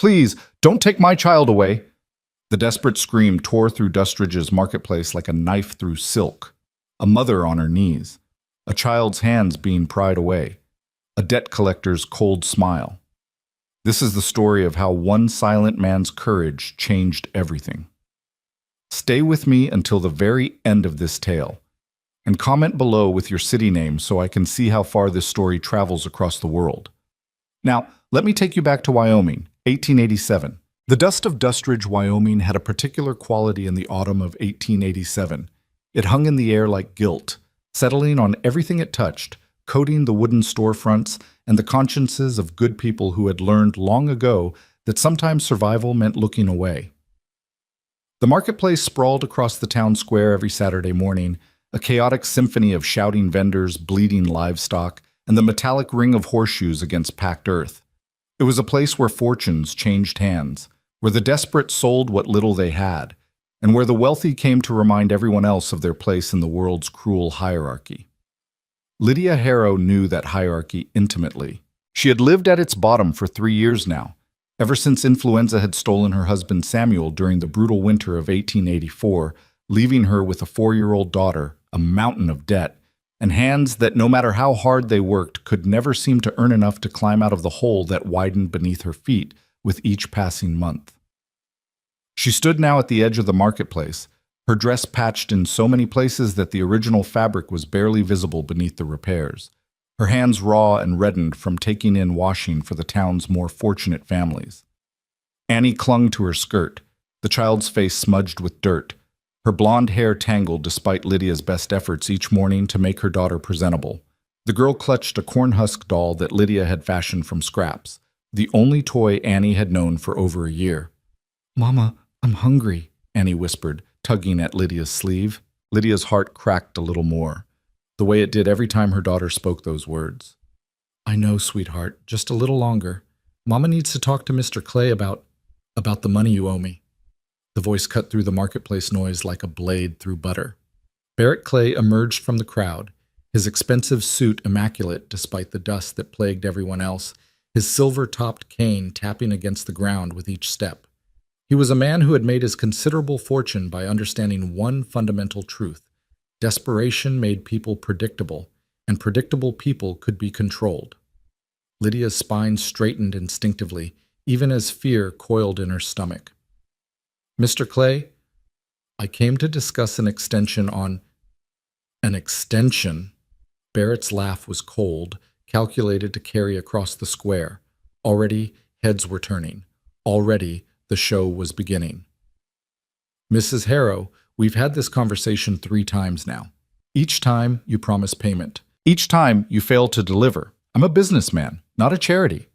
Please, don't take my child away. The desperate scream tore through Dustridge's marketplace like a knife through silk. A mother on her knees. A child's hands being pried away. A debt collector's cold smile. This is the story of how one silent man's courage changed everything. Stay with me until the very end of this tale, and comment below with your city name so I can see how far this story travels across the world. Now, let me take you back to Wyoming, 1887. The dust of Dustridge, Wyoming had a particular quality in the autumn of 1887. It hung in the air like guilt, settling on everything it touched, coating the wooden storefronts and the consciences of good people who had learned long ago that sometimes survival meant looking away. The marketplace sprawled across the town square every Saturday morning, a chaotic symphony of shouting vendors, bleating livestock, and the metallic ring of horseshoes against packed earth. It was a place where fortunes changed hands, where the desperate sold what little they had, and where the wealthy came to remind everyone else of their place in the world's cruel hierarchy. Lydia Harrow knew that hierarchy intimately. She had lived at its bottom for 3 years now, ever since influenza had stolen her husband Samuel during the brutal winter of 1884, leaving her with a 4-year-old daughter, a mountain of debt, and hands that, no matter how hard they worked, could never seem to earn enough to climb out of the hole that widened beneath her feet with each passing month. She stood now at the edge of the marketplace, her dress patched in so many places that the original fabric was barely visible beneath the repairs, her hands raw and reddened from taking in washing for the town's more fortunate families. Annie clung to her skirt, the child's face smudged with dirt, her blonde hair tangled despite Lydia's best efforts each morning to make her daughter presentable. The girl clutched a corn-husk doll that Lydia had fashioned from scraps, the only toy Annie had known for over a year. "Mama, I'm hungry," Annie whispered, tugging at Lydia's sleeve. Lydia's heart cracked a little more, the way it did every time her daughter spoke those words. "I know, sweetheart, just a little longer. Mama needs to talk to Mr. Clay about the money you owe me." The voice cut through the marketplace noise like a blade through butter. Barrett Clay emerged from the crowd, his expensive suit immaculate despite the dust that plagued everyone else, his silver-topped cane tapping against the ground with each step. He was a man who had made his considerable fortune by understanding one fundamental truth. Desperation made people predictable, and predictable people could be controlled. Lydia's spine straightened instinctively, even as fear coiled in her stomach. "Mr. Clay, I came to discuss an extension on—" "An extension?" Barrett's laugh was cold, calculated to carry across the square. Already, heads were turning. Already, the show was beginning. "Mrs. Harrow, we've had this conversation 3 times now. Each time, you promise payment. Each time, you fail to deliver. I'm a businessman, not a charity."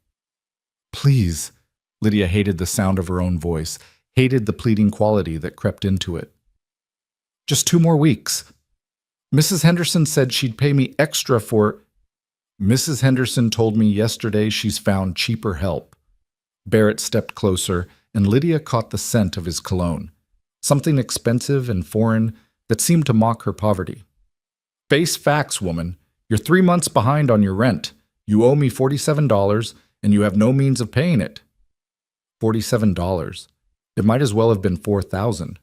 "Please." Lydia hated the sound of her own voice, hated the pleading quality that crept into it. "Just 2 more weeks. Mrs. Henderson said she'd pay me extra for—" "Mrs. Henderson told me yesterday she's found cheaper help." Barrett stepped closer, and Lydia caught the scent of his cologne, something expensive and foreign that seemed to mock her poverty. "Face facts, woman. You're 3 months behind on your rent. You owe me $47, and you have no means of paying it." $47. It might as well have been $4,000.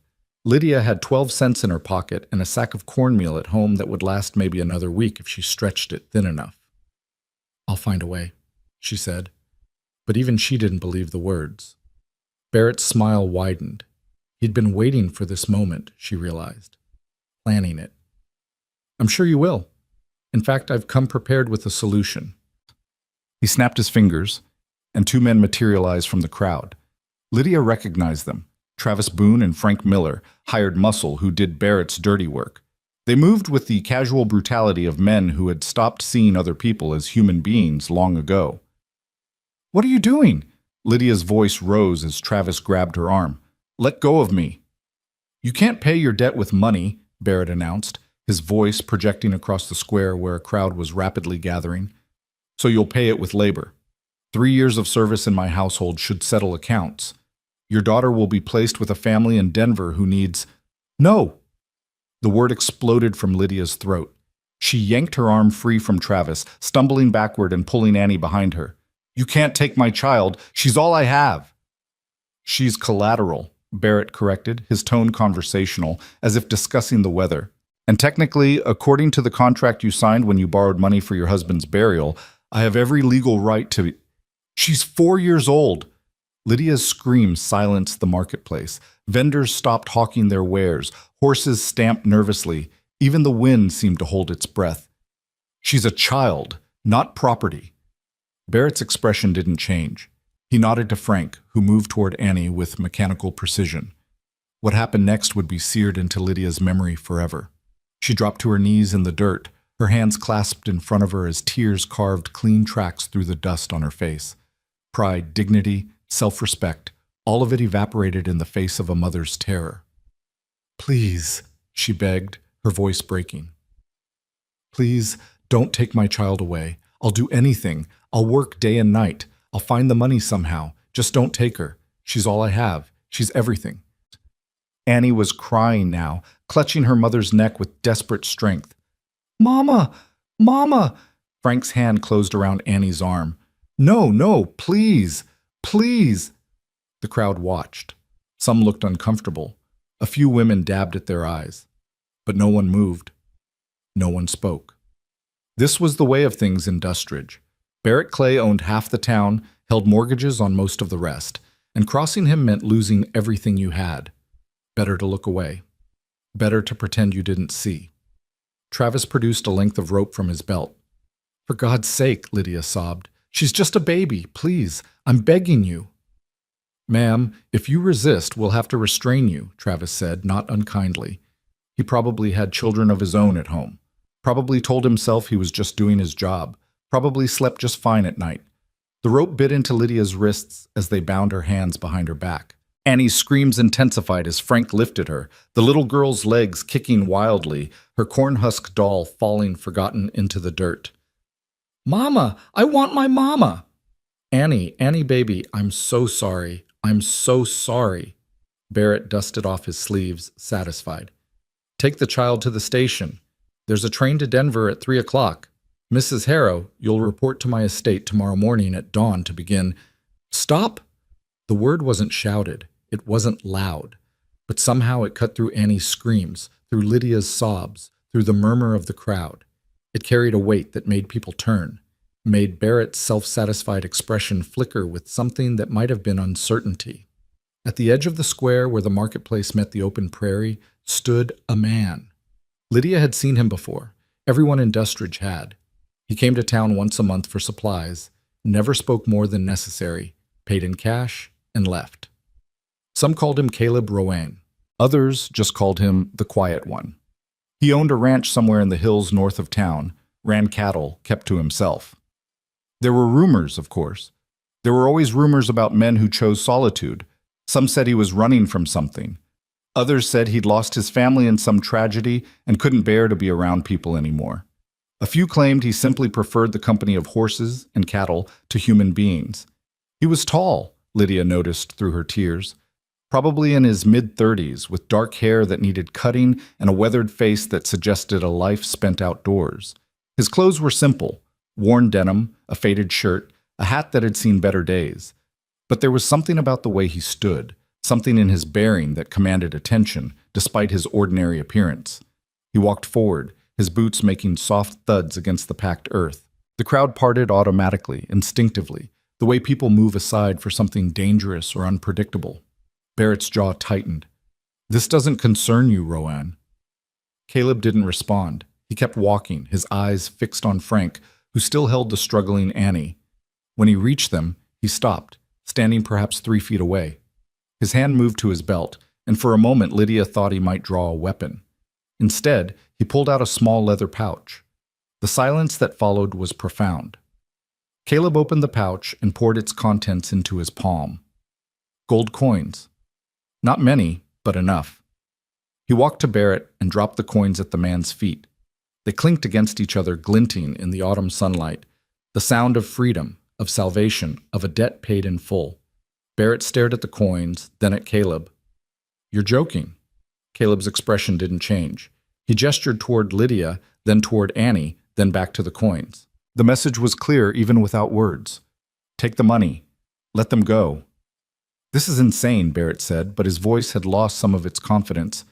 Lydia had 12 cents in her pocket and a sack of cornmeal at home that would last maybe another week if she stretched it thin enough. "I'll find a way," she said. But even she didn't believe the words. Barrett's smile widened. He'd been waiting for this moment, she realized. Planning it. "I'm sure you will. In fact, I've come prepared with a solution." He snapped his fingers, and 2 men materialized from the crowd. Lydia recognized them. Travis Boone and Frank Miller, hired muscle who did Barrett's dirty work. They moved with the casual brutality of men who had stopped seeing other people as human beings long ago. "What are you doing?" Lydia's voice rose as Travis grabbed her arm. "Let go of me." "You can't pay your debt with money," Barrett announced, his voice projecting across the square where a crowd was rapidly gathering. "So you'll pay it with labor. 3 years of service in my household should settle accounts. Your daughter will be placed with a family in Denver who needs—" "No!" The word exploded from Lydia's throat. She yanked her arm free from Travis, stumbling backward and pulling Annie behind her. "You can't take my child. She's all I have." She's collateral, Barrett corrected, his tone conversational, as if discussing the weather. And technically, according to the contract you signed when you borrowed money for your husband's burial, I have every legal right to... She's 4 years old! Lydia's scream silenced the marketplace. Vendors stopped hawking their wares. Horses stamped nervously. Even the wind seemed to hold its breath. She's a child, not property. Barrett's expression didn't change. He nodded to Frank, who moved toward Annie with mechanical precision. What happened next would be seared into Lydia's memory forever. She dropped to her knees in the dirt, her hands clasped in front of her as tears carved clean tracks through the dust on her face. Pride, dignity, self-respect, all of it evaporated in the face of a mother's terror. "Please," she begged, her voice breaking. "Please, don't take my child away. I'll do anything. I'll work day and night. I'll find the money somehow. Just don't take her. She's all I have. She's everything." Annie was crying now, clutching her mother's neck with desperate strength. "Mama! Mama!" Frank's hand closed around Annie's arm. "No, no, please! Please!" The crowd watched. Some looked uncomfortable. A few women dabbed at their eyes. But no one moved. No one spoke. This was the way of things in Dustridge. Barrett Clay owned half the town, held mortgages on most of the rest, and crossing him meant losing everything you had. Better to look away. Better to pretend you didn't see. Travis produced a length of rope from his belt. "For God's sake," Lydia sobbed. "She's just a baby. Please, I'm begging you." "Ma'am, if you resist, we'll have to restrain you," Travis said, not unkindly. He probably had children of his own at home. Probably told himself he was just doing his job. Probably slept just fine at night. The rope bit into Lydia's wrists as they bound her hands behind her back. Annie's screams intensified as Frank lifted her, the little girl's legs kicking wildly, her cornhusk doll falling forgotten into the dirt. "Mama! I want my mama!" Annie baby, I'm so sorry. I'm so sorry." Barrett dusted off his sleeves, satisfied. "Take the child to the station. There's a train to Denver at 3 o'clock. Mrs. Harrow, you'll report to my estate tomorrow morning at dawn to begin—" "Stop!" The word wasn't shouted. It wasn't loud. But somehow it cut through Annie's screams, through Lydia's sobs, through the murmur of the crowd. It carried a weight that made people turn, made Barrett's self-satisfied expression flicker with something that might have been uncertainty. At the edge of the square where the marketplace met the open prairie stood a man. Lydia had seen him before. Everyone in Dustridge had. He came to town once a month for supplies, never spoke more than necessary, paid in cash, and left. Some called him Caleb Rowan. Others just called him the Quiet One. He owned a ranch somewhere in the hills north of town, ran cattle, kept to himself. There were rumors, of course. There were always rumors about men who chose solitude. Some said he was running from something. Others said he'd lost his family in some tragedy and couldn't bear to be around people anymore. A few claimed he simply preferred the company of horses and cattle to human beings. He was tall, Lydia noticed through her tears. Probably in his mid-30s, with dark hair that needed cutting and a weathered face that suggested a life spent outdoors. His clothes were simple, worn denim, a faded shirt, a hat that had seen better days. But there was something about the way he stood, something in his bearing that commanded attention, despite his ordinary appearance. He walked forward, his boots making soft thuds against the packed earth. The crowd parted automatically, instinctively, the way people move aside for something dangerous or unpredictable. Barrett's jaw tightened. "This doesn't concern you, Rowan." Caleb didn't respond. He kept walking, his eyes fixed on Frank, who still held the struggling Annie. When he reached them, he stopped, standing perhaps 3 feet away. His hand moved to his belt, and for a moment Lydia thought he might draw a weapon. Instead, he pulled out a small leather pouch. The silence that followed was profound. Caleb opened the pouch and poured its contents into his palm. Gold coins. Not many, but enough. He walked to Barrett and dropped the coins at the man's feet. They clinked against each other, glinting in the autumn sunlight. The sound of freedom, of salvation, of a debt paid in full. Barrett stared at the coins, then at Caleb. "You're joking." Caleb's expression didn't change. He gestured toward Lydia, then toward Annie, then back to the coins. The message was clear even without words. Take the money. Let them go. This is insane, Barrett said, but his voice had lost some of its confidence.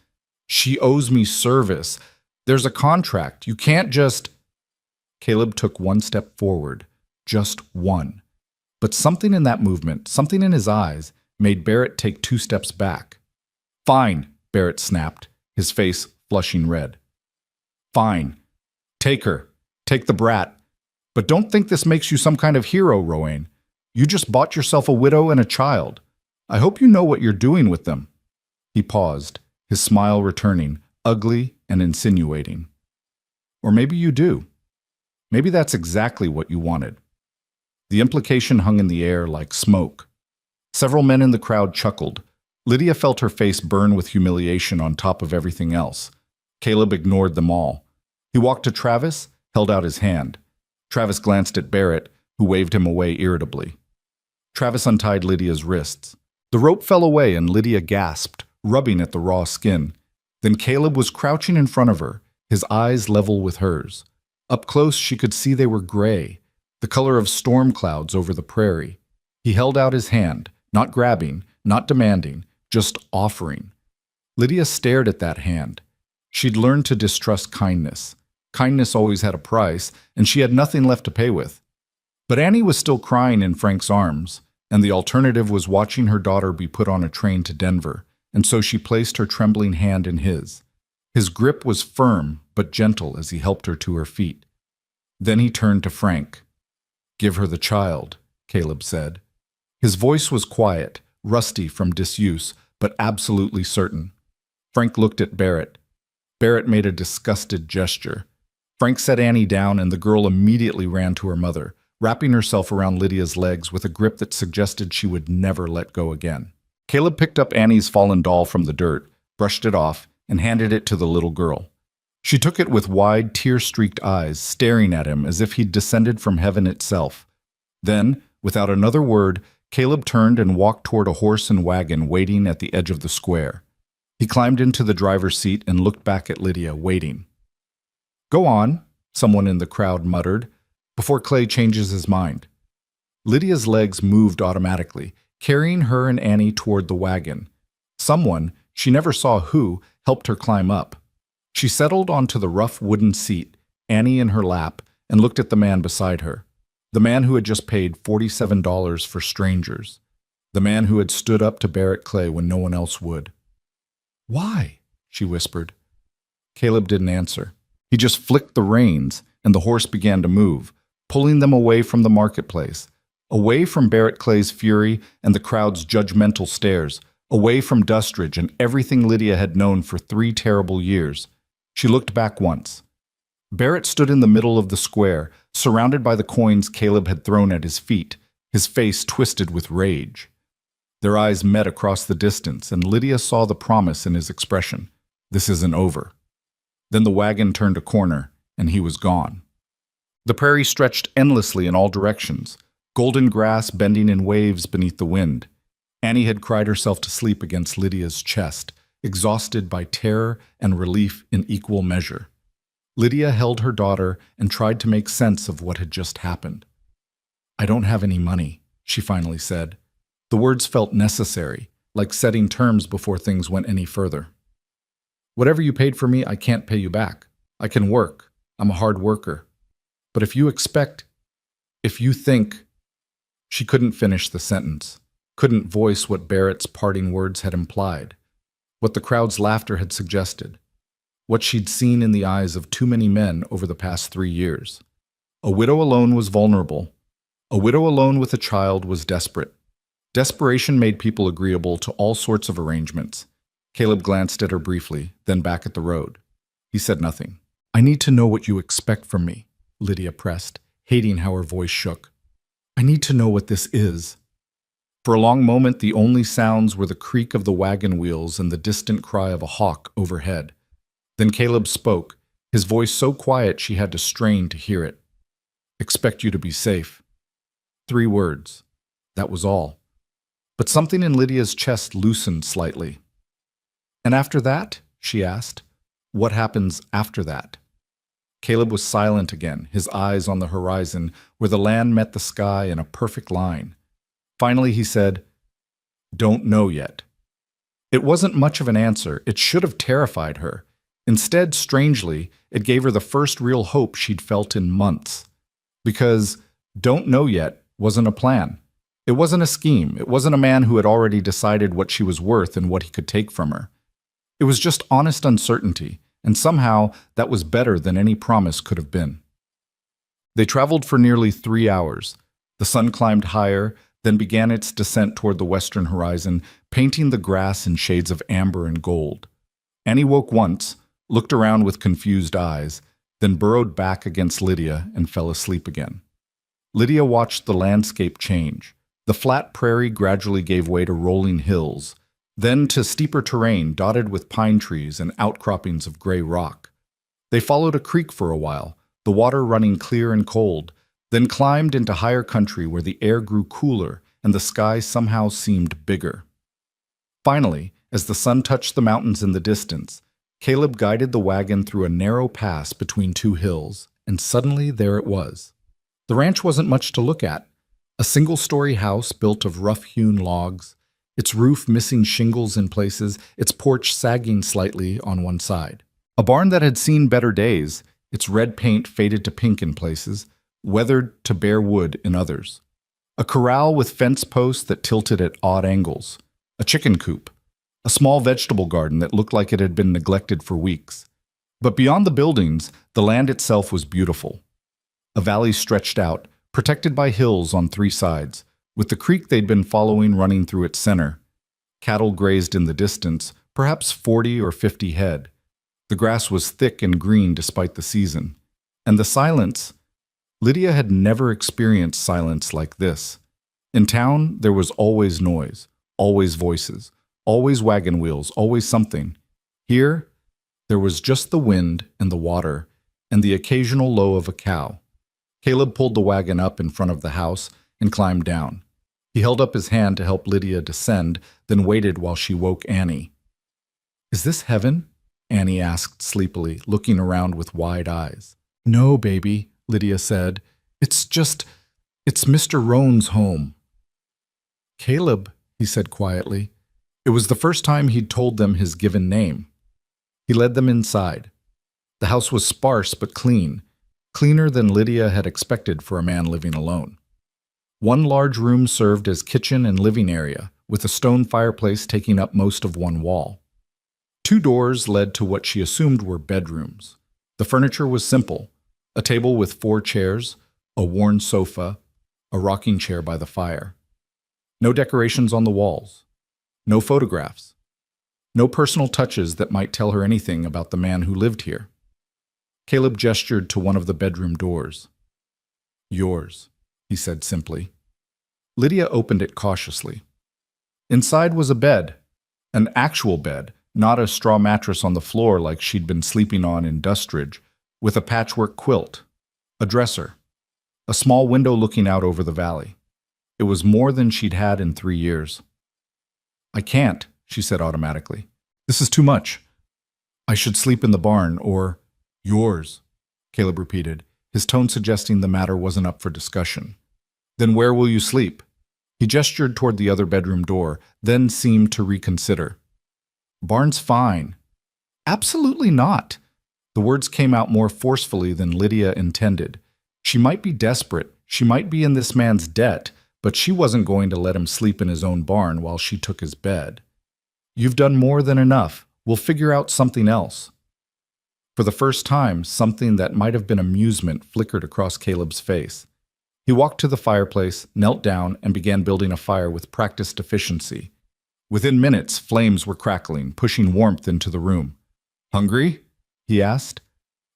She owes me service. There's a contract. You can't just... Caleb took one step forward. Just one. But something in that movement, something in his eyes, made Barrett take 2 steps back. Fine, Barrett snapped, his face flushing red. Fine. Take her. Take the brat. But don't think this makes you some kind of hero, Rowan. You just bought yourself a widow and a child. I hope you know what you're doing with them. He paused, his smile returning, ugly and insinuating. Or maybe you do. Maybe that's exactly what you wanted. The implication hung in the air like smoke. Several men in the crowd chuckled. Lydia felt her face burn with humiliation on top of everything else. Caleb ignored them all. He walked to Travis, held out his hand. Travis glanced at Barrett, who waved him away irritably. Travis untied Lydia's wrists. The rope fell away and Lydia gasped, rubbing at the raw skin. Then Caleb was crouching in front of her, his eyes level with hers. Up close she could see they were gray, the color of storm clouds over the prairie. He held out his hand, not grabbing, not demanding, just offering. Lydia stared at that hand. She'd learned to distrust kindness. Kindness always had a price, and she had nothing left to pay with. But Annie was still crying in Frank's arms, and the alternative was watching her daughter be put on a train to Denver, and so she placed her trembling hand in his. His grip was firm but gentle as he helped her to her feet. Then he turned to Frank. "Give her the child," Caleb said. His voice was quiet, rusty from disuse, but absolutely certain. Frank looked at Barrett. Barrett made a disgusted gesture. Frank set Annie down and the girl immediately ran to her mother, wrapping herself around Lydia's legs with a grip that suggested she would never let go again. Caleb picked up Annie's fallen doll from the dirt, brushed it off, and handed it to the little girl. She took it with wide, tear-streaked eyes, staring at him as if he'd descended from heaven itself. Then, without another word, Caleb turned and walked toward a horse and wagon waiting at the edge of the square. He climbed into the driver's seat and looked back at Lydia, waiting. "Go on," someone in the crowd muttered, before Clay changes his mind. Lydia's legs moved automatically, carrying her and Annie toward the wagon. Someone, she never saw who, helped her climb up. She settled onto the rough wooden seat, Annie in her lap, and looked at the man beside her. The man who had just paid $47 for strangers. The man who had stood up to Barrett Clay when no one else would. "Why?" she whispered. Caleb didn't answer. He just flicked the reins, and the horse began to move, pulling them away from the marketplace, away from Barrett Clay's fury and the crowd's judgmental stares, away from Dustridge and everything Lydia had known for 3 terrible years. She looked back once. Barrett stood in the middle of the square, surrounded by the coins Caleb had thrown at his feet, his face twisted with rage. Their eyes met across the distance, and Lydia saw the promise in his expression. This isn't over. Then the wagon turned a corner, and he was gone. The prairie stretched endlessly in all directions, golden grass bending in waves beneath the wind. Annie had cried herself to sleep against Lydia's chest, exhausted by terror and relief in equal measure. Lydia held her daughter and tried to make sense of what had just happened. "I don't have any money," she finally said. The words felt necessary, like setting terms before things went any further. "Whatever you paid for me, I can't pay you back. I can work. I'm a hard worker. But if you think..." She couldn't finish the sentence, couldn't voice what Barrett's parting words had implied, what the crowd's laughter had suggested, what she'd seen in the eyes of too many men over the past 3 years. A widow alone was vulnerable. A widow alone with a child was desperate. Desperation made people agreeable to all sorts of arrangements. Caleb glanced at her briefly, then back at the road. He said nothing. "I need to know what you expect from me," Lydia pressed, hating how her voice shook. "I need to know what this is." For a long moment, the only sounds were the creak of the wagon wheels and the distant cry of a hawk overhead. Then Caleb spoke, his voice so quiet she had to strain to hear it. "Expect you to be safe." 3 words. That was all. But something in Lydia's chest loosened slightly. "And after that?" she asked. "What happens after that?" Caleb was silent again, his eyes on the horizon, where the land met the sky in a perfect line. Finally he said, Don't know yet. It wasn't much of an answer. It should have terrified her. Instead, strangely, it gave her the first real hope she'd felt in months. Because don't know yet wasn't a plan. It wasn't a scheme. It wasn't a man who had already decided what she was worth and what he could take from her. It was just honest uncertainty, and somehow that was better than any promise could have been. They traveled for nearly 3 hours. The sun climbed higher, then began its descent toward the western horizon, painting the grass in shades of amber and gold. Annie woke once, looked around with confused eyes, then burrowed back against Lydia and fell asleep again. Lydia watched the landscape change. The flat prairie gradually gave way to rolling hills, then to steeper terrain dotted with pine trees and outcroppings of gray rock. They followed a creek for a while, the water running clear and cold, then climbed into higher country where the air grew cooler and the sky somehow seemed bigger. Finally, as the sun touched the mountains in the distance, Caleb guided the wagon through a narrow pass between two hills, and suddenly there it was. The ranch wasn't much to look at. A single-story house built of rough-hewn logs, its roof missing shingles in places, its porch sagging slightly on one side. A barn that had seen better days, its red paint faded to pink in places, weathered to bare wood in others. A corral with fence posts that tilted at odd angles. A chicken coop. A small vegetable garden that looked like it had been neglected for weeks. But beyond the buildings, the land itself was beautiful. A valley stretched out, protected by hills on 3 sides, with the creek they'd been following running through its center. Cattle grazed in the distance, perhaps 40 or 50 head. The grass was thick and green despite the season. And the silence, Lydia had never experienced silence like this. In town, there was always noise, always voices, always wagon wheels, always something. Here, there was just the wind and the water and the occasional low of a cow. Caleb pulled the wagon up in front of the house and climbed down. He held up his hand to help Lydia descend, then waited while she woke Annie. "Is this heaven?" Annie asked sleepily, looking around with wide eyes. "No, baby," Lydia said. It's Mr. Roan's home." "Caleb," he said quietly. It was the first time he'd told them his given name. He led them inside. The house was sparse but clean, cleaner than Lydia had expected for a man living alone. One large room served as kitchen and living area, with a stone fireplace taking up most of one wall. 2 doors led to what she assumed were bedrooms. The furniture was simple: a table with 4 chairs, a worn sofa, a rocking chair by the fire. No decorations on the walls. No photographs. No personal touches that might tell her anything about the man who lived here. Caleb gestured to one of the bedroom doors. "Yours," he said simply. Lydia opened it cautiously. Inside was a bed, an actual bed, not a straw mattress on the floor like she'd been sleeping on in Dustridge, with a patchwork quilt, a dresser, a small window looking out over the valley. It was more than she'd had in 3 years. "I can't," she said automatically. "This is too much. I should sleep in the barn, or—" "Yours," Caleb repeated, his tone suggesting the matter wasn't up for discussion. "Then where will you sleep?" He gestured toward the other bedroom door, then seemed to reconsider. "Barn's fine." "Absolutely not." The words came out more forcefully than Lydia intended. She might be desperate, she might be in this man's debt, but she wasn't going to let him sleep in his own barn while she took his bed. "You've done more than enough. We'll figure out something else." For the first time, something that might have been amusement flickered across Caleb's face. He walked to the fireplace, knelt down, and began building a fire with practiced efficiency. Within minutes, flames were crackling, pushing warmth into the room. "Hungry?" he asked.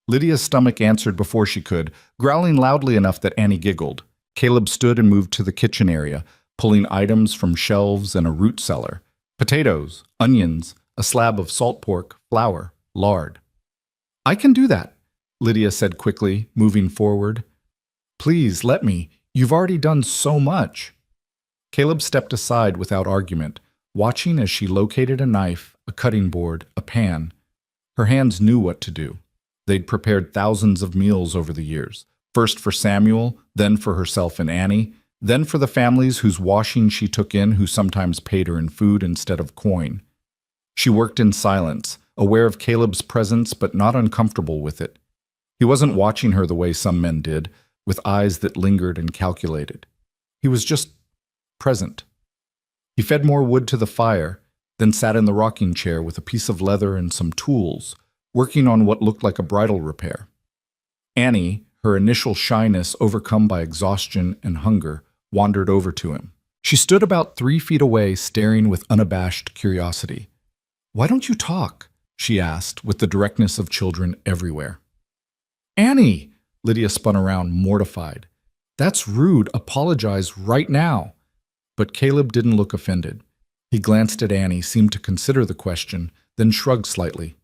Lydia's stomach answered before she could, growling loudly enough that Annie giggled. Caleb stood and moved to the kitchen area, pulling items from shelves and a root cellar. Potatoes, onions, a slab of salt pork, flour, lard. "I can do that," Lydia said quickly, moving forward. "Please, let me. You've already done so much." Caleb stepped aside without argument, watching as she located a knife, a cutting board, a pan. Her hands knew what to do. They'd prepared thousands of meals over the years, first for Samuel, then for herself and Annie, Then for the families whose washing she took in, who sometimes paid her in food instead of coin. She worked in silence, aware of Caleb's presence but not uncomfortable with it. He wasn't watching her the way some men did, with eyes that lingered and calculated. He was just present. He fed more wood to the fire, then sat in the rocking chair with a piece of leather and some tools, working on what looked like a bridal repair. Annie, her initial shyness overcome by exhaustion and hunger, wandered over to him. She stood about 3 feet away, staring with unabashed curiosity. "Why don't you talk?" she asked, with the directness of children everywhere. "Annie!" Lydia spun around, mortified. "That's rude. Apologize right now." But Caleb didn't look offended. He glanced at Annie, seemed to consider the question, then shrugged slightly.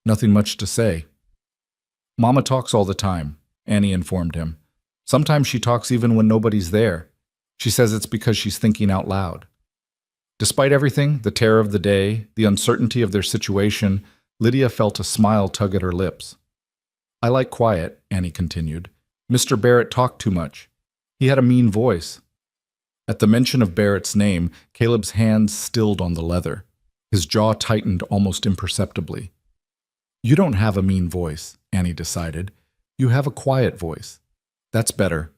"Nothing much to say." "Mama talks all the time," Annie informed him. "Sometimes she talks even when nobody's there. She says it's because she's thinking out loud." Despite everything, the terror of the day, the uncertainty of their situation, Lydia felt a smile tug at her lips. "I like quiet," Annie continued. "Mr. Barrett talked too much. He had a mean voice." At the mention of Barrett's name, Caleb's hands stilled on the leather. His jaw tightened almost imperceptibly. "You don't have a mean voice," Annie decided. "You have a quiet voice. That's better."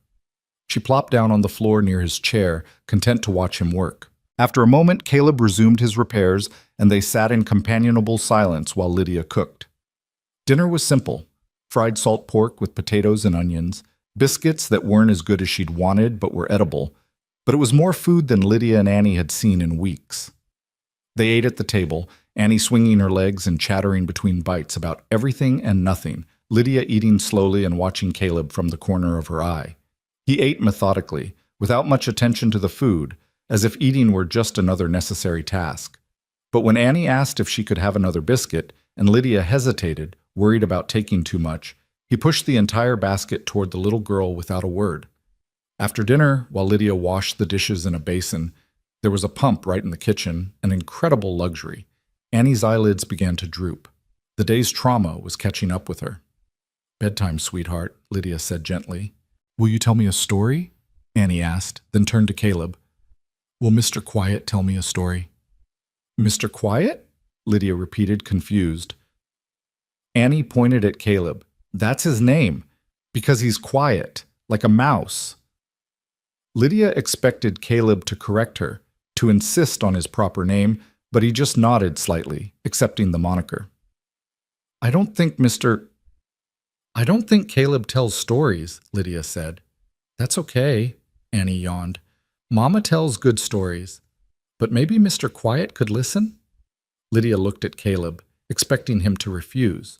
She plopped down on the floor near his chair, content to watch him work. After a moment, Caleb resumed his repairs, and they sat in companionable silence while Lydia cooked. Dinner was simple: fried salt pork with potatoes and onions, biscuits that weren't as good as she'd wanted but were edible, but it was more food than Lydia and Annie had seen in weeks. They ate at the table, Annie swinging her legs and chattering between bites about everything and nothing, Lydia eating slowly and watching Caleb from the corner of her eye. He ate methodically, without much attention to the food, as if eating were just another necessary task. But when Annie asked if she could have another biscuit, and Lydia hesitated, worried about taking too much, he pushed the entire basket toward the little girl without a word. After dinner, while Lydia washed the dishes in a basin, there was a pump right in the kitchen, an incredible luxury. Annie's eyelids began to droop. The day's trauma was catching up with her. "Bedtime, sweetheart," Lydia said gently. "Will you tell me a story?" Annie asked, then turned to Caleb. "Will Mr. Quiet tell me a story?" "Mr. Quiet?" Lydia repeated, confused. Annie pointed at Caleb. "That's his name, because he's quiet, like a mouse." Lydia expected Caleb to correct her, to insist on his proper name, but he just nodded slightly, accepting the moniker. I don't think Caleb tells stories," Lydia said. "That's okay," Annie yawned. "Mama tells good stories. But maybe Mr. Quiet could listen?" Lydia looked at Caleb, expecting him to refuse,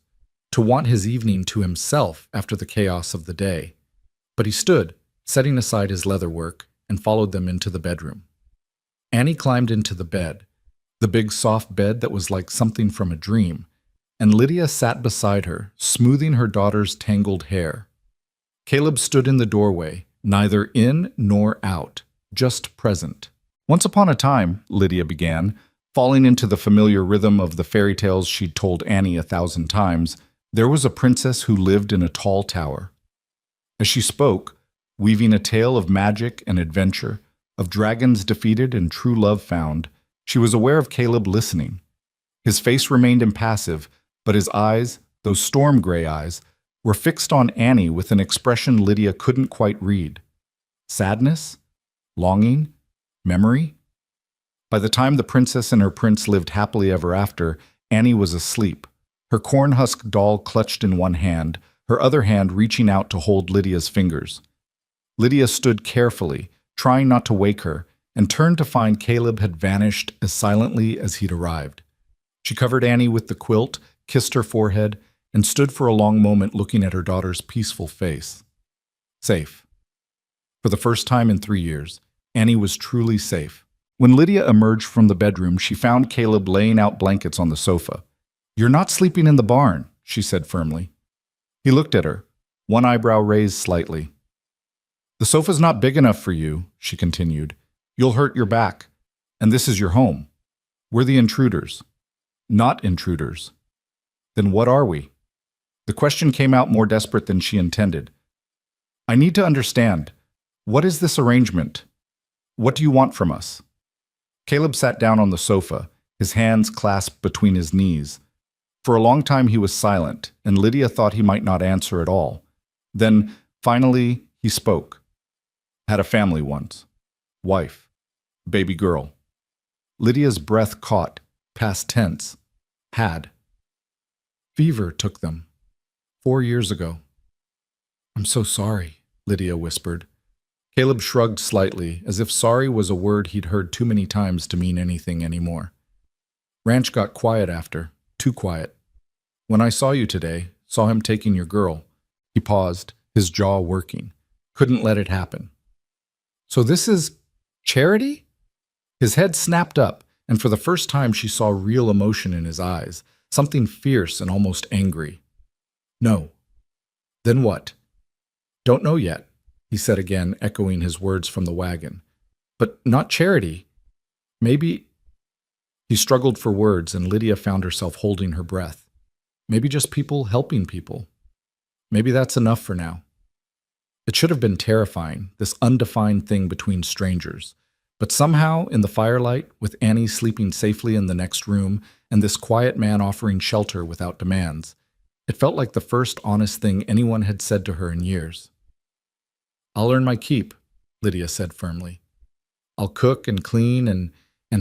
to want his evening to himself after the chaos of the day. But he stood, setting aside his leather work, and followed them into the bedroom. Annie climbed into the bed, the big soft bed that was like something from a dream, and Lydia sat beside her, smoothing her daughter's tangled hair. Caleb stood in the doorway, neither in nor out, just present. "Once upon a time," Lydia began, falling into the familiar rhythm of the fairy tales she'd told Annie 1,000 times, "there was a princess who lived in a tall tower." As she spoke, weaving a tale of magic and adventure, of dragons defeated and true love found, she was aware of Caleb listening. His face remained impassive, but his eyes, those storm-gray eyes, were fixed on Annie with an expression Lydia couldn't quite read. Sadness? Longing? Memory? By the time the princess and her prince lived happily ever after, Annie was asleep, her corn-husk doll clutched in one hand, her other hand reaching out to hold Lydia's fingers. Lydia stood carefully, trying not to wake her, and turned to find Caleb had vanished as silently as he'd arrived. She covered Annie with the quilt, kissed her forehead, and stood for a long moment looking at her daughter's peaceful face. Safe. For the first time in 3 years, Annie was truly safe. When Lydia emerged from the bedroom, she found Caleb laying out blankets on the sofa. "You're not sleeping in the barn," she said firmly. He looked at her, one eyebrow raised slightly. "The sofa's not big enough for you," she continued. "You'll hurt your back. And this is your home. We're the intruders." "Not intruders." "Then what are we?" The question came out more desperate than she intended. "I need to understand. What is this arrangement? What do you want from us? Caleb sat down on the sofa, his hands clasped between his knees. For a long time he was silent, and Lydia thought he might not answer at all. Then, finally, he spoke. Had a family once. Wife. Baby girl. Lydia's breath caught, past tense. Had. Fever took them. 4 years ago. I'm so sorry, Lydia whispered. Caleb shrugged slightly, as if sorry was a word he'd heard too many times to mean anything anymore. Ranch got quiet after. Too quiet. When I saw you today, saw him taking your girl. He paused, his jaw working. Couldn't let it happen. So this is charity? His head snapped up, and for the first time she saw real emotion in his eyes, something fierce and almost angry. No. Then what? Don't know yet, he said again, echoing his words from the wagon. But not charity. Maybe... He struggled for words, and Lydia found herself holding her breath. Maybe just people helping people. Maybe that's enough for now. It should have been terrifying, this undefined thing between strangers. But somehow, in the firelight, with Annie sleeping safely in the next room, and this quiet man offering shelter without demands, it felt like the first honest thing anyone had said to her in years. I'll earn my keep, Lydia said firmly. I'll cook and clean and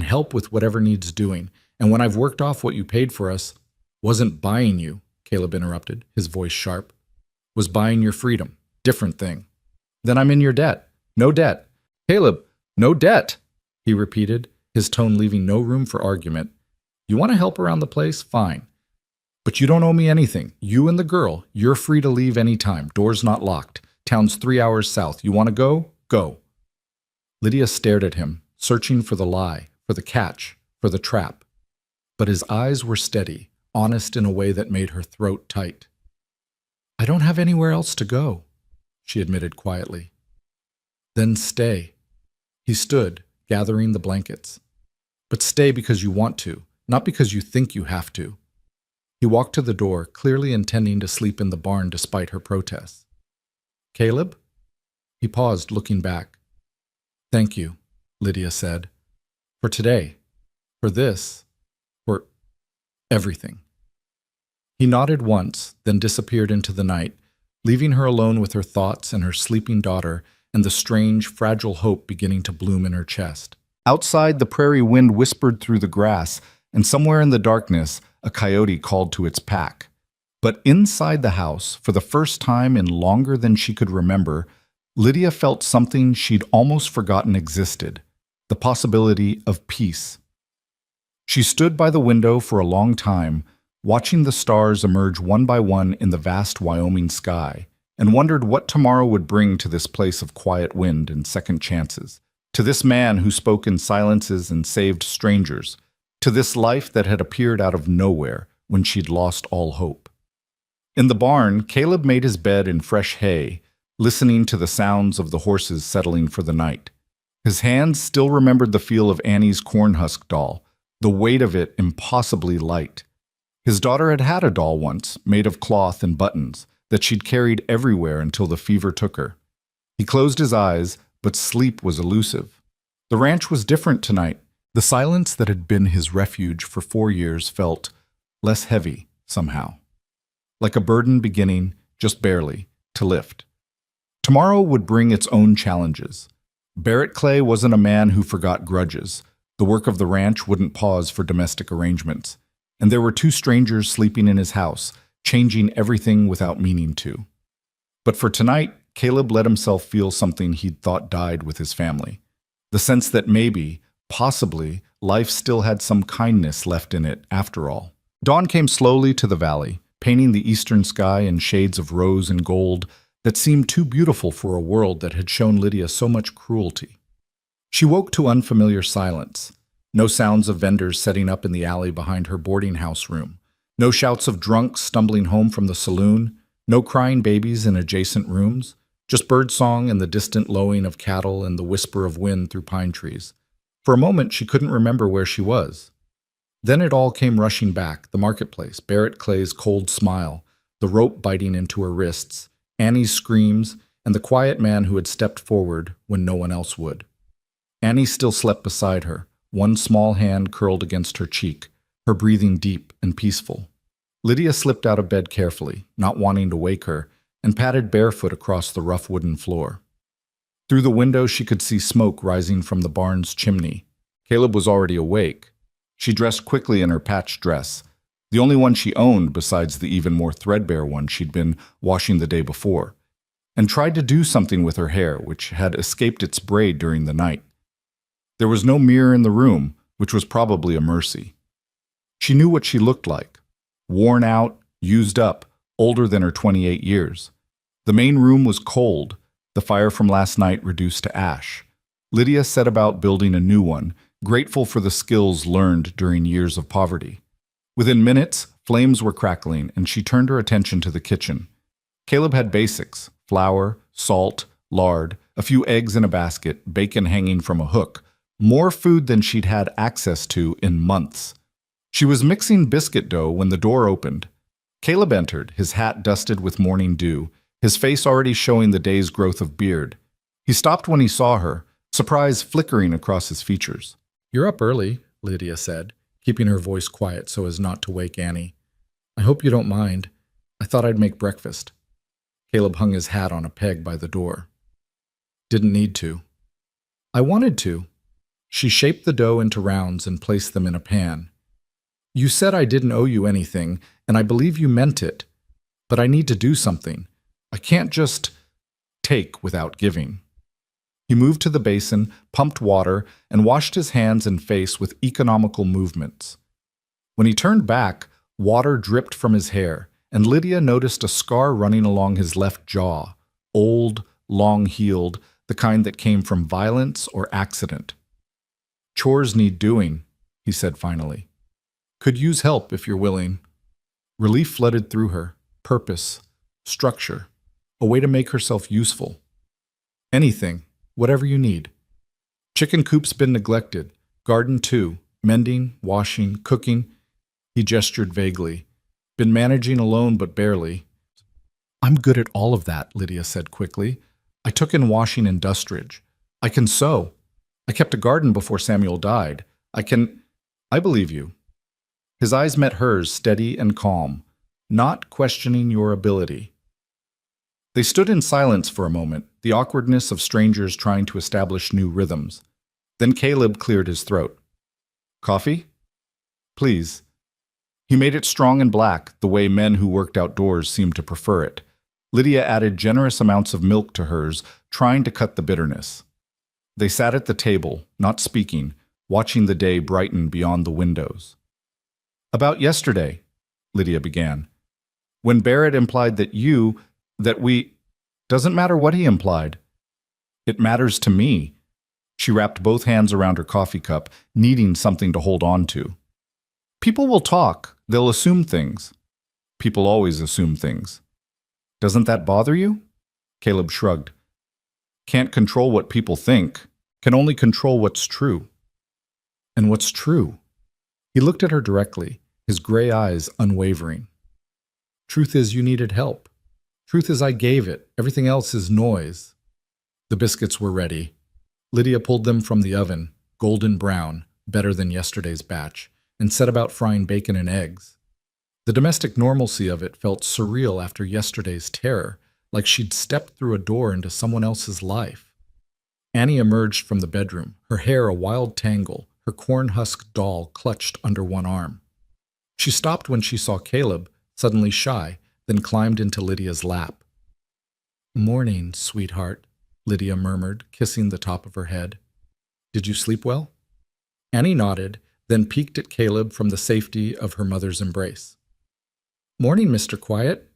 help with whatever needs doing. And when I've worked off what you paid for us, wasn't buying you, Caleb interrupted, his voice sharp. Was buying your freedom. Different thing. Then I'm in your debt. No debt. Caleb, no debt, he repeated, his tone leaving no room for argument. You want to help around the place? Fine. But you don't owe me anything. You and the girl, you're free to leave any time. Door's not locked. Town's 3 hours south. You want to go? Go. Lydia stared at him, searching for the lie, for the catch, for the trap. But his eyes were steady, honest in a way that made her throat tight. I don't have anywhere else to go, she admitted quietly. Then stay. He stood, gathering the blankets. But stay because you want to, not because you think you have to. He walked to the door, clearly intending to sleep in the barn despite her protests. Caleb? He paused, looking back. Thank you, Lydia said. For today. For this. For everything. He nodded once, then disappeared into the night, leaving her alone with her thoughts and her sleeping daughter and the strange, fragile hope beginning to bloom in her chest. Outside, the prairie wind whispered through the grass, and somewhere in the darkness, a coyote called to its pack. But inside the house, for the first time in longer than she could remember, Lydia felt something she'd almost forgotten existed, the possibility of peace. She stood by the window for a long time, watching the stars emerge one by one in the vast Wyoming sky, and wondered what tomorrow would bring to this place of quiet wind and second chances, to this man who spoke in silences and saved strangers, to this life that had appeared out of nowhere when she'd lost all hope. In the barn, Caleb made his bed in fresh hay, listening to the sounds of the horses settling for the night. His hands still remembered the feel of Annie's cornhusk doll, the weight of it impossibly light. His daughter had had a doll once, made of cloth and buttons, that she'd carried everywhere until the fever took her. He closed his eyes, but sleep was elusive. The ranch was different tonight. The silence that had been his refuge for 4 years felt less heavy, somehow. Like a burden beginning, just barely, to lift. Tomorrow would bring its own challenges. Barrett Clay wasn't a man who forgot grudges. The work of the ranch wouldn't pause for domestic arrangements. And there were 2 strangers sleeping in his house, changing everything without meaning to. But for tonight, Caleb let himself feel something he'd thought died with his family. The sense that maybe, possibly, life still had some kindness left in it after all. Dawn came slowly to the valley, painting the eastern sky in shades of rose and gold that seemed too beautiful for a world that had shown Lydia so much cruelty. She woke to unfamiliar silence. No sounds of vendors setting up in the alley behind her boarding house room. No shouts of drunks stumbling home from the saloon. No crying babies in adjacent rooms. Just birdsong and the distant lowing of cattle and the whisper of wind through pine trees. For a moment, she couldn't remember where she was. Then it all came rushing back, the marketplace, Barrett Clay's cold smile, the rope biting into her wrists, Annie's screams, and the quiet man who had stepped forward when no one else would. Annie still slept beside her, one small hand curled against her cheek, her breathing deep and peaceful. Lydia slipped out of bed carefully, not wanting to wake her, and padded barefoot across the rough wooden floor. Through the window she could see smoke rising from the barn's chimney. Caleb was already awake. She dressed quickly in her patched dress, the only one she owned besides the even more threadbare one she'd been washing the day before, and tried to do something with her hair, which had escaped its braid during the night. There was no mirror in the room, which was probably a mercy. She knew what she looked like. Worn out, used up, older than her 28 years. The main room was cold, the fire from last night reduced to ash. Lydia set about building a new one, grateful for the skills learned during years of poverty. Within minutes, flames were crackling, and she turned her attention to the kitchen. Caleb had basics: flour, salt, lard, a few eggs in a basket, bacon hanging from a hook, more food than she'd had access to in months. She was mixing biscuit dough when the door opened. Caleb entered, his hat dusted with morning dew, his face already showing the day's growth of beard. He stopped when he saw her, surprise flickering across his features. "You're up early," Lydia said, keeping her voice quiet so as not to wake Annie. "I hope you don't mind. I thought I'd make breakfast." Caleb hung his hat on a peg by the door. "Didn't need to." "I wanted to." She shaped the dough into rounds and placed them in a pan. "You said I didn't owe you anything, and I believe you meant it. But I need to do something. I can't just take without giving." He moved to the basin, pumped water, and washed his hands and face with economical movements. When he turned back, water dripped from his hair, and Lydia noticed a scar running along his left jaw, old, long-heeled, the kind that came from violence or accident. "Chores need doing," he said finally. "Could use help if you're willing." Relief flooded through her, purpose, structure, a way to make herself useful. "Anything, whatever you need. Chicken coop's been neglected, garden too, mending, washing, cooking." He gestured vaguely. "Been managing alone but barely." "I'm good at all of that," Lydia said quickly. "I took in washing and dusterage. I can sew. I kept a garden before Samuel died. I believe you." His eyes met hers, steady and calm, not questioning your ability. They stood in silence for a moment, the awkwardness of strangers trying to establish new rhythms. Then Caleb cleared his throat. "Coffee? Please." He made it strong and black, the way men who worked outdoors seemed to prefer it. Lydia added generous amounts of milk to hers, trying to cut the bitterness. They sat at the table, not speaking, watching the day brighten beyond the windows. "About yesterday," Lydia began. "When Barrett implied that we... Doesn't matter what he implied. It matters to me." She wrapped both hands around her coffee cup, needing something to hold on to. "People will talk. They'll assume things. People always assume things. Doesn't that bother you?" Caleb shrugged. "Can't control what people think. Can only control what's true." "And what's true?" He looked at her directly, his gray eyes unwavering. "Truth is you needed help. Truth is I gave it. Everything else is noise." The biscuits were ready. Lydia pulled them from the oven, golden brown, better than yesterday's batch, and set about frying bacon and eggs. The domestic normalcy of it felt surreal after yesterday's terror, like she'd stepped through a door into someone else's life. Annie emerged from the bedroom, her hair a wild tangle, her corn-husk doll clutched under one arm. She stopped when she saw Caleb, suddenly shy, then climbed into Lydia's lap. "Morning, sweetheart," Lydia murmured, kissing the top of her head. "Did you sleep well?" Annie nodded, then peeked at Caleb from the safety of her mother's embrace. "Morning, Mr. Quiet."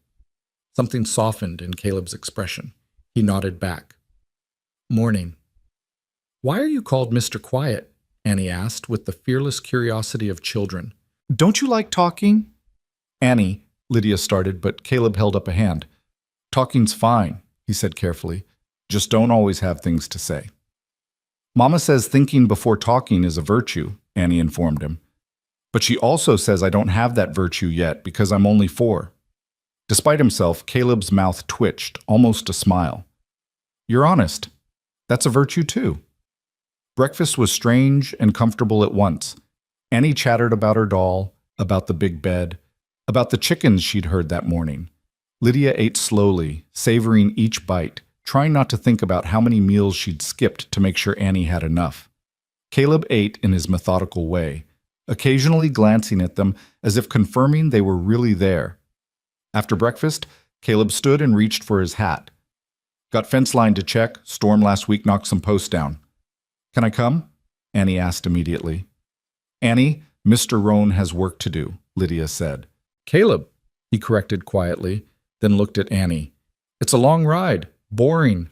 Something softened in Caleb's expression. He nodded back. "Morning." "Why are you called Mr. Quiet?" Annie asked with the fearless curiosity of children. "Don't you like talking?" "Annie," Lydia started, but Caleb held up a hand. "Talking's fine," he said carefully. "Just don't always have things to say." "Mama says thinking before talking is a virtue," Annie informed him. "But she also says I don't have that virtue yet because I'm only 4. Despite himself, Caleb's mouth twitched, almost a smile. You're honest. That's a virtue, too. Breakfast was strange and comfortable at once. Annie chattered about her doll, about the big bed, about the chickens she'd heard that morning. Lydia ate slowly, savoring each bite, trying not to think about how many meals she'd skipped to make sure Annie had enough. Caleb ate in his methodical way, occasionally glancing at them as if confirming they were really there. After breakfast, Caleb stood and reached for his hat. Got fence line to check. Storm last week knocked some posts down. Can I come? Annie asked immediately. Annie, Mr. Roan has work to do, Lydia said. Caleb, he corrected quietly, then looked at Annie. It's a long ride. Boring.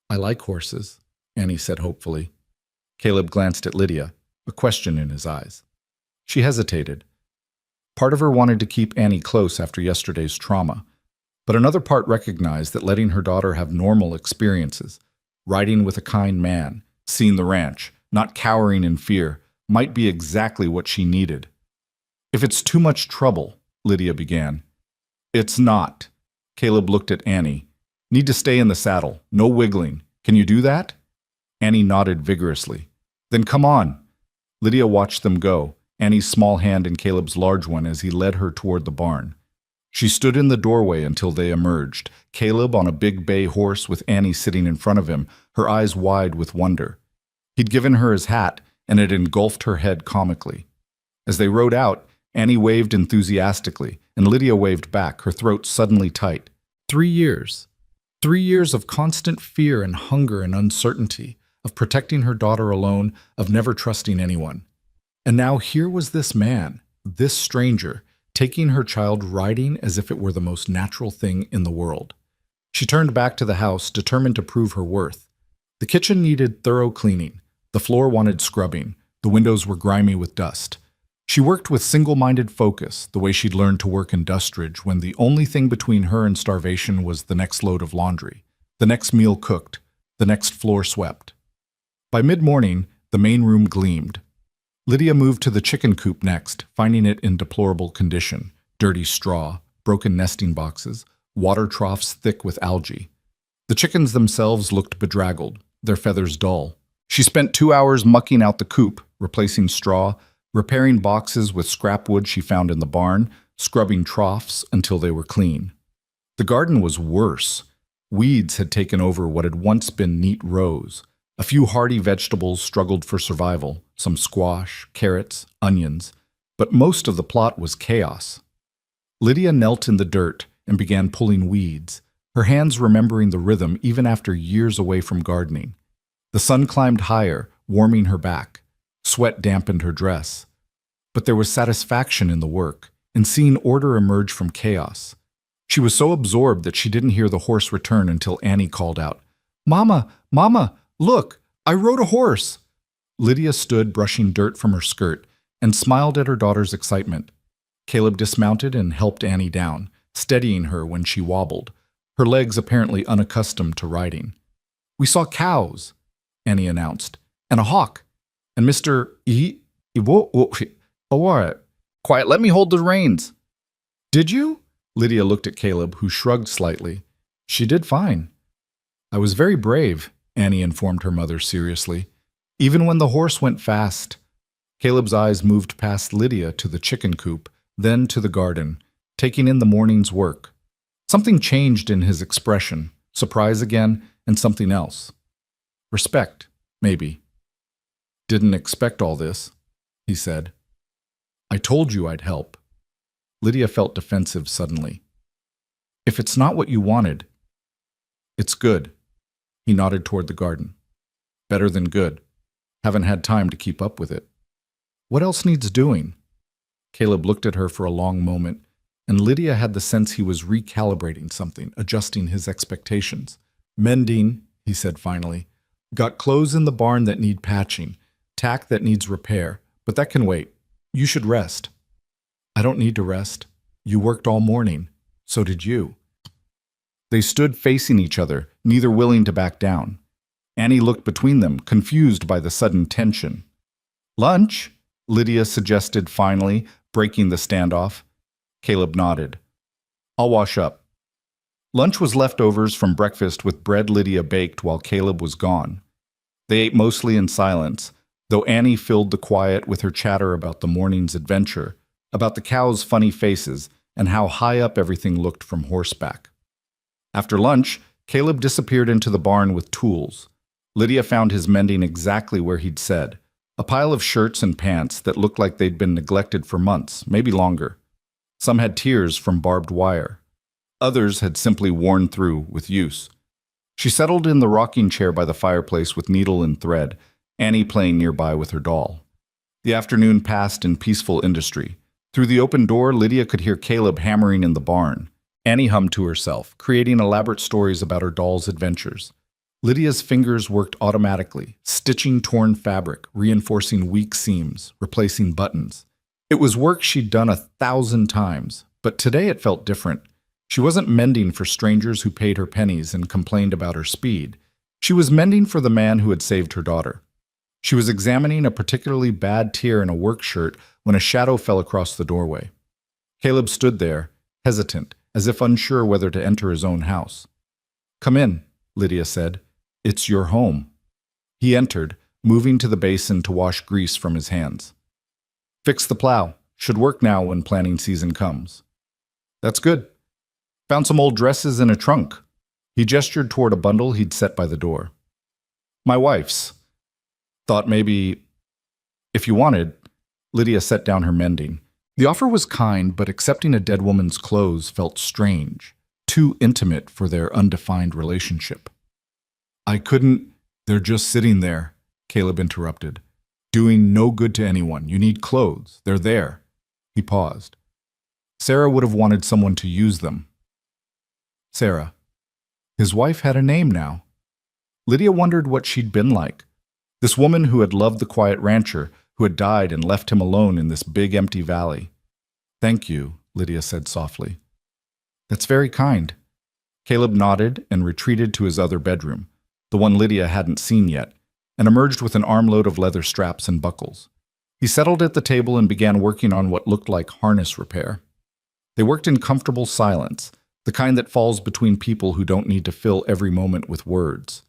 I like horses, Annie said hopefully. Caleb glanced at Lydia, a question in his eyes. She hesitated. Part of her wanted to keep Annie close after yesterday's trauma, but another part recognized that letting her daughter have normal experiences, riding with a kind man, seeing the ranch, not cowering in fear, might be exactly what she needed. If it's too much trouble, Lydia began. It's not. Caleb looked at Annie. Need to stay in the saddle. No wiggling. Can you do that? Annie nodded vigorously. Then come on. Lydia watched them go, Annie's small hand in Caleb's large one as he led her toward the barn. She stood in the doorway until they emerged, Caleb on a big bay horse with Annie sitting in front of him, her eyes wide with wonder. He'd given her his hat, and it engulfed her head comically. As they rode out, Annie waved enthusiastically, and Lydia waved back, her throat suddenly tight. 3 years. 3 years of constant fear and hunger and uncertainty, of protecting her daughter alone, of never trusting anyone. And now here was this man, this stranger, taking her child riding as if it were the most natural thing in the world. She turned back to the house, determined to prove her worth. The kitchen needed thorough cleaning. The floor wanted scrubbing. The windows were grimy with dust. She worked with single-minded focus, the way she'd learned to work in Dustridge when the only thing between her and starvation was the next load of laundry, the next meal cooked, the next floor swept. By mid-morning, the main room gleamed. Lydia moved to the chicken coop next, finding it in deplorable condition. Dirty straw, broken nesting boxes, water troughs thick with algae. The chickens themselves looked bedraggled, their feathers dull. She spent 2 hours mucking out the coop, replacing straw, repairing boxes with scrap wood she found in the barn, scrubbing troughs until they were clean. The garden was worse. Weeds had taken over what had once been neat rows. A few hardy vegetables struggled for survival, some squash, carrots, onions, but most of the plot was chaos. Lydia knelt in the dirt and began pulling weeds, her hands remembering the rhythm even after years away from gardening. The sun climbed higher, warming her back. Sweat dampened her dress. But there was satisfaction in the work, in seeing order emerge from chaos. She was so absorbed that she didn't hear the horse return until Annie called out, "Mama, Mama, look, I rode a horse!" Lydia stood brushing dirt from her skirt and smiled at her daughter's excitement. Caleb dismounted and helped Annie down, steadying her when she wobbled, her legs apparently unaccustomed to riding. "We saw cows," Annie announced, "and a hawk. And Mr. All right. Quiet, let me hold the reins." "Did you?" Lydia looked at Caleb, who shrugged slightly. "She did fine." "I was very brave," Annie informed her mother seriously. "Even when the horse went fast." Caleb's eyes moved past Lydia to the chicken coop, then to the garden, taking in the morning's work. Something changed in his expression, surprise again, and something else. Respect, maybe. "Didn't expect all this," he said. "I told you I'd help." Lydia felt defensive suddenly. "If it's not what you wanted, it's good." He nodded toward the garden. "Better than good. Haven't had time to keep up with it." "What else needs doing?" Caleb looked at her for a long moment, and Lydia had the sense he was recalibrating something, adjusting his expectations. "Mending," he said finally. "Got clothes in the barn that need patching, tack that needs repair, but that can wait. You should rest." "I don't need to rest. You worked all morning. So did you." They stood facing each other, neither willing to back down. Annie looked between them, confused by the sudden tension. "Lunch?" Lydia suggested finally, breaking the standoff. Caleb nodded. "I'll wash up." Lunch was leftovers from breakfast with bread Lydia baked while Caleb was gone. They ate mostly in silence, though Annie filled the quiet with her chatter about the morning's adventure, about the cows' funny faces, and how high up everything looked from horseback. After lunch, Caleb disappeared into the barn with tools. Lydia found his mending exactly where he'd said, a pile of shirts and pants that looked like they'd been neglected for months, maybe longer. Some had tears from barbed wire. Others had simply worn through with use. She settled in the rocking chair by the fireplace with needle and thread, Annie playing nearby with her doll. The afternoon passed in peaceful industry. Through the open door, Lydia could hear Caleb hammering in the barn. Annie hummed to herself, creating elaborate stories about her doll's adventures. Lydia's fingers worked automatically, stitching torn fabric, reinforcing weak seams, replacing buttons. It was work she'd done 1,000 times, but today it felt different. She wasn't mending for strangers who paid her pennies and complained about her speed. She was mending for the man who had saved her daughter. She was examining a particularly bad tear in a work shirt when a shadow fell across the doorway. Caleb stood there, hesitant, as if unsure whether to enter his own house. "Come in," Lydia said. "It's your home." He entered, moving to the basin to wash grease from his hands. "Fix the plow. Should work now when planting season comes." "That's good. Found some old dresses in a trunk." He gestured toward a bundle he'd set by the door. "My wife's. Thought maybe, if you wanted." Lydia set down her mending. The offer was kind, but accepting a dead woman's clothes felt strange, too intimate for their undefined relationship. "I couldn't. They're just sitting there," Caleb interrupted. "Doing no good to anyone. You need clothes. They're there." He paused. "Sarah would have wanted someone to use them." Sarah. His wife had a name now. Lydia wondered what she'd been like. This woman who had loved the quiet rancher, who had died and left him alone in this big empty valley. "Thank you," Lydia said softly. "That's very kind." Caleb nodded and retreated to his other bedroom, the one Lydia hadn't seen yet, and emerged with an armload of leather straps and buckles. He settled at the table and began working on what looked like harness repair. They worked in comfortable silence, the kind that falls between people who don't need to fill every moment with words.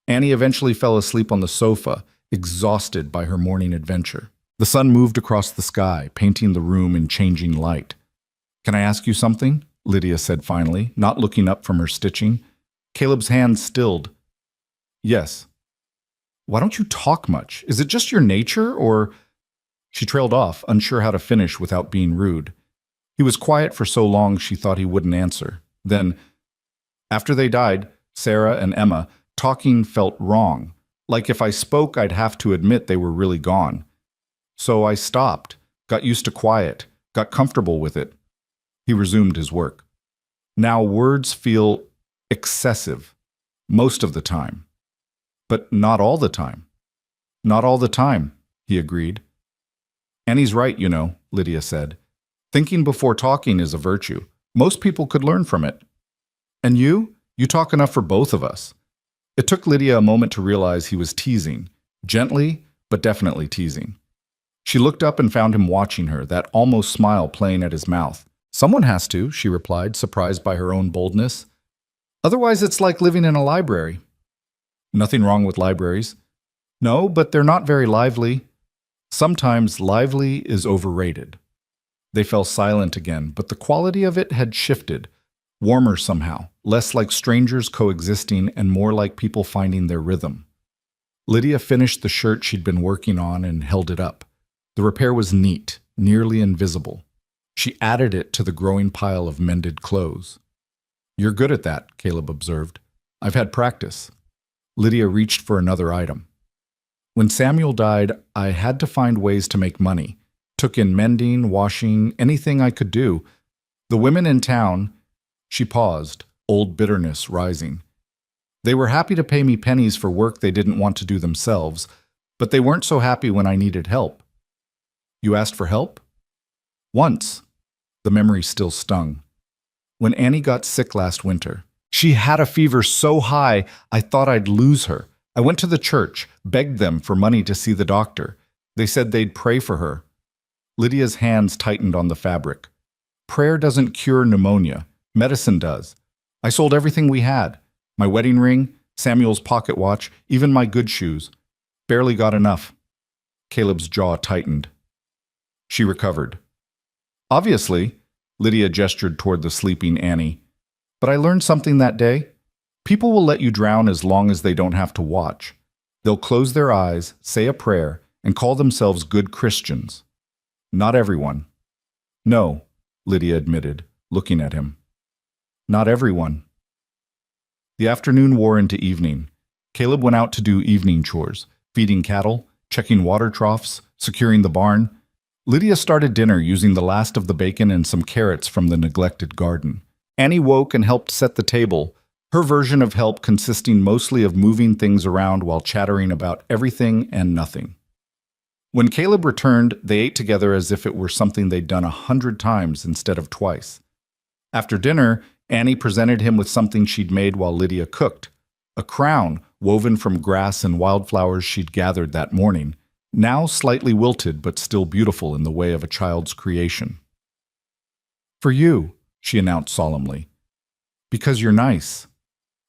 Annie eventually fell asleep on the sofa, exhausted by her morning adventure. The sun moved across the sky, painting the room in changing light. "Can I ask you something?" Lydia said finally, not looking up from her stitching. Caleb's hand stilled. "Yes." "Why don't you talk much? Is it just your nature, or—" She trailed off, unsure how to finish without being rude. He was quiet for so long she thought he wouldn't answer. Then, "After they died, Sarah and Emma, talking felt wrong. Like if I spoke, I'd have to admit they were really gone. So I stopped, got used to quiet, got comfortable with it." He resumed his work. "Now words feel excessive, most of the time. But not all the time." "Not all the time," he agreed. "Annie's right, you know," Lydia said. "Thinking before talking is a virtue. Most people could learn from it. And you talk enough for both of us." It took Lydia a moment to realize he was teasing, gently, but definitely teasing. She looked up and found him watching her, that almost smile playing at his mouth. "Someone has to," she replied, surprised by her own boldness. "Otherwise it's like living in a library." "Nothing wrong with libraries." "No, but they're not very lively." "Sometimes lively is overrated." They fell silent again, but the quality of it had shifted, warmer somehow, less like strangers coexisting and more like people finding their rhythm. Lydia finished the shirt she'd been working on and held it up. The repair was neat, nearly invisible. She added it to the growing pile of mended clothes. "You're good at that," Caleb observed. "I've had practice." Lydia reached for another item. "When Samuel died, I had to find ways to make money. Took in mending, washing, anything I could do. The women in town—" She paused, old bitterness rising. "They were happy to pay me pennies for work they didn't want to do themselves, but they weren't so happy when I needed help." "You asked for help?" "Once." The memory still stung. "When Annie got sick last winter. She had a fever so high I thought I'd lose her. I went to the church, begged them for money to see the doctor. They said they'd pray for her." Lydia's hands tightened on the fabric. "Prayer doesn't cure pneumonia. Medicine does. I sold everything we had. My wedding ring, Samuel's pocket watch, even my good shoes. Barely got enough. Caleb's jaw tightened. She recovered. Obviously, Lydia gestured toward the sleeping Annie. But I learned something that day. People will let you drown as long as they don't have to watch. They'll close their eyes, say a prayer, and call themselves good Christians. Not everyone. No, Lydia admitted, looking at him. Not everyone. The afternoon wore into evening. Caleb went out to do evening chores, feeding cattle, checking water troughs, securing the barn. Lydia started dinner using the last of the bacon and some carrots from the neglected garden. Annie woke and helped set the table, her version of help consisting mostly of moving things around while chattering about everything and nothing. When Caleb returned, they ate together as if it were something they'd done 100 times instead of twice. After dinner, Annie presented him with something she'd made while Lydia cooked, a crown woven from grass and wildflowers she'd gathered that morning, now slightly wilted but still beautiful in the way of a child's creation. For you, she announced solemnly. Because you're nice.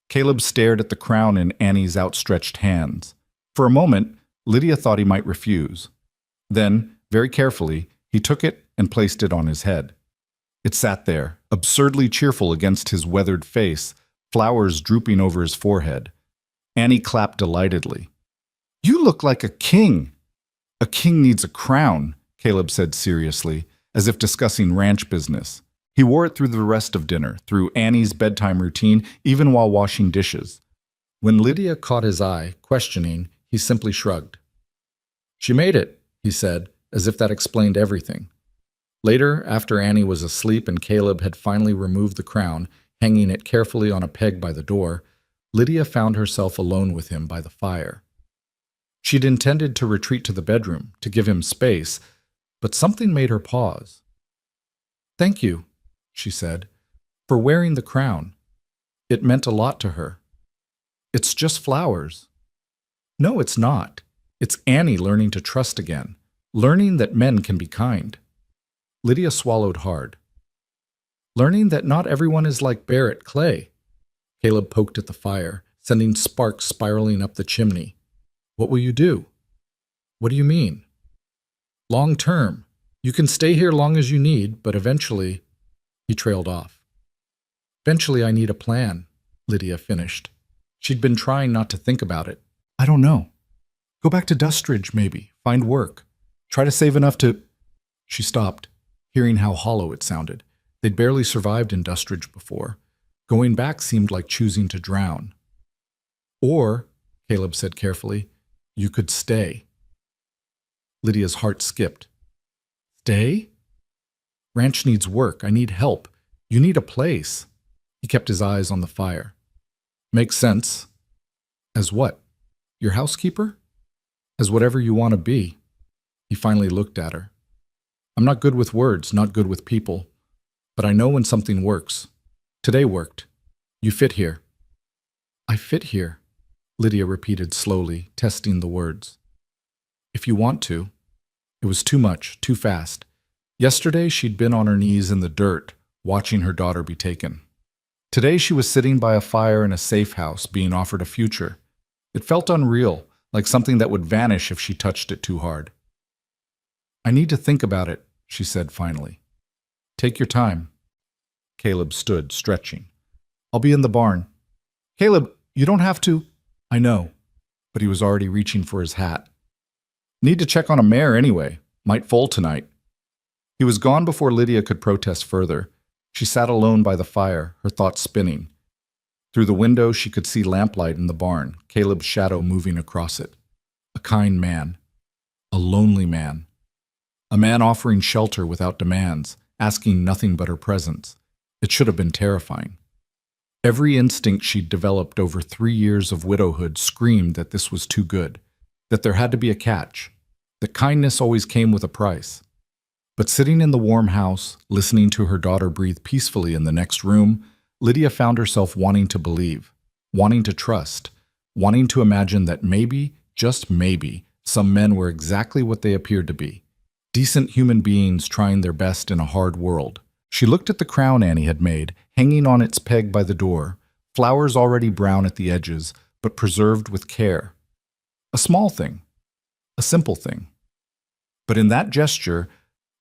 Caleb stared at the crown in Annie's outstretched hands. For a moment, Lydia thought he might refuse. Then, very carefully, he took it and placed it on his head. It sat there, absurdly cheerful against his weathered face, flowers drooping over his forehead. Annie clapped delightedly. You look like a king. A king needs a crown, Caleb said seriously, as if discussing ranch business. He wore it through the rest of dinner, through Annie's bedtime routine, even while washing dishes. When Lydia caught his eye, questioning, he simply shrugged. She made it, he said, as if that explained everything. Later, after Annie was asleep and Caleb had finally removed the crown, hanging it carefully on a peg by the door, Lydia found herself alone with him by the fire. She'd intended to retreat to the bedroom, to give him space, but something made her pause. Thank you, she said, for wearing the crown. It meant a lot to her. It's just flowers. No, it's not. It's Annie learning to trust again, learning that men can be kind. Lydia swallowed hard. Learning that not everyone is like Barrett Clay. Caleb poked at the fire, sending sparks spiraling up the chimney. What will you do? What do you mean? Long term. You can stay here long as you need, but eventually... He trailed off. Eventually I need a plan, Lydia finished. She'd been trying not to think about it. I don't know. Go back to Dustridge, maybe. Find work. Try to save enough to... She stopped, hearing how hollow it sounded. They'd barely survived in Dustridge before. Going back seemed like choosing to drown. Or, Caleb said carefully, you could stay. Lydia's heart skipped. Stay? Ranch needs work. I need help. You need a place. He kept his eyes on the fire. Makes sense. As what? Your housekeeper? As whatever you want to be. He finally looked at her. I'm not good with words, not good with people. But I know when something works. Today worked. You fit here. I fit here, Lydia repeated slowly, testing the words. If you want to. It was too much, too fast. Yesterday she'd been on her knees in the dirt, watching her daughter be taken. Today she was sitting by a fire in a safe house, being offered a future. It felt unreal, like something that would vanish if she touched it too hard. I need to think about it, she said finally. Take your time. Caleb stood, stretching. I'll be in the barn. Caleb, you don't have to. I know, but he was already reaching for his hat. Need to check on a mare anyway. Might foal tonight. He was gone before Lydia could protest further. She sat alone by the fire, her thoughts spinning. Through the window she could see lamplight in the barn, Caleb's shadow moving across it. A kind man. A lonely man. A man offering shelter without demands, asking nothing but her presence. It should have been terrifying. Every instinct she'd developed over 3 years of widowhood screamed that this was too good, that there had to be a catch, that kindness always came with a price. But sitting in the warm house, listening to her daughter breathe peacefully in the next room, Lydia found herself wanting to believe, wanting to trust, wanting to imagine that maybe, just maybe, some men were exactly what they appeared to be. Decent human beings trying their best in a hard world, She looked at the crown Annie had made, hanging on its peg by the door, flowers already brown at the edges, but preserved with care. A small thing, a simple thing. But in that gesture,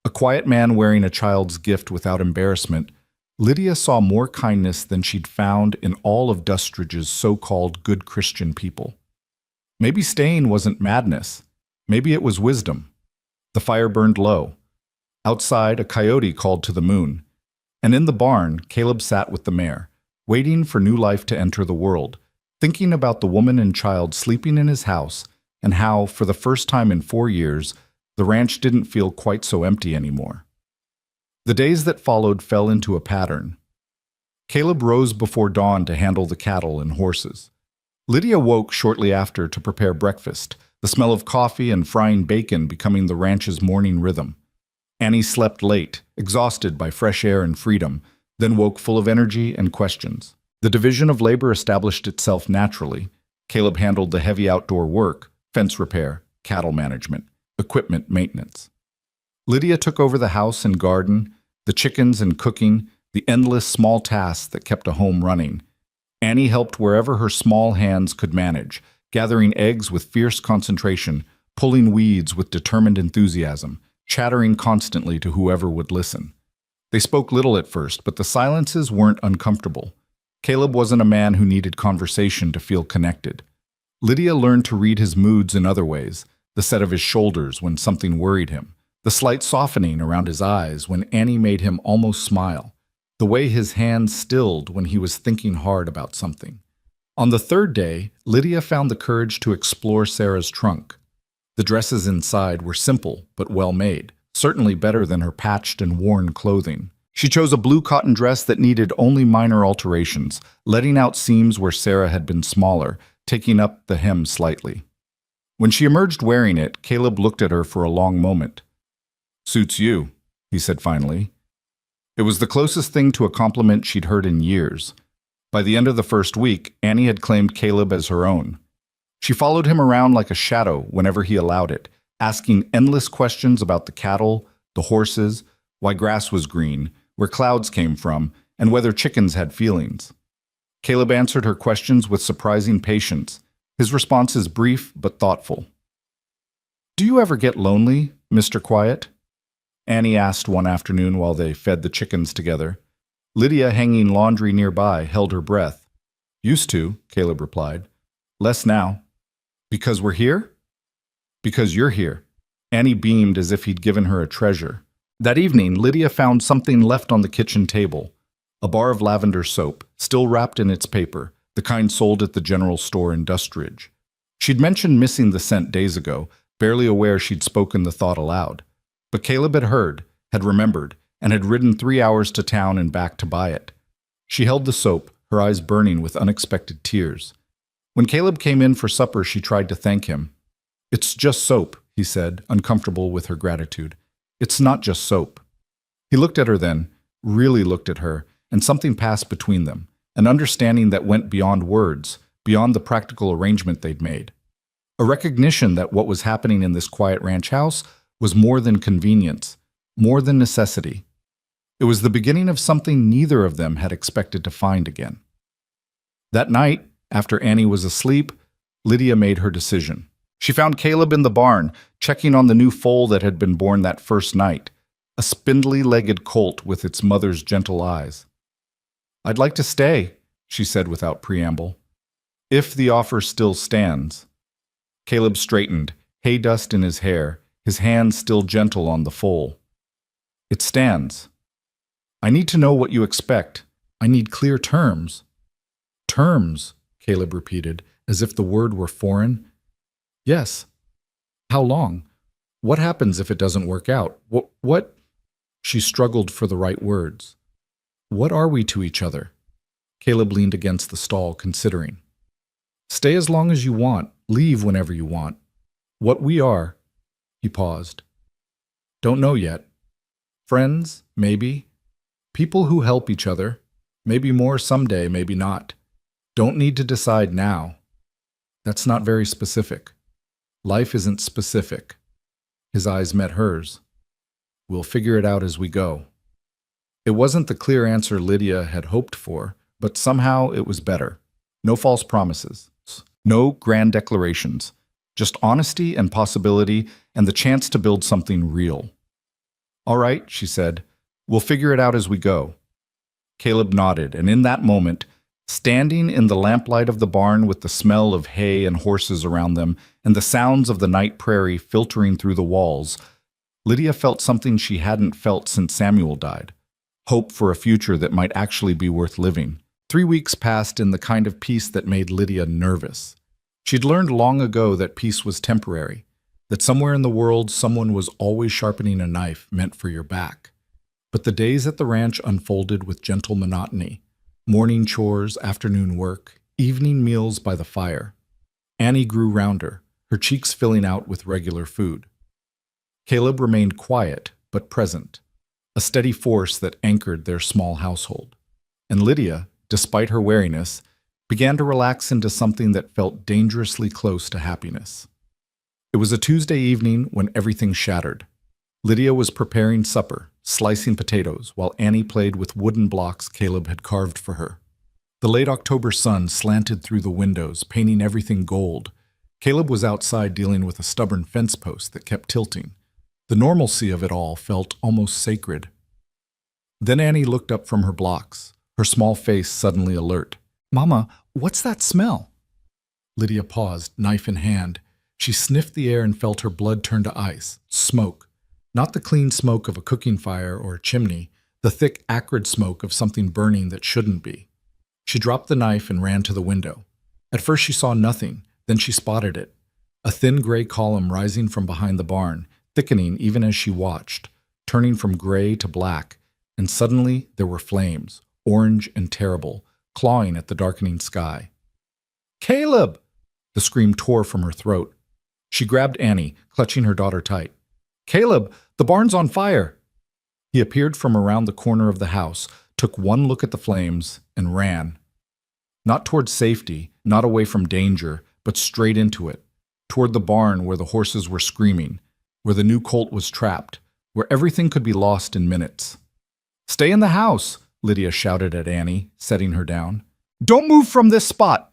a quiet man wearing a child's gift without embarrassment, Lydia saw more kindness than she'd found in all of Dustridge's so-called good Christian people. Maybe staying wasn't madness. Maybe it was wisdom. The fire burned low. Outside, a coyote called to the moon. And in the barn, Caleb sat with the mare, waiting for new life to enter the world, thinking about the woman and child sleeping in his house and how, for the first time in 4 years, the ranch didn't feel quite so empty anymore. The days that followed fell into a pattern. Caleb rose before dawn to handle the cattle and horses. Lydia woke shortly after to prepare breakfast, the smell of coffee and frying bacon becoming the ranch's morning rhythm. Annie slept late, exhausted by fresh air and freedom, then woke full of energy and questions. The division of labor established itself naturally. Caleb handled the heavy outdoor work, fence repair, cattle management, equipment maintenance. Lydia took over the house and garden, the chickens and cooking, the endless small tasks that kept a home running. Annie helped wherever her small hands could manage, gathering eggs with fierce concentration, pulling weeds with determined enthusiasm, chattering constantly to whoever would listen. They spoke little at first, but the silences weren't uncomfortable. Caleb wasn't a man who needed conversation to feel connected. Lydia learned to read his moods in other ways, the set of his shoulders when something worried him, the slight softening around his eyes when Annie made him almost smile, the way his hands stilled when he was thinking hard about something. On the third day, Lydia found the courage to explore Sarah's trunk. The dresses inside were simple but well made, certainly better than her patched and worn clothing. She chose a blue cotton dress that needed only minor alterations, letting out seams where Sarah had been smaller, taking up the hem slightly. When she emerged wearing it, Caleb looked at her for a long moment. "Suits you," he said finally. It was the closest thing to a compliment she'd heard in years. By the end of the first week, Annie had claimed Caleb as her own. She followed him around like a shadow whenever he allowed it, asking endless questions about the cattle, the horses, why grass was green, where clouds came from, and whether chickens had feelings. Caleb answered her questions with surprising patience, his responses brief but thoughtful. "Do you ever get lonely, Mr. Quiet?" Annie asked one afternoon while they fed the chickens together. Lydia, hanging laundry nearby, held her breath. "Used to," Caleb replied. "Less now." "Because we're here?" "Because you're here." Annie beamed as if he'd given her a treasure. That evening, Lydia found something left on the kitchen table. A bar of lavender soap, still wrapped in its paper, the kind sold at the general store in Dustridge. She'd mentioned missing the scent days ago, barely aware she'd spoken the thought aloud. But Caleb had heard, had remembered, and had ridden 3 hours to town and back to buy it. She held the soap, her eyes burning with unexpected tears. When Caleb came in for supper, she tried to thank him. "It's just soap," he said, uncomfortable with her gratitude. "It's not just soap." He looked at her then, really looked at her, and something passed between them, an understanding that went beyond words, beyond the practical arrangement they'd made. A recognition that what was happening in this quiet ranch house was more than convenience, more than necessity. It was the beginning of something neither of them had expected to find again. That night, after Annie was asleep, Lydia made her decision. She found Caleb in the barn, checking on the new foal that had been born that first night, a spindly-legged colt with its mother's gentle eyes. "I'd like to stay," she said without preamble. "If the offer still stands." Caleb straightened, hay dust in his hair, his hands still gentle on the foal. "It stands. I need to know what you expect. I need clear terms." "Terms," Caleb repeated, as if the word were foreign. "Yes. How long? What happens if it doesn't work out? What? She struggled for the right words. "What are we to each other?" Caleb leaned against the stall, considering. "Stay as long as you want. Leave whenever you want. What we are." He paused. "Don't know yet. Friends, maybe. People who help each other. Maybe more someday, maybe not. Don't need to decide now. That's not very specific. Life isn't specific." His eyes met hers. "We'll figure it out as we go." It wasn't the clear answer Lydia had hoped for, but somehow it was better. No false promises, no grand declarations, just honesty and possibility and the chance to build something real. All right, she said, we'll figure it out as we go. Caleb nodded, and in that moment, standing in the lamplight of the barn with the smell of hay and horses around them and the sounds of the night prairie filtering through the walls, Lydia felt something she hadn't felt since Samuel died. Hope for a future that might actually be worth living. 3 weeks passed in the kind of peace that made Lydia nervous. She'd learned long ago that peace was temporary, that somewhere in the world someone was always sharpening a knife meant for your back. But the days at the ranch unfolded with gentle monotony. Morning chores, afternoon work, evening meals by the fire. Annie grew rounder, her cheeks filling out with regular food. Caleb remained quiet, but present, a steady force that anchored their small household. And Lydia, despite her wariness, began to relax into something that felt dangerously close to happiness. It was a Tuesday evening when everything shattered. Lydia was preparing supper, slicing potatoes, while Annie played with wooden blocks Caleb had carved for her. The late October sun slanted through the windows, painting everything gold. Caleb was outside dealing with a stubborn fence post that kept tilting. The normalcy of it all felt almost sacred. Then Annie looked up from her blocks, her small face suddenly alert. "Mama, what's that smell?" Lydia paused, knife in hand. She sniffed the air and felt her blood turn to ice. Smoke. Not the clean smoke of a cooking fire or a chimney, the thick, acrid smoke of something burning that shouldn't be. She dropped the knife and ran to the window. At first she saw nothing, then she spotted it. A thin gray column rising from behind the barn, thickening even as she watched, turning from gray to black, and suddenly there were flames, orange and terrible, clawing at the darkening sky. "Caleb!" The scream tore from her throat. She grabbed Annie, clutching her daughter tight. "Caleb, the barn's on fire!" He appeared from around the corner of the house, took one look at the flames, and ran. Not toward safety, not away from danger, but straight into it, toward the barn where the horses were screaming, where the new colt was trapped, where everything could be lost in minutes. "Stay in the house!" Lydia shouted at Annie, setting her down. "Don't move from this spot!"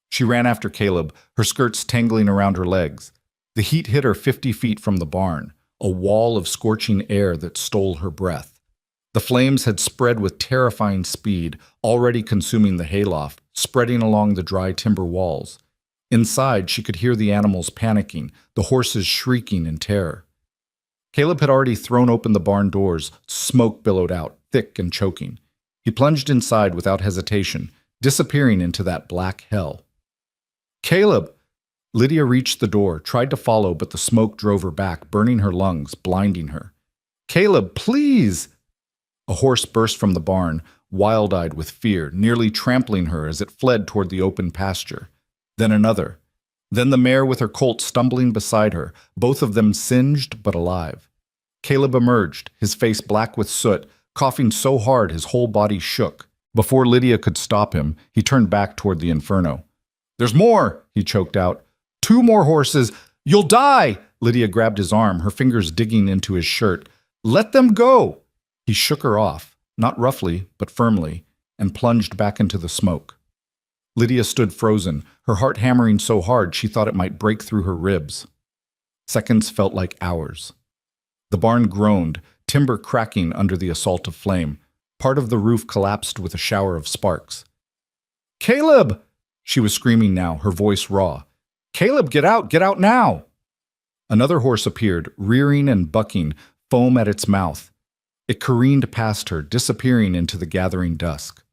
She ran after Caleb, her skirts tangling around her legs. The heat hit her 50 feet from the barn, a wall of scorching air that stole her breath. The flames had spread with terrifying speed, already consuming the hayloft, spreading along the dry timber walls. Inside, she could hear the animals panicking, the horses shrieking in terror. Caleb had already thrown open the barn doors, smoke billowed out, thick and choking. He plunged inside without hesitation, disappearing into that black hell. "Caleb!" Lydia reached the door, tried to follow, but the smoke drove her back, burning her lungs, blinding her. "Caleb, please!" A horse burst from the barn, wild-eyed with fear, nearly trampling her as it fled toward the open pasture. Then another. Then the mare with her colt stumbling beside her, both of them singed but alive. Caleb emerged, his face black with soot, coughing so hard his whole body shook. Before Lydia could stop him, he turned back toward the inferno. "There's more!" he choked out. "2 more horses! You'll die!" Lydia grabbed his arm, her fingers digging into his shirt. "Let them go!" He shook her off, not roughly, but firmly, and plunged back into the smoke. Lydia stood frozen, her heart hammering so hard she thought it might break through her ribs. Seconds felt like hours. The barn groaned, timber cracking under the assault of flame. Part of the roof collapsed with a shower of sparks. "Caleb!" She was screaming now, her voice raw. "Caleb, get out now!" Another horse appeared, rearing and bucking, foam at its mouth. It careened past her, disappearing into the gathering dusk.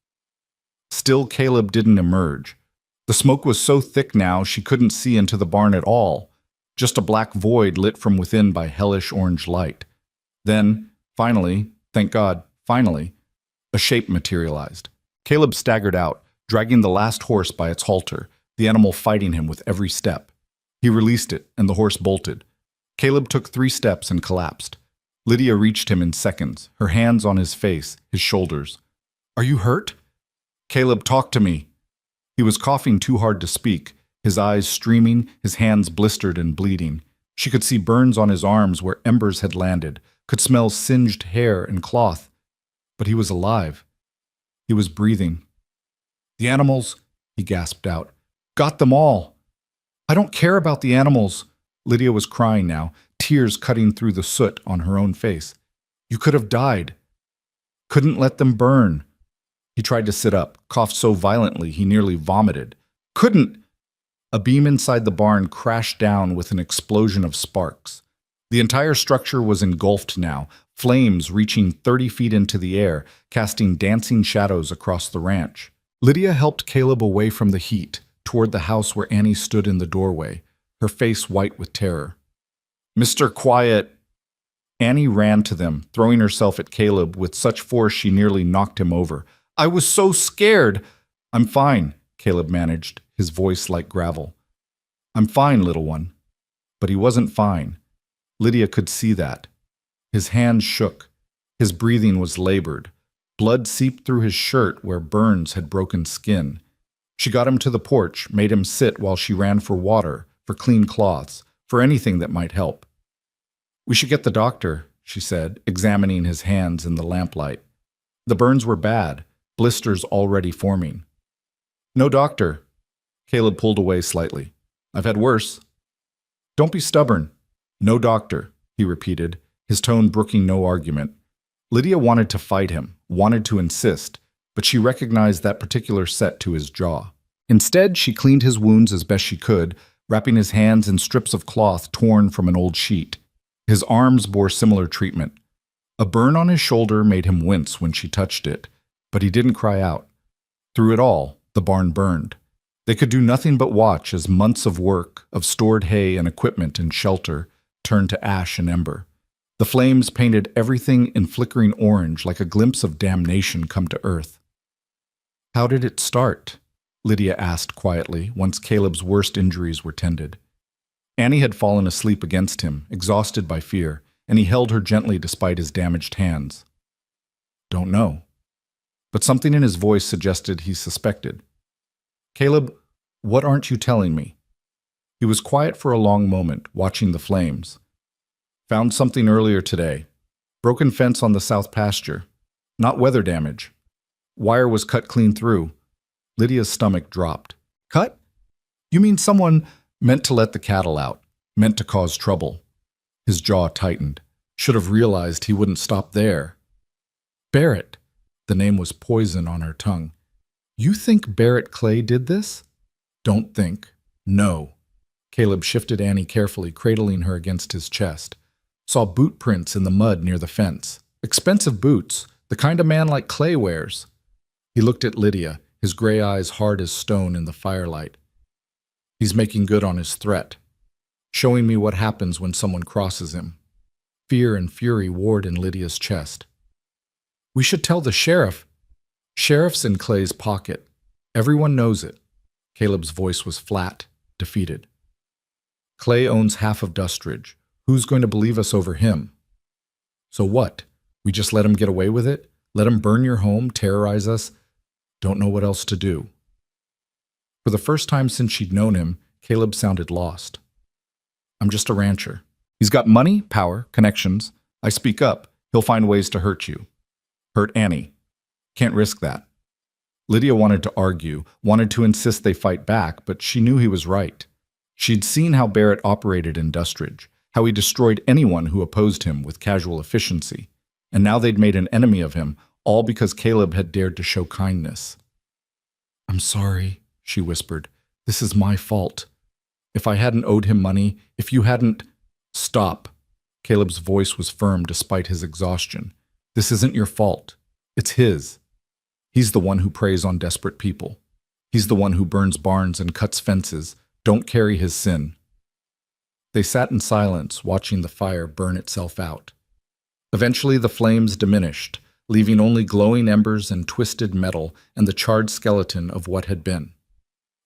Still, Caleb didn't emerge. The smoke was so thick now she couldn't see into the barn at all, just a black void lit from within by hellish orange light. Then, finally, thank God, finally, a shape materialized. Caleb staggered out, dragging the last horse by its halter, the animal fighting him with every step. He released it, and the horse bolted. Caleb took 3 steps and collapsed. Lydia reached him in seconds, her hands on his face, his shoulders. "Are you hurt?" "Caleb, talk to me." He was coughing too hard to speak, his eyes streaming, his hands blistered and bleeding. She could see burns on his arms where embers had landed, could smell singed hair and cloth. But he was alive. He was breathing. The animals, he gasped out. Got them all. I don't care about the animals. Lydia was crying now, tears cutting through the soot on her own face. You could have died. Couldn't let them burn. He tried to sit up, coughed so violently he nearly vomited. Couldn't! A beam inside the barn crashed down with an explosion of sparks. The entire structure was engulfed now, flames reaching 30 feet into the air, casting dancing shadows across the ranch. Lydia helped Caleb away from the heat, toward the house where Annie stood in the doorway, her face white with terror. Mr. Quiet! Annie ran to them, throwing herself at Caleb with such force she nearly knocked him over. I was so scared! I'm fine, Caleb managed, his voice like gravel. I'm fine, little one. But he wasn't fine. Lydia could see that. His hands shook. His breathing was labored. Blood seeped through his shirt where burns had broken skin. She got him to the porch, made him sit while she ran for water, for clean cloths, for anything that might help. We should get the doctor, she said, examining his hands in the lamplight. The burns were bad, blisters already forming. No doctor. Caleb pulled away slightly. I've had worse. Don't be stubborn. No doctor, he repeated, his tone brooking no argument. Lydia wanted to fight him, wanted to insist, but she recognized that particular set to his jaw. Instead, she cleaned his wounds as best she could, wrapping his hands in strips of cloth torn from an old sheet. His arms bore similar treatment. A burn on his shoulder made him wince when she touched it, but he didn't cry out. Through it all, the barn burned. They could do nothing but watch as months of work, of stored hay and equipment and shelter, turned to ash and ember. The flames painted everything in flickering orange like a glimpse of damnation come to earth. How did it start? Lydia asked quietly, once Caleb's worst injuries were tended. Annie had fallen asleep against him, exhausted by fear, and he held her gently despite his damaged hands. Don't know. But something in his voice suggested he suspected. Caleb, what aren't you telling me? He was quiet for a long moment, watching the flames. Found something earlier today. Broken fence on the south pasture. Not weather damage. Wire was cut clean through. Lydia's stomach dropped. Cut? You mean someone meant to let the cattle out, meant to cause trouble? His jaw tightened. Should have realized he wouldn't stop there. Barrett. The name was poison on her tongue. You think Barrett Clay did this? Don't think. No. Caleb shifted Annie carefully, cradling her against his chest. Saw boot prints in the mud near the fence. Expensive boots, the kind of man like Clay wears. He looked at Lydia, his gray eyes hard as stone in the firelight. He's making good on his threat, showing me what happens when someone crosses him. Fear and fury warred in Lydia's chest. We should tell the sheriff. Sheriff's in Clay's pocket. Everyone knows it. Caleb's voice was flat, defeated. Clay owns half of Dustridge. Who's going to believe us over him? So what? We just let him get away with it? Let him burn your home, terrorize us? Don't know what else to do. For the first time since she'd known him, Caleb sounded lost. I'm just a rancher. He's got money, power, connections. I speak up. He'll find ways to hurt you. Hurt Annie. Can't risk that. Lydia wanted to argue, wanted to insist they fight back, but she knew he was right. She'd seen how Barrett operated in Dustridge, how he destroyed anyone who opposed him with casual efficiency. And now they'd made an enemy of him, all because Caleb had dared to show kindness. I'm sorry, she whispered. This is my fault. If I hadn't owed him money, if you hadn't... Stop. Caleb's voice was firm despite his exhaustion. This isn't your fault. It's his. He's the one who preys on desperate people. He's the one who burns barns and cuts fences. Don't carry his sin. They sat in silence, watching the fire burn itself out. Eventually the flames diminished, leaving only glowing embers and twisted metal and the charred skeleton of what had been.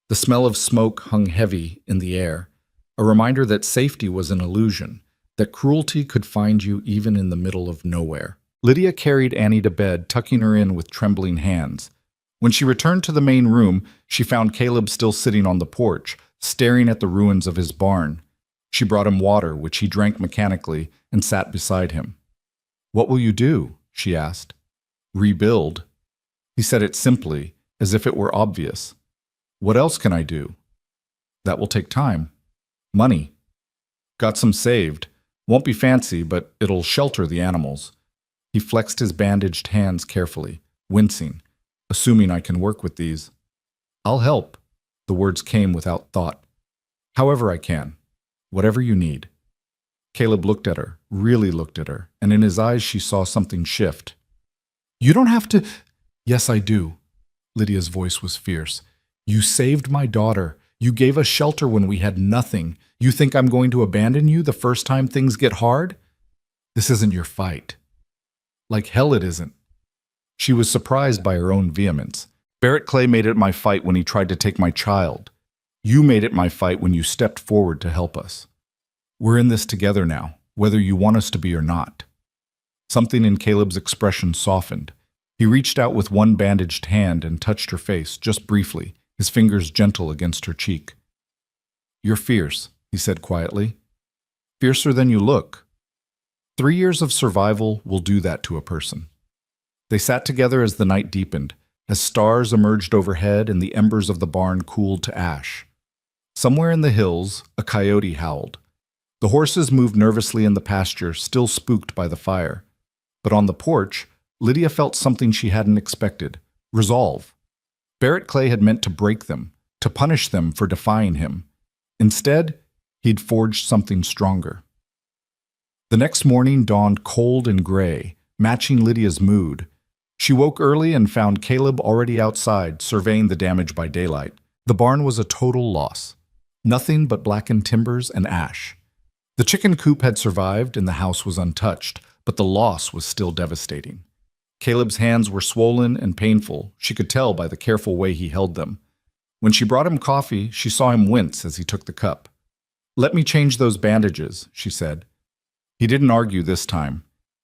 The smell of smoke hung heavy in the air, a reminder that safety was an illusion, that cruelty could find you even in the middle of nowhere. Lydia carried Annie to bed, tucking her in with trembling hands. When she returned to the main room, she found Caleb still sitting on the porch, staring at the ruins of his barn. She brought him water, which he drank mechanically, and sat beside him. What will you do? She asked. Rebuild? He said it simply, as if it were obvious. What else can I do? That will take time. Money. Got some saved. Won't be fancy, but it'll shelter the animals. He flexed his bandaged hands carefully, wincing, assuming I can work with these. I'll help. The words came without thought. However I can. Whatever you need. Caleb looked at her, really looked at her, and in his eyes she saw something shift. You don't have to. Yes, I do. Lydia's voice was fierce. You saved my daughter. You gave us shelter when we had nothing. You think I'm going to abandon you the first time things get hard? This isn't your fight. Like hell it isn't. She was surprised by her own vehemence. Barrett Clay made it my fight when he tried to take my child. You made it my fight when you stepped forward to help us. We're in this together now, whether you want us to be or not. Something in Caleb's expression softened. He reached out with one bandaged hand and touched her face, just briefly, his fingers gentle against her cheek. You're fierce, he said quietly. Fiercer than you look. 3 years of survival will do that to a person. They sat together as the night deepened, as stars emerged overhead and the embers of the barn cooled to ash. Somewhere in the hills, a coyote howled. The horses moved nervously in the pasture, still spooked by the fire. But on the porch, Lydia felt something she hadn't expected: resolve. Barrett Clay had meant to break them, to punish them for defying him. Instead, he'd forged something stronger. The next morning dawned cold and gray, matching Lydia's mood. She woke early and found Caleb already outside, surveying the damage by daylight. The barn was a total loss. Nothing but blackened timbers and ash. The chicken coop had survived and the house was untouched, but the loss was still devastating. Caleb's hands were swollen and painful. She could tell by the careful way he held them. When she brought him coffee, she saw him wince as he took the cup. "Let me change those bandages," she said. He didn't argue this time.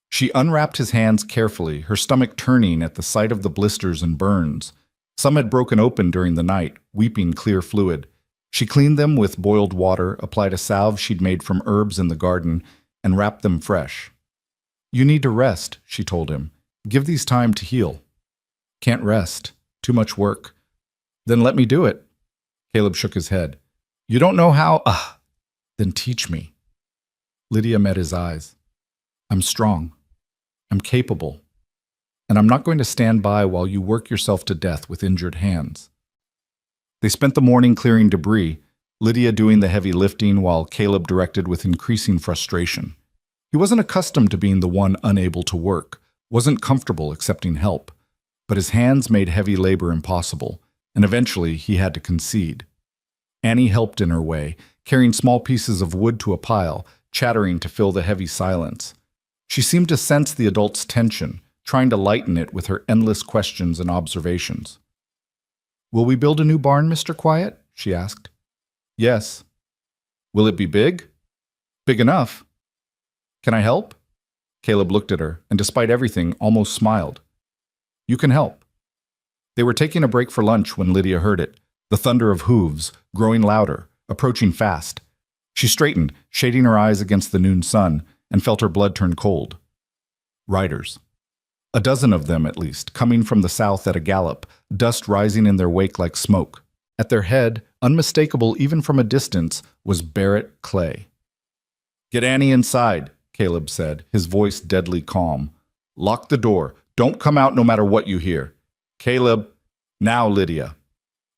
She unwrapped his hands carefully, her stomach turning at the sight of the blisters and burns. Some had broken open during the night, weeping clear fluid. She cleaned them with boiled water, applied a salve she'd made from herbs in the garden, and wrapped them fresh. "You need to rest," she told him. "Give these time to heal." "Can't rest. Too much work." "Then let me do it." Caleb shook his head. "You don't know how? Then teach me." Lydia met his eyes. "I'm strong. I'm capable. And I'm not going to stand by while you work yourself to death with injured hands." They spent the morning clearing debris, Lydia doing the heavy lifting while Caleb directed with increasing frustration. He wasn't accustomed to being the one unable to work, wasn't comfortable accepting help, but his hands made heavy labor impossible, and eventually he had to concede. Annie helped in her way, carrying small pieces of wood to a pile, chattering to fill the heavy silence. She seemed to sense the adult's tension, trying to lighten it with her endless questions and observations. "Will we build a new barn, Mr. Quiet?" she asked. "Yes." "Will it be big?" "Big enough." "Can I help?" Caleb looked at her, and despite everything, almost smiled. "You can help." They were taking a break for lunch when Lydia heard it, the thunder of hooves, growing louder, approaching fast. She straightened, shading her eyes against the noon sun, and felt her blood turn cold. Riders. A dozen of them, at least, coming from the south at a gallop, dust rising in their wake like smoke. At their head, unmistakable even from a distance, was Barrett Clay. "Get Annie inside," Caleb said, his voice deadly calm. "Lock the door. Don't come out no matter what you hear. Caleb, now Lydia."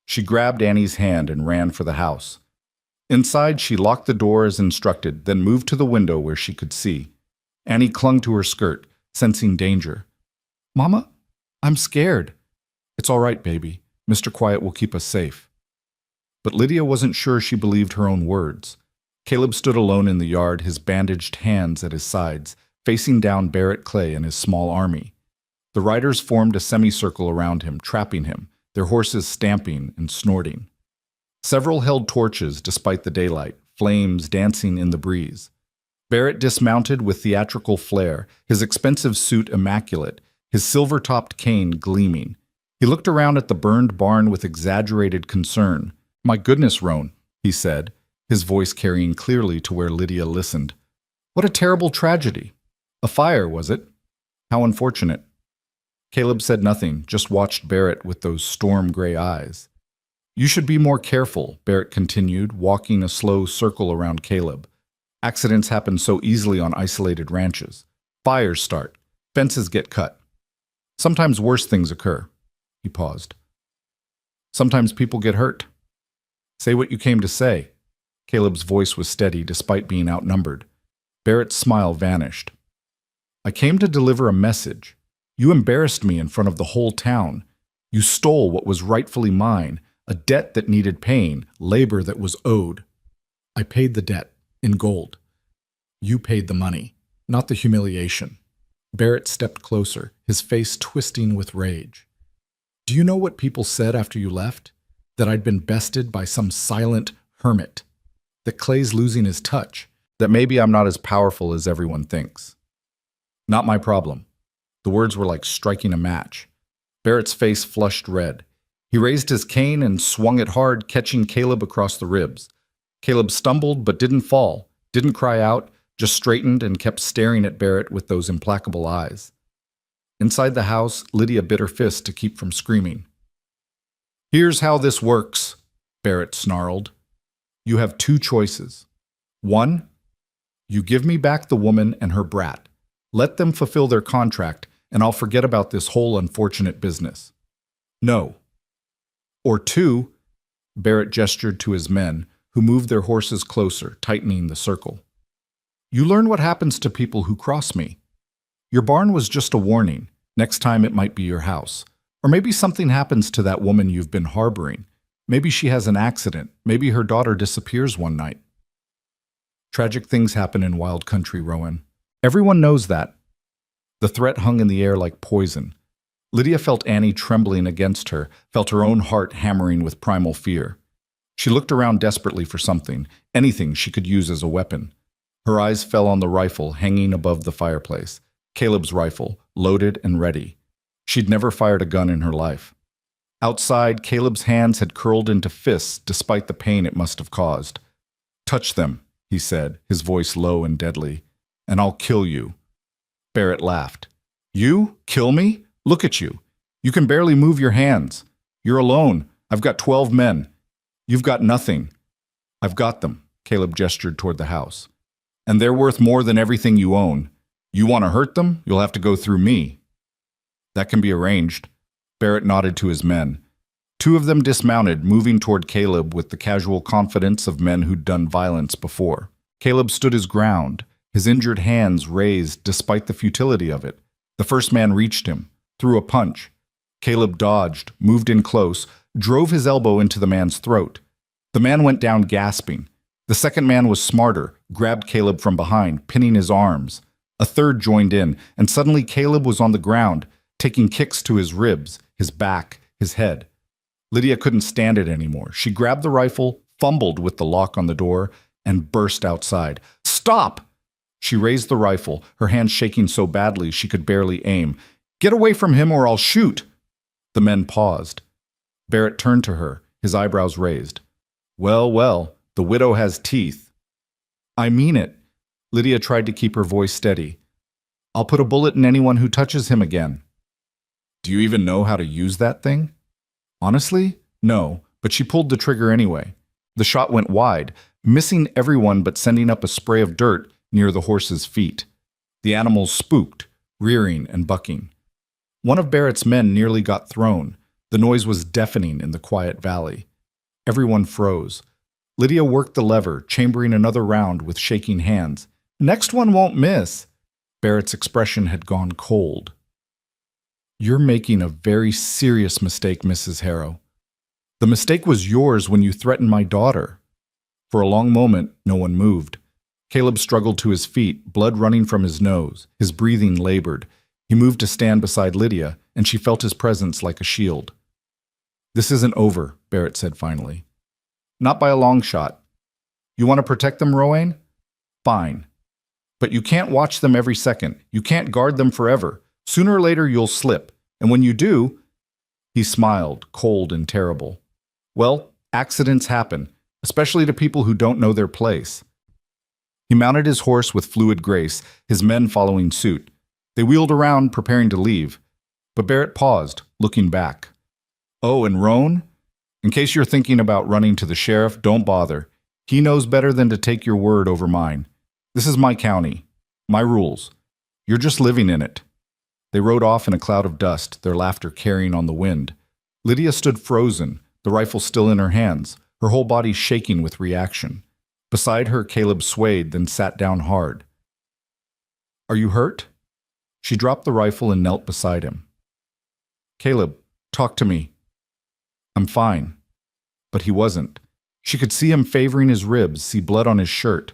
She grabbed Annie's hand and ran for the house. Inside, she locked the door as instructed, then moved to the window where she could see. Annie clung to her skirt, sensing danger. "Mama, I'm scared." "It's all right, baby. Mr. Quiet will keep us safe." But Lydia wasn't sure she believed her own words. Caleb stood alone in the yard, his bandaged hands at his sides, facing down Barrett Clay and his small army. The riders formed a semicircle around him, trapping him, their horses stamping and snorting. Several held torches despite the daylight, flames dancing in the breeze. Barrett dismounted with theatrical flair, his expensive suit immaculate, his silver-topped cane gleaming. He looked around at the burned barn with exaggerated concern. "My goodness, Roan," he said, his voice carrying clearly to where Lydia listened. "What a terrible tragedy. A fire, was it? How unfortunate." Caleb said nothing, just watched Barrett with those storm gray eyes. You should be more careful, Barrett continued, walking a slow circle around Caleb. Accidents happen so easily on isolated ranches. Fires start. Fences get cut. Sometimes worse things occur. He paused. Sometimes people get hurt. Say what you came to say. Caleb's voice was steady despite being outnumbered. Barrett's smile vanished. I came to deliver a message. You embarrassed me in front of the whole town. You stole what was rightfully mine, a debt that needed paying, labor that was owed. I paid the debt, in gold. You paid the money, not the humiliation. Barrett stepped closer, his face twisting with rage. Do you know what people said after you left? That I'd been bested by some silent hermit. That Clay's losing his touch. That maybe I'm not as powerful as everyone thinks. Not my problem. The words were like striking a match. Barrett's face flushed red. He raised his cane and swung it hard, catching Caleb across the ribs. Caleb stumbled but didn't fall, didn't cry out, just straightened and kept staring at Barrett with those implacable eyes. Inside the house, Lydia bit her fist to keep from screaming. Here's how this works, Barrett snarled. You have two choices. One, you give me back the woman and her brat. Let them fulfill their contract, and I'll forget about this whole unfortunate business. No. Or two, Barrett gestured to his men, who moved their horses closer, tightening the circle. You learn what happens to people who cross me. Your barn was just a warning. Next time it might be your house. Or maybe something happens to that woman you've been harboring. Maybe she has an accident. Maybe her daughter disappears one night. Tragic things happen in wild country, Rowan. Everyone knows that. The threat hung in the air like poison. Lydia felt Annie trembling against her, felt her own heart hammering with primal fear. She looked around desperately for something, anything she could use as a weapon. Her eyes fell on the rifle hanging above the fireplace. Caleb's rifle, loaded and ready. She'd never fired a gun in her life. Outside, Caleb's hands had curled into fists despite the pain it must have caused. Touch them, he said, his voice low and deadly, and I'll kill you. Barrett laughed. You? Kill me? Look at you. You can barely move your hands. You're alone. I've got 12 men. You've got nothing. I've got them, Caleb gestured toward the house. And they're worth more than everything you own. You want to hurt them? You'll have to go through me. That can be arranged. Barrett nodded to his men. Two of them dismounted, moving toward Caleb with the casual confidence of men who'd done violence before. Caleb stood his ground, his injured hands raised despite the futility of it. The first man reached him, threw a punch. Caleb dodged, moved in close, drove his elbow into the man's throat. The man went down gasping. The second man was smarter, grabbed Caleb from behind, pinning his arms. A third joined in, and suddenly Caleb was on the ground, taking kicks to his ribs, his back, his head. Lydia couldn't stand it anymore. She grabbed the rifle, fumbled with the lock on the door, and burst outside. Stop! She raised the rifle, her hand shaking so badly she could barely aim. Get away from him or I'll shoot! The men paused. Barrett turned to her, his eyebrows raised. Well, well, the widow has teeth. I mean it. Lydia tried to keep her voice steady. I'll put a bullet in anyone who touches him again. Do you even know how to use that thing? Honestly, no, but she pulled the trigger anyway. The shot went wide, missing everyone but sending up a spray of dirt near the horse's feet. The animals spooked, rearing and bucking. One of Barrett's men nearly got thrown. The noise was deafening in the quiet valley. Everyone froze. Lydia worked the lever, chambering another round with shaking hands. Next one won't miss. Barrett's expression had gone cold. You're making a very serious mistake, Mrs. Harrow. The mistake was yours when you threatened my daughter. For a long moment, no one moved. Caleb struggled to his feet, blood running from his nose. His breathing labored. He moved to stand beside Lydia, and she felt his presence like a shield. This isn't over, Barrett said finally. Not by a long shot. You want to protect them, Rowan? Fine. But you can't watch them every second. You can't guard them forever. Sooner or later you'll slip. And when you do, he smiled, cold and terrible. Well, accidents happen, especially to people who don't know their place. He mounted his horse with fluid grace, his men following suit. They wheeled around, preparing to leave. But Barrett paused, looking back. Oh, and Roan? In case you're thinking about running to the sheriff, don't bother. He knows better than to take your word over mine. This is my county, my rules. You're just living in it. They rode off in a cloud of dust, their laughter carrying on the wind. Lydia stood frozen, the rifle still in her hands, her whole body shaking with reaction. Beside her, Caleb swayed, then sat down hard. Are you hurt? She dropped the rifle and knelt beside him. Caleb, talk to me. I'm fine. But he wasn't. She could see him favoring his ribs, see blood on his shirt.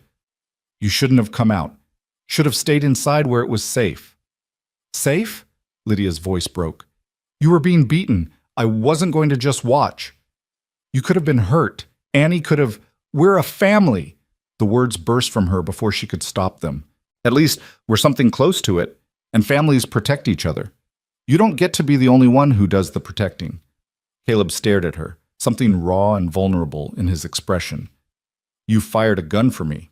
You shouldn't have come out. Should have stayed inside where it was safe. Safe? Lydia's voice broke. You were being beaten. I wasn't going to just watch. You could have been hurt. Annie could have... We're a family. The words burst from her before she could stop them. At least, we're something close to it, and families protect each other. You don't get to be the only one who does the protecting. Caleb stared at her, something raw and vulnerable in his expression. You fired a gun for me.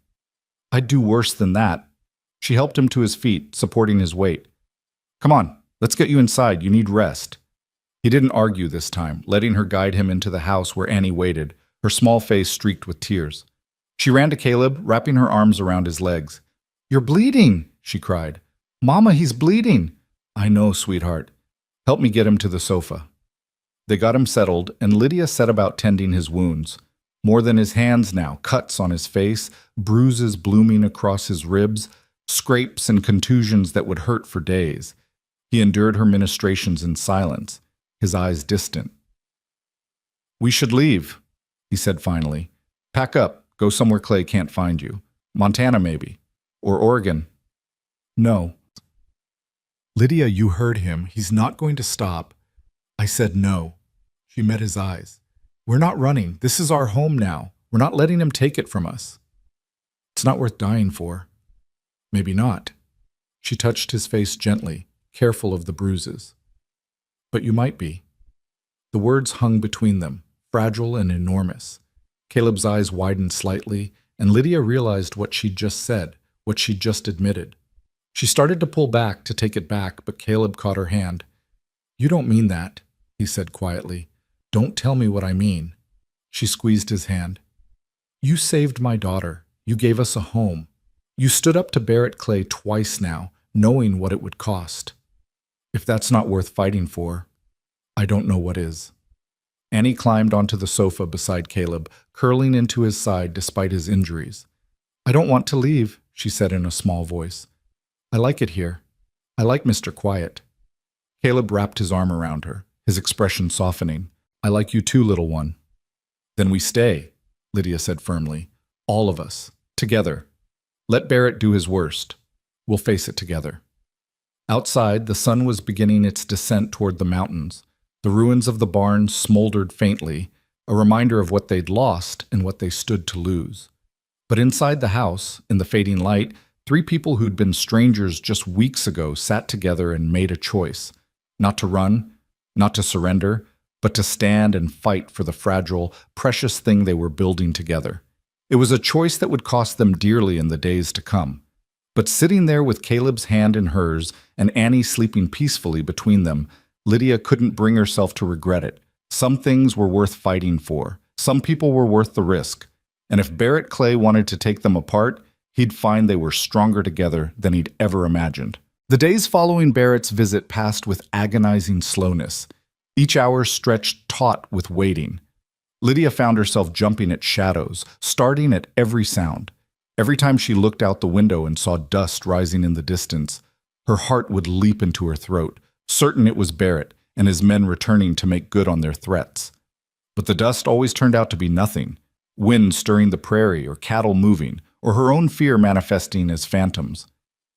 I'd do worse than that. She helped him to his feet, supporting his weight. Come on, let's get you inside. You need rest. He didn't argue this time, letting her guide him into the house where Annie waited, her small face streaked with tears. She ran to Caleb, wrapping her arms around his legs. You're bleeding, she cried. Mama, he's bleeding. I know, sweetheart. Help me get him to the sofa. They got him settled, and Lydia set about tending his wounds. More than his hands now, cuts on his face, bruises blooming across his ribs, scrapes and contusions that would hurt for days. He endured her ministrations in silence, his eyes distant. We should leave, he said finally. Pack up, go somewhere Clay can't find you. Montana, maybe. Or Oregon. No. Lydia, you heard him. He's not going to stop. I said no. She met his eyes. We're not running. This is our home now. We're not letting him take it from us. It's not worth dying for. Maybe not. She touched his face gently, careful of the bruises. But you might be. The words hung between them, fragile and enormous. Caleb's eyes widened slightly, and Lydia realized what she'd just said, what she'd just admitted. She started to pull back, to take it back, but Caleb caught her hand. You don't mean that, he said quietly. Don't tell me what I mean. She squeezed his hand. You saved my daughter. You gave us a home. You stood up to Barrett Clay twice now, knowing what it would cost. If that's not worth fighting for, I don't know what is. Annie climbed onto the sofa beside Caleb, curling into his side despite his injuries. I don't want to leave, she said in a small voice. I like it here. I like Mr. Quiet. Caleb wrapped his arm around her, his expression softening. I like you too, little one. Then we stay, Lydia said firmly. All of us. Together. Let Barrett do his worst. We'll face it together. Outside, the sun was beginning its descent toward the mountains. The ruins of the barn smoldered faintly, a reminder of what they'd lost and what they stood to lose. But inside the house, in the fading light, 3 people who'd been strangers just weeks ago sat together and made a choice. Not to run, not to surrender, but to stand and fight for the fragile, precious thing they were building together. It was a choice that would cost them dearly in the days to come. But sitting there with Caleb's hand in hers and Annie sleeping peacefully between them, Lydia couldn't bring herself to regret it. Some things were worth fighting for. Some people were worth the risk. And if Barrett Clay wanted to take them apart, he'd find they were stronger together than he'd ever imagined. The days following Barrett's visit passed with agonizing slowness. Each hour stretched taut with waiting. Lydia found herself jumping at shadows, starting at every sound. Every time she looked out the window and saw dust rising in the distance, her heart would leap into her throat, certain it was Barrett and his men returning to make good on their threats. But the dust always turned out to be nothing. Wind stirring the prairie or cattle moving, or her own fear manifesting as phantoms.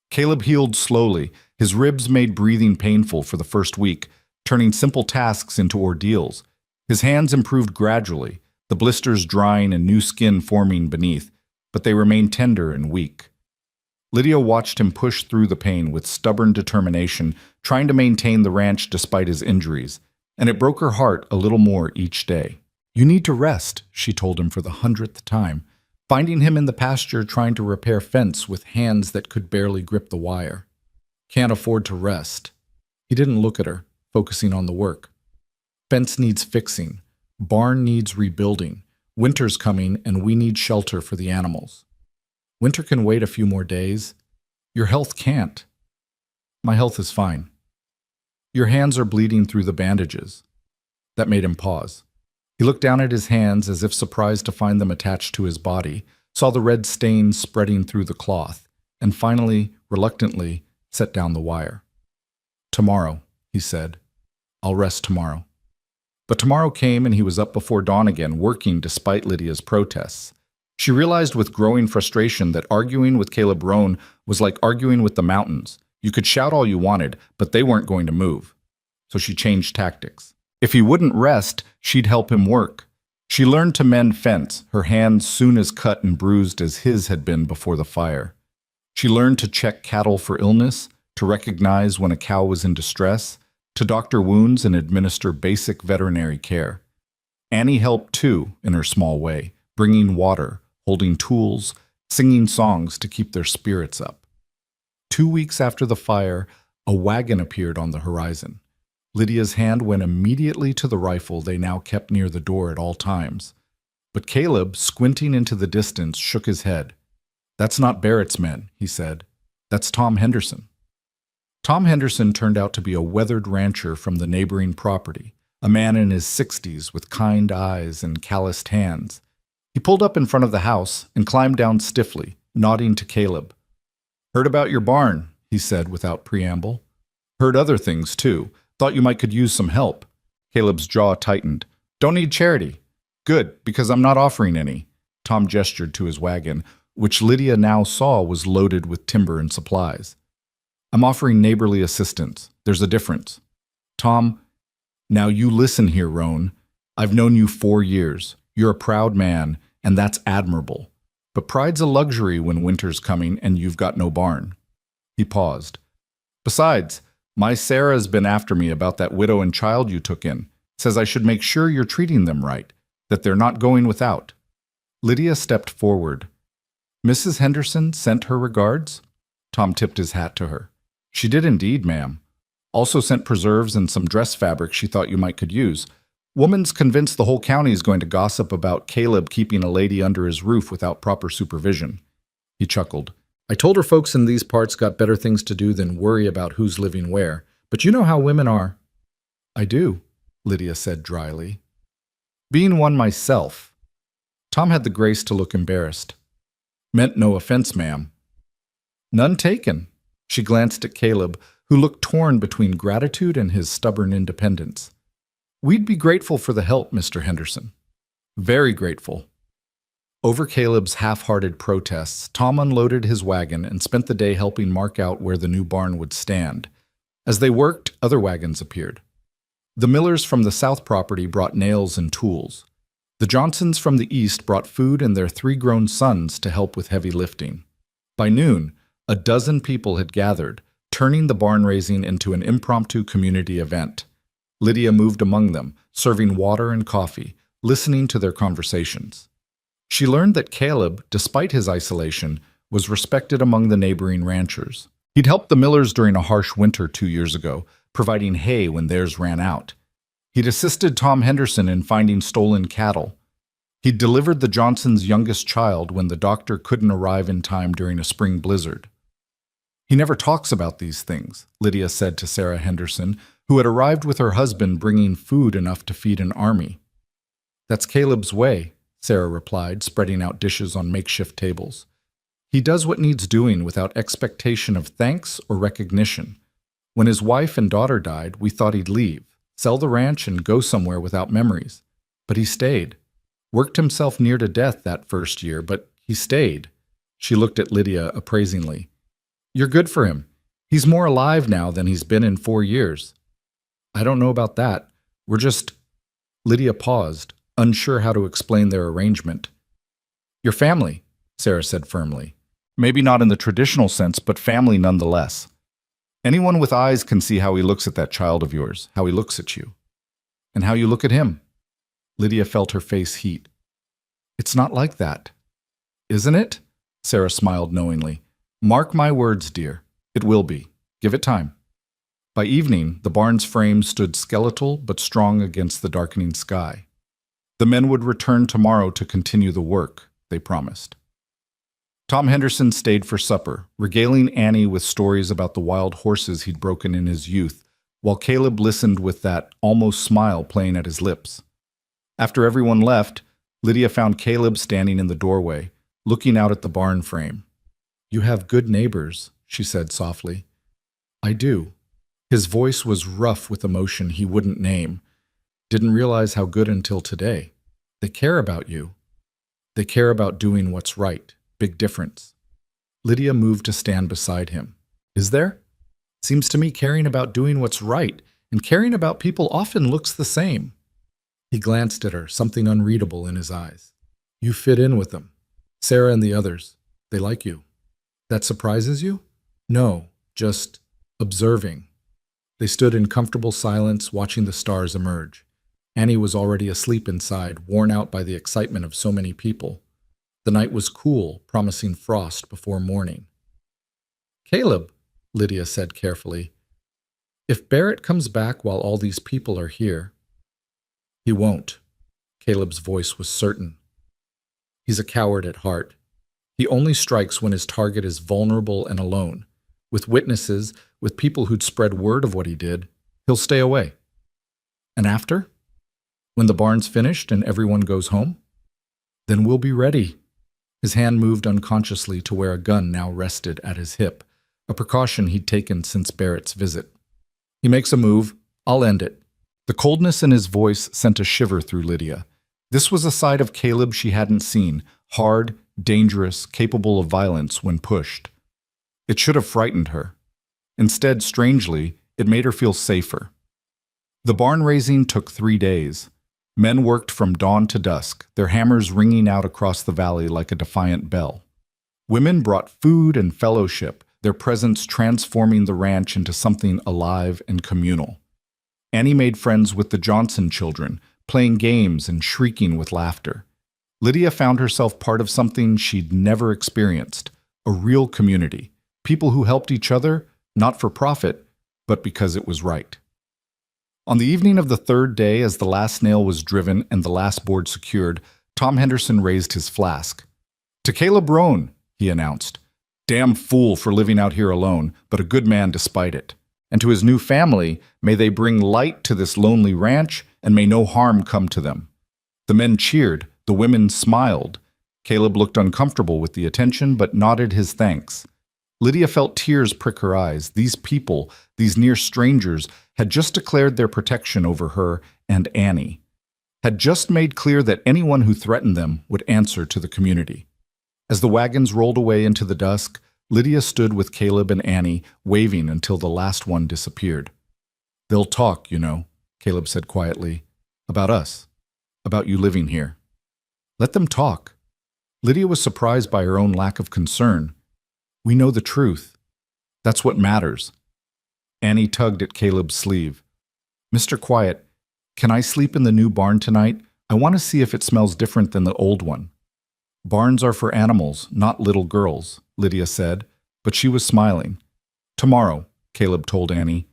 Caleb healed slowly, his ribs made breathing painful for the first week, turning simple tasks into ordeals. His hands improved gradually, the blisters drying and new skin forming beneath, but they remained tender and weak. Lydia watched him push through the pain with stubborn determination, trying to maintain the ranch despite his injuries, and it broke her heart a little more each day. You need to rest, she told him for the 100th time, finding him in the pasture trying to repair fence with hands that could barely grip the wire. Can't afford to rest. He didn't look at her, focusing on the work. Fence needs fixing. Barn needs rebuilding. Winter's coming, and we need shelter for the animals. Winter can wait a few more days. Your health can't. My health is fine. Your hands are bleeding through the bandages. That made him pause. He looked down at his hands as if surprised to find them attached to his body, saw the red stains spreading through the cloth, and finally, reluctantly, set down the wire. Tomorrow, he said. I'll rest tomorrow. But tomorrow came and he was up before dawn again, working despite Lydia's protests. She realized with growing frustration that arguing with Caleb Rohn was like arguing with the mountains. You could shout all you wanted, but they weren't going to move. So she changed tactics. If he wouldn't rest, she'd help him work. She learned to mend fence, her hands soon as cut and bruised as his had been before the fire. She learned to check cattle for illness, to recognize when a cow was in distress, to doctor wounds and administer basic veterinary care. Annie helped too, in her small way, bringing water, holding tools, singing songs to keep their spirits up. 2 weeks after the fire, a wagon appeared on the horizon. Lydia's hand went immediately to the rifle they now kept near the door at all times. But Caleb, squinting into the distance, shook his head. That's not Barrett's men, he said. That's Tom Henderson. Tom Henderson turned out to be a weathered rancher from the neighboring property, a man in his 60s with kind eyes and calloused hands. He pulled up in front of the house and climbed down stiffly, nodding to Caleb. Heard about your barn, he said without preamble. Heard other things, too. Thought you might could use some help. Caleb's jaw tightened. Don't need charity. Good, because I'm not offering any. Tom gestured to his wagon, which Lydia now saw was loaded with timber and supplies. I'm offering neighborly assistance. There's a difference. Tom, now you listen here, Rohn. I've known you 4 years. You're a proud man, and that's admirable. But pride's a luxury when winter's coming and you've got no barn. He paused. Besides, my Sarah's been after me about that widow and child you took in. Says I should make sure you're treating them right, that they're not going without. Lydia stepped forward. Mrs. Henderson sent her regards? Tom tipped his hat to her. She did indeed, ma'am. Also sent preserves and some dress fabric she thought you might could use. Woman's convinced the whole county is going to gossip about Caleb keeping a lady under his roof without proper supervision. He chuckled. I told her folks in these parts got better things to do than worry about who's living where. But you know how women are. I do, Lydia said dryly. Being one myself. Tom had the grace to look embarrassed. Meant no offense, ma'am. None taken. She glanced at Caleb, who looked torn between gratitude and his stubborn independence. We'd be grateful for the help, Mr. Henderson. Very grateful. Over Caleb's half-hearted protests, Tom unloaded his wagon and spent the day helping mark out where the new barn would stand. As they worked, other wagons appeared. The Millers from the south property brought nails and tools. The Johnsons from the east brought food and their 3 grown sons to help with heavy lifting. By noon, a dozen people had gathered, turning the barn raising into an impromptu community event. Lydia moved among them, serving water and coffee, listening to their conversations. She learned that Caleb, despite his isolation, was respected among the neighboring ranchers. He'd helped the Millers during a harsh winter 2 years ago, providing hay when theirs ran out. He'd assisted Tom Henderson in finding stolen cattle. He'd delivered the Johnsons' youngest child when the doctor couldn't arrive in time during a spring blizzard. He never talks about these things, Lydia said to Sarah Henderson, who had arrived with her husband bringing food enough to feed an army. That's Caleb's way, Sarah replied, spreading out dishes on makeshift tables. He does what needs doing without expectation of thanks or recognition. When his wife and daughter died, we thought he'd leave, sell the ranch and go somewhere without memories. But he stayed. Worked himself near to death that first year, but he stayed. She looked at Lydia appraisingly. You're good for him. He's more alive now than he's been in 4 years. I don't know about that. We're just... Lydia paused, unsure how to explain their arrangement. Your family, Sarah said firmly. Maybe not in the traditional sense, but family nonetheless. Anyone with eyes can see how he looks at that child of yours, how he looks at you, and how you look at him. Lydia felt her face heat. It's not like that. Isn't it? Sarah smiled knowingly. Mark my words, dear. It will be. Give it time. By evening, the barn's frame stood skeletal but strong against the darkening sky. The men would return tomorrow to continue the work, they promised. Tom Henderson stayed for supper, regaling Annie with stories about the wild horses he'd broken in his youth, while Caleb listened with that almost smile playing at his lips. After everyone left, Lydia found Caleb standing in the doorway, looking out at the barn frame. "You have good neighbors," she said softly. "I do." His voice was rough with emotion he wouldn't name. Didn't realize how good until today. They care about you. They care about doing what's right. Big difference. Lydia moved to stand beside him. "Is there? Seems to me caring about doing what's right and caring about people often looks the same." He glanced at her, something unreadable in his eyes. "You fit in with them. Sarah and the others. They like you. That surprises you?" "No, just observing." They stood in comfortable silence, watching the stars emerge. Annie was already asleep inside, worn out by the excitement of so many people. The night was cool, promising frost before morning. "Caleb," Lydia said carefully, "if Barrett comes back while all these people are here—" "He won't." Caleb's voice was certain. "He's a coward at heart. He only strikes when his target is vulnerable and alone. With witnesses, with people who'd spread word of what he did, he'll stay away." "And after? When the barn's finished and everyone goes home?" "Then we'll be ready." His hand moved unconsciously to where a gun now rested at his hip, a precaution he'd taken since Barrett's visit. He makes a move. "I'll end it." The coldness in his voice sent a shiver through Lydia. This was a side of Caleb she hadn't seen, hard, dangerous, capable of violence when pushed. It should have frightened her. Instead, strangely, it made her feel safer. The barn raising took 3 days. Men worked from dawn to dusk, their hammers ringing out across the valley like a defiant bell. Women brought food and fellowship, their presence transforming the ranch into something alive and communal. Annie made friends with the Johnson children, playing games and shrieking with laughter. Lydia found herself part of something she'd never experienced, a real community, people who helped each other, not for profit, but because it was right. On the evening of the 3rd day, as the last nail was driven and the last board secured, Tom Henderson raised his flask. "To Caleb Roan," he announced. "Damn fool for living out here alone, but a good man despite it. And to his new family, may they bring light to this lonely ranch, and may no harm come to them." The men cheered, the women smiled. Caleb looked uncomfortable with the attention, but nodded his thanks. Lydia felt tears prick her eyes. These people, these near strangers, had just declared their protection over her and Annie, had just made clear that anyone who threatened them would answer to the community. As the wagons rolled away into the dusk, Lydia stood with Caleb and Annie, waving until the last one disappeared. "They'll talk, you know," Caleb said quietly, "about us, about you living here. Let them talk." Lydia was surprised by her own lack of concern. "We know the truth. That's what matters." Annie tugged at Caleb's sleeve. "Mr. Quiet, can I sleep in the new barn tonight? I want to see if it smells different than the old one." "Barns are for animals, not little girls," Lydia said, but she was smiling. "Tomorrow," Caleb told Annie.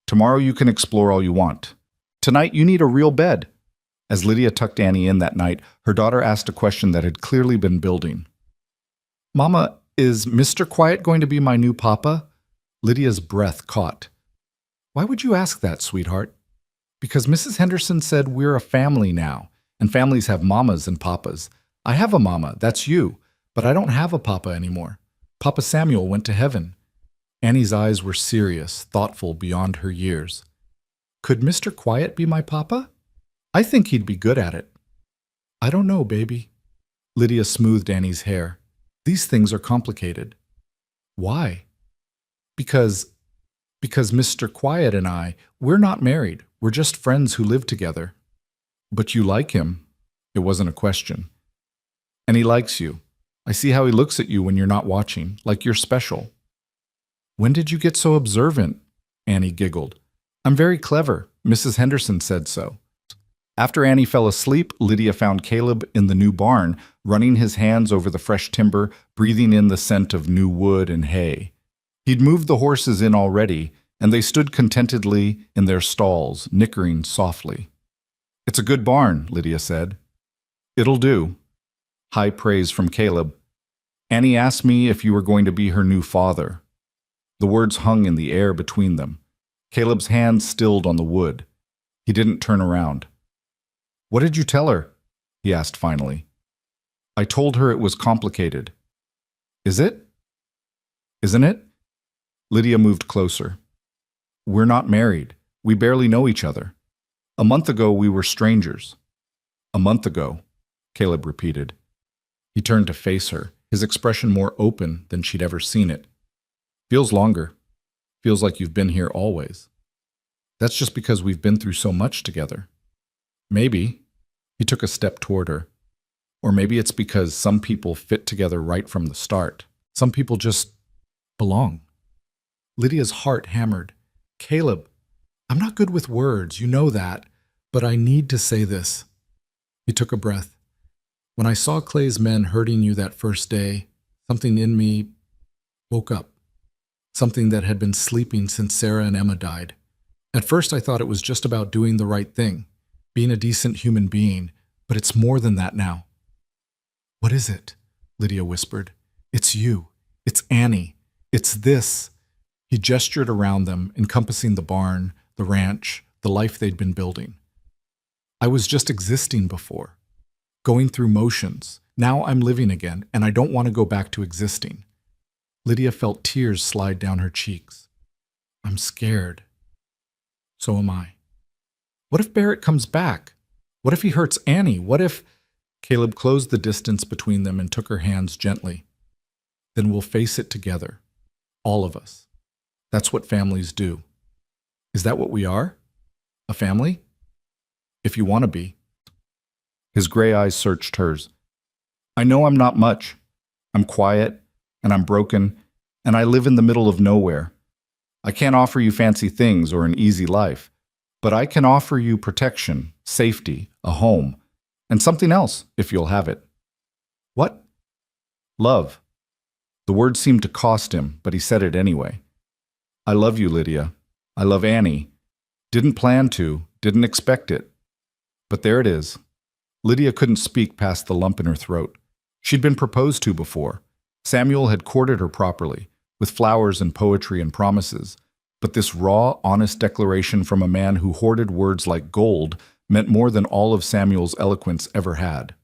"Tomorrow you can explore all you want. Tonight you need a real bed." As Lydia tucked Annie in that night, her daughter asked a question that had clearly been building. "Mama, is Mr. Quiet going to be my new papa?" Lydia's breath caught. "Why would you ask that, sweetheart?" "Because Mrs. Henderson said we're a family now, and families have mamas and papas. I have a mama, that's you, but I don't have a papa anymore. Papa Samuel went to heaven." Annie's eyes were serious, thoughtful beyond her years. "Could Mr. Quiet be my papa? I think he'd be good at it." "I don't know, baby." Lydia smoothed Annie's hair. "These things are complicated." "Why?" Because Mr. Quiet and we're not married. We're just friends who live together." "But you like him." It wasn't a question. "And he likes you. I see how he looks at you when you're not watching, like you're special." "When did you get so observant?" Annie giggled. "I'm very clever. Mrs. Henderson said so." After Annie fell asleep, Lydia found Caleb in the new barn, running his hands over the fresh timber, breathing in the scent of new wood and hay. He'd moved the horses in already, and they stood contentedly in their stalls, nickering softly. "It's a good barn," Lydia said. "It'll do." High praise from Caleb. "Annie asked me if you were going to be her new father." The words hung in the air between them. Caleb's hand stilled on the wood. He didn't turn around. "What did you tell her?" he asked finally. "I told her it was complicated." "Is it? Isn't it?" Lydia moved closer. "We're not married. We barely know each other. A month ago we were strangers." "A month ago," Caleb repeated. He turned to face her, his expression more open than she'd ever seen it. "Feels longer. Feels like you've been here always." "That's just because we've been through so much together." "Maybe." He took a step toward her. "Or maybe it's because some people fit together right from the start. Some people just belong." Lydia's heart hammered. "Caleb, I'm not good with words, you know that, but I need to say this." He took a breath. "When I saw Clay's men hurting you that first day, something in me woke up. Something that had been sleeping since Sarah and Emma died. At first I thought it was just about doing the right thing, being a decent human being, but it's more than that now." "What is it?" Lydia whispered. "It's you. It's Annie. It's this." He gestured around them, encompassing the barn, the ranch, the life they'd been building. "I was just existing before, going through motions. Now I'm living again, and I don't want to go back to existing." Lydia felt tears slide down her cheeks. "I'm scared." "So am I." "What if Barrett comes back? What if he hurts Annie? What if—" Caleb closed the distance between them and took her hands gently. "Then we'll face it together. All of us. That's what families do." "Is that what we are? A family?" "If you want to be." His gray eyes searched hers. "I know I'm not much. I'm quiet, and I'm broken, and I live in the middle of nowhere. I can't offer you fancy things or an easy life, but I can offer you protection, safety, a home, and something else, if you'll have it." "What?" "Love." The word seemed to cost him, but he said it anyway. "I love you, Lydia. I love Annie. Didn't plan to, didn't expect it. But there it is." Lydia couldn't speak past the lump in her throat. She'd been proposed to before. Samuel had courted her properly, with flowers and poetry and promises. But this raw, honest declaration from a man who hoarded words like gold meant more than all of Samuel's eloquence ever had.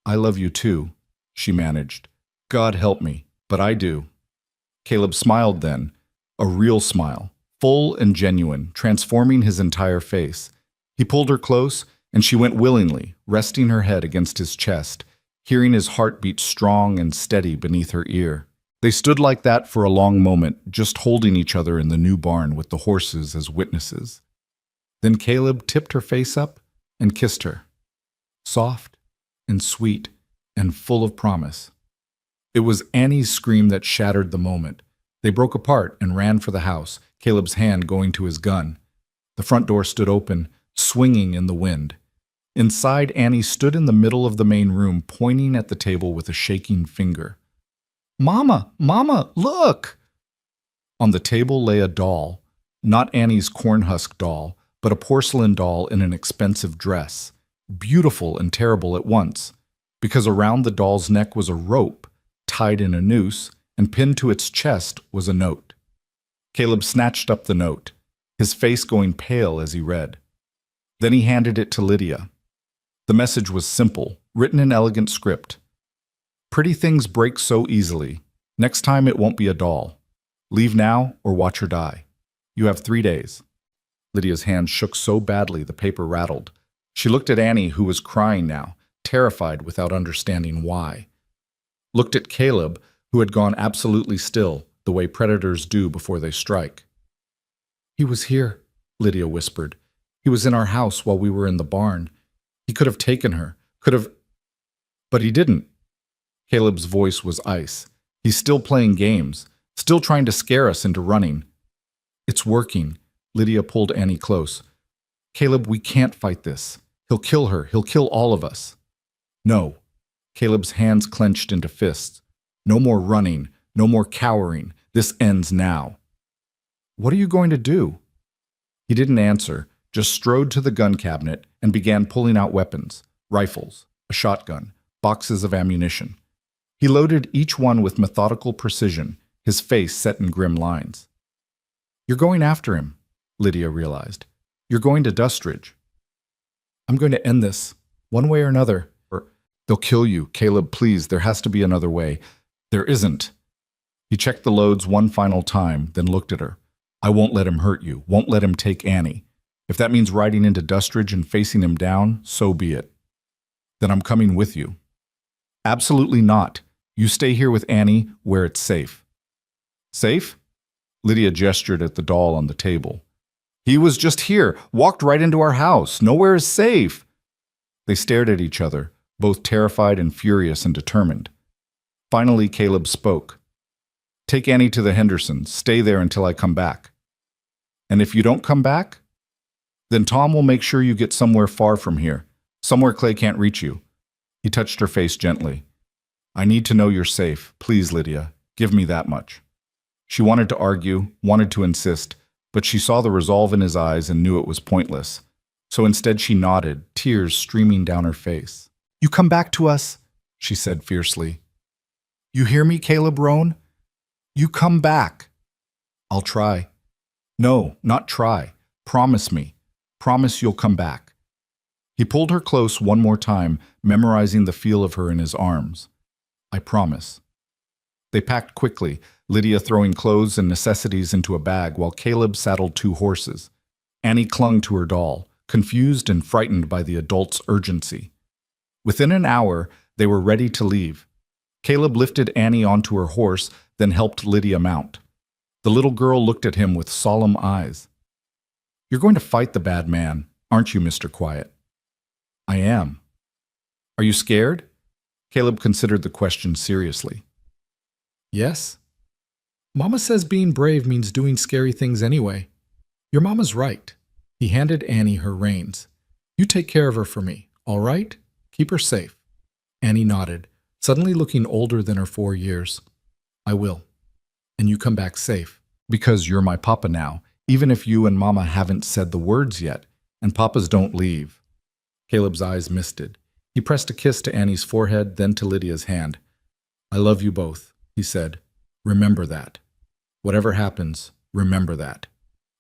"I love you too," she managed. "God help me, but I do." Caleb smiled then, a real smile, full and genuine, transforming his entire face. He pulled her close, and she went willingly, resting her head against his chest, hearing his heart beat strong and steady beneath her ear. They stood like that for a long moment, just holding each other in the new barn with the horses as witnesses. Then Caleb tipped her face up and kissed her, soft and sweet and full of promise. It was Annie's scream that shattered the moment. They broke apart and ran for the house, Caleb's hand going to his gun. The front door stood open, swinging in the wind. Inside, Annie stood in the middle of the main room, pointing at the table with a shaking finger. "Mama, Mama, look!" On the table lay a doll, not Annie's cornhusk doll, but a porcelain doll in an expensive dress, beautiful and terrible at once, because around the doll's neck was a rope, tied in a noose, and pinned to its chest was a note. Caleb snatched up the note, his face going pale as he read. Then he handed it to Lydia. The message was simple, written in elegant script. "Pretty things break so easily. Next time it won't be a doll. Leave now or watch her die. You have 3 days." Lydia's hand shook so badly the paper rattled. She looked at Annie, who was crying now, terrified without understanding why. Looked at Caleb, who had gone absolutely still, the way predators do before they strike. "He was here," Lydia whispered. "He was in our house while we were in the barn. He could have taken her, could have... But he didn't." Caleb's voice was ice. "He's still playing games, still trying to scare us into running." "It's working." Lydia pulled Annie close. "Caleb, we can't fight this. He'll kill her. He'll kill all of us." "No." Caleb's hands clenched into fists. "No more running. No more cowering. This ends now." What are you going to do?" He didn't answer, just strode to the gun cabinet and began pulling out weapons, rifles, a shotgun, boxes of ammunition. He loaded each one with methodical precision, his face set in grim lines. "You're going after him," Lydia realized. "You're going to Dustridge." "I'm going to end this, one way or another." "They'll kill you. Caleb, please, there has to be another way." "There isn't." He checked the loads one final time, then looked at her. "I won't let him hurt you, won't let him take Annie. If that means riding into Dustridge and facing him down, so be it." "Then I'm coming with you." "Absolutely not. You stay here with Annie where it's safe." "Safe?" Lydia gestured at the doll on the table. "He was just here, walked right into our house. Nowhere is safe." They stared at each other, both terrified and furious and determined. Finally, Caleb spoke. "Take Annie to the Hendersons. Stay there until I come back." "And if you don't come back?" "Then Tom will make sure you get somewhere far from here, somewhere Clay can't reach you." He touched her face gently. "I need to know you're safe. Please, Lydia, give me that much." She wanted to argue, wanted to insist, but she saw the resolve in his eyes and knew it was pointless. So instead she nodded, tears streaming down her face. "You come back to us," she said fiercely. "You hear me, Caleb Roan? You come back." "I'll try." "No, not try. Promise me. Promise you'll come back." He pulled her close one more time, memorizing the feel of her in his arms. "I promise." They packed quickly, Lydia throwing clothes and necessities into a bag while Caleb saddled 2 horses. Annie clung to her doll, confused and frightened by the adult's urgency. Within an hour, they were ready to leave. Caleb lifted Annie onto her horse, then helped Lydia mount. The little girl looked at him with solemn eyes. "You're going to fight the bad man, aren't you, Mr. Quiet?" "I am." "Are you scared?" Caleb considered the question seriously. "Yes." "Mama says being brave means doing scary things anyway." "Your mama's right." He handed Annie her reins. "You take care of her for me, all right? Keep her safe." Annie nodded, suddenly looking older than her 4 years. "I will. And you come back safe. Because you're my papa now, even if you and Mama haven't said the words yet, and papas don't leave." Caleb's eyes misted. He pressed a kiss to Annie's forehead, then to Lydia's hand. "I love you both," he said. "Remember that. Whatever happens, remember that."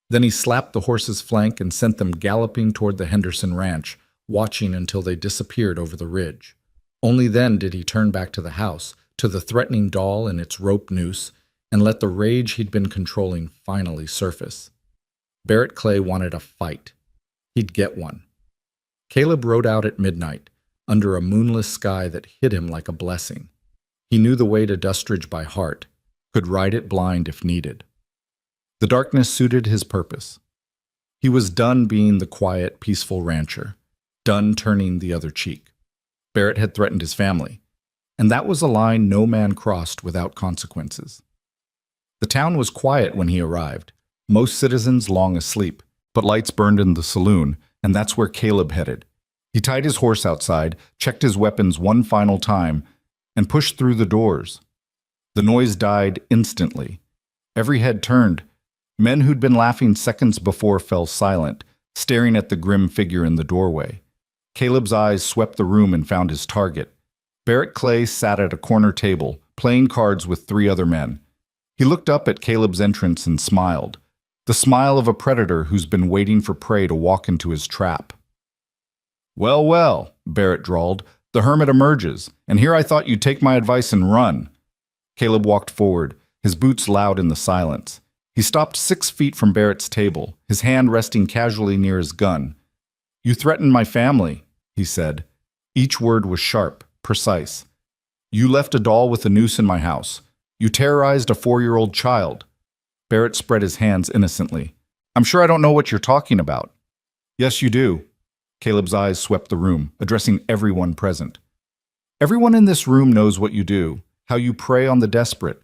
Then he slapped the horse's flank and sent them galloping toward the Henderson ranch, watching until they disappeared over the ridge. Only then did he turn back to the house, to the threatening doll and its rope noose, and let the rage he'd been controlling finally surface. Barrett Clay wanted a fight. He'd get one. Caleb rode out at midnight, under a moonless sky that hid him like a blessing. He knew the way to Dustridge by heart, could ride it blind if needed. The darkness suited his purpose. He was done being the quiet, peaceful rancher, done turning the other cheek. Barrett had threatened his family, and that was a line no man crossed without consequences. The town was quiet when he arrived, most citizens long asleep, but lights burned in the saloon, and that's where Caleb headed. He tied his horse outside, checked his weapons one final time, and pushed through the doors. The noise died instantly. Every head turned. Men who'd been laughing seconds before fell silent, staring at the grim figure in the doorway. Caleb's eyes swept the room and found his target. Barrett Clay sat at a corner table, playing cards with 3 other men. He looked up at Caleb's entrance and smiled, the smile of a predator who's been waiting for prey to walk into his trap. "Well, well," Barrett drawled, "the hermit emerges, and here I thought you'd take my advice and run." Caleb walked forward, his boots loud in the silence. He stopped 6 feet from Barrett's table, his hand resting casually near his gun. "You threatened my family," he said. Each word was sharp, precise. "You left a doll with a noose in my house. You terrorized a 4-year-old child." Barrett spread his hands innocently. "I'm sure I don't know what you're talking about." "Yes, you do." Caleb's eyes swept the room, addressing everyone present. "Everyone in this room knows what you do, how you prey on the desperate,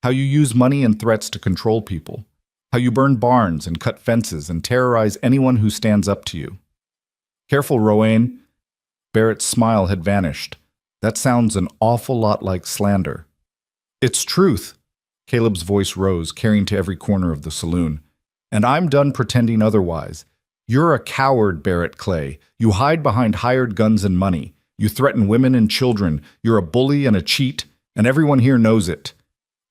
how you use money and threats to control people, how you burn barns and cut fences and terrorize anyone who stands up to you." "Careful, Rowan." Barrett's smile had vanished. "That sounds an awful lot like slander." "It's truth." Caleb's voice rose, carrying to every corner of the saloon. And I'm done pretending otherwise. You're a coward, Barrett Clay. You hide behind hired guns and money. You threaten women and children. You're a bully and a cheat, and everyone here knows it.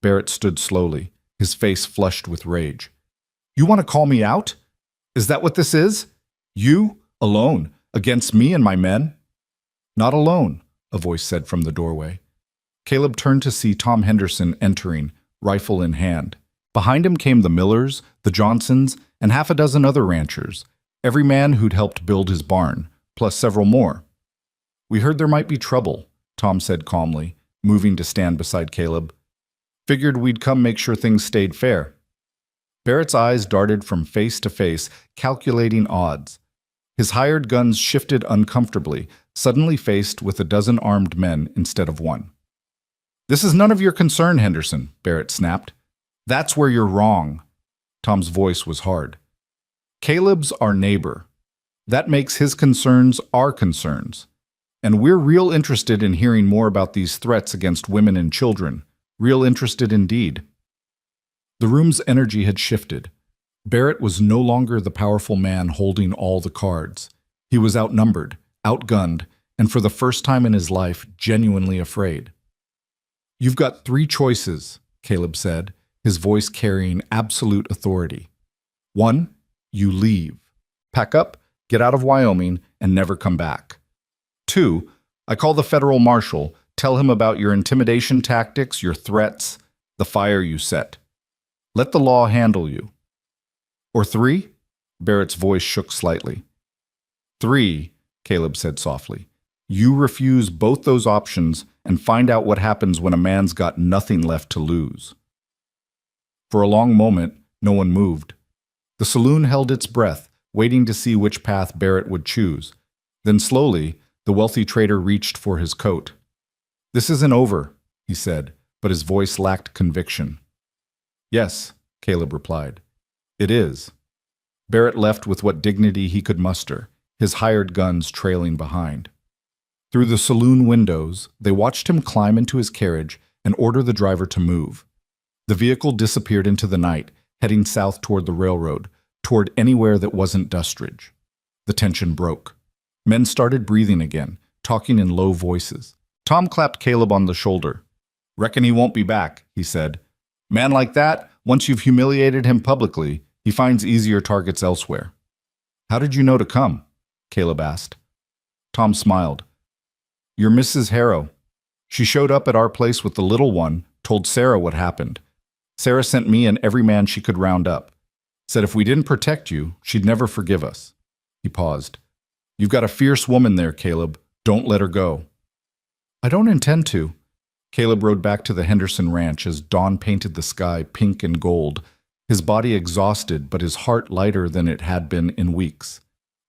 Barrett stood slowly, his face flushed with rage. You want to call me out? Is that what this is? You, alone, against me and my men? Not alone, a voice said from the doorway. Caleb turned to see Tom Henderson entering, rifle in hand. Behind him came the Millers, the Johnsons, and half a dozen other ranchers, every man who'd helped build his barn, plus several more. We heard there might be trouble, Tom said calmly, moving to stand beside Caleb. Figured we'd come make sure things stayed fair. Barrett's eyes darted from face to face, calculating odds. His hired guns shifted uncomfortably, suddenly faced with a dozen armed men instead of one. This is none of your concern, Henderson, Barrett snapped. That's where you're wrong. Tom's voice was hard. Caleb's our neighbor. That makes his concerns our concerns. And we're real interested in hearing more about these threats against women and children. Real interested indeed. The room's energy had shifted. Barrett was no longer the powerful man holding all the cards. He was outnumbered, outgunned, and for the first time in his life, genuinely afraid. You've got 3 choices, Caleb said, his voice carrying absolute authority. 1, you leave. Pack up, get out of Wyoming, and never come back. 2, I call the federal marshal, tell him about your intimidation tactics, your threats, the fire you set. Let the law handle you. Or 3, Barrett's voice shook slightly. 3, Caleb said softly. You refuse both those options and find out what happens when a man's got nothing left to lose. For a long moment, no one moved. The saloon held its breath, waiting to see which path Barrett would choose. Then slowly, the wealthy trader reached for his coat. This isn't over, he said, but his voice lacked conviction. Yes, Caleb replied. It is. Barrett left with what dignity he could muster, his hired guns trailing behind. Through the saloon windows, they watched him climb into his carriage and order the driver to move. The vehicle disappeared into the night, heading south toward the railroad, toward anywhere that wasn't Dustridge. The tension broke. Men started breathing again, talking in low voices. Tom clapped Caleb on the shoulder. Reckon he won't be back, he said. Man like that, once you've humiliated him publicly, he finds easier targets elsewhere. How did you know to come? Caleb asked. Tom smiled. You're Mrs. Harrow. She showed up at our place with the little one, told Sarah what happened. Sarah sent me and every man she could round up. Said if we didn't protect you, she'd never forgive us. He paused. You've got a fierce woman there, Caleb. Don't let her go. I don't intend to. Caleb rode back to the Henderson ranch as dawn painted the sky pink and gold, his body exhausted but his heart lighter than it had been in weeks.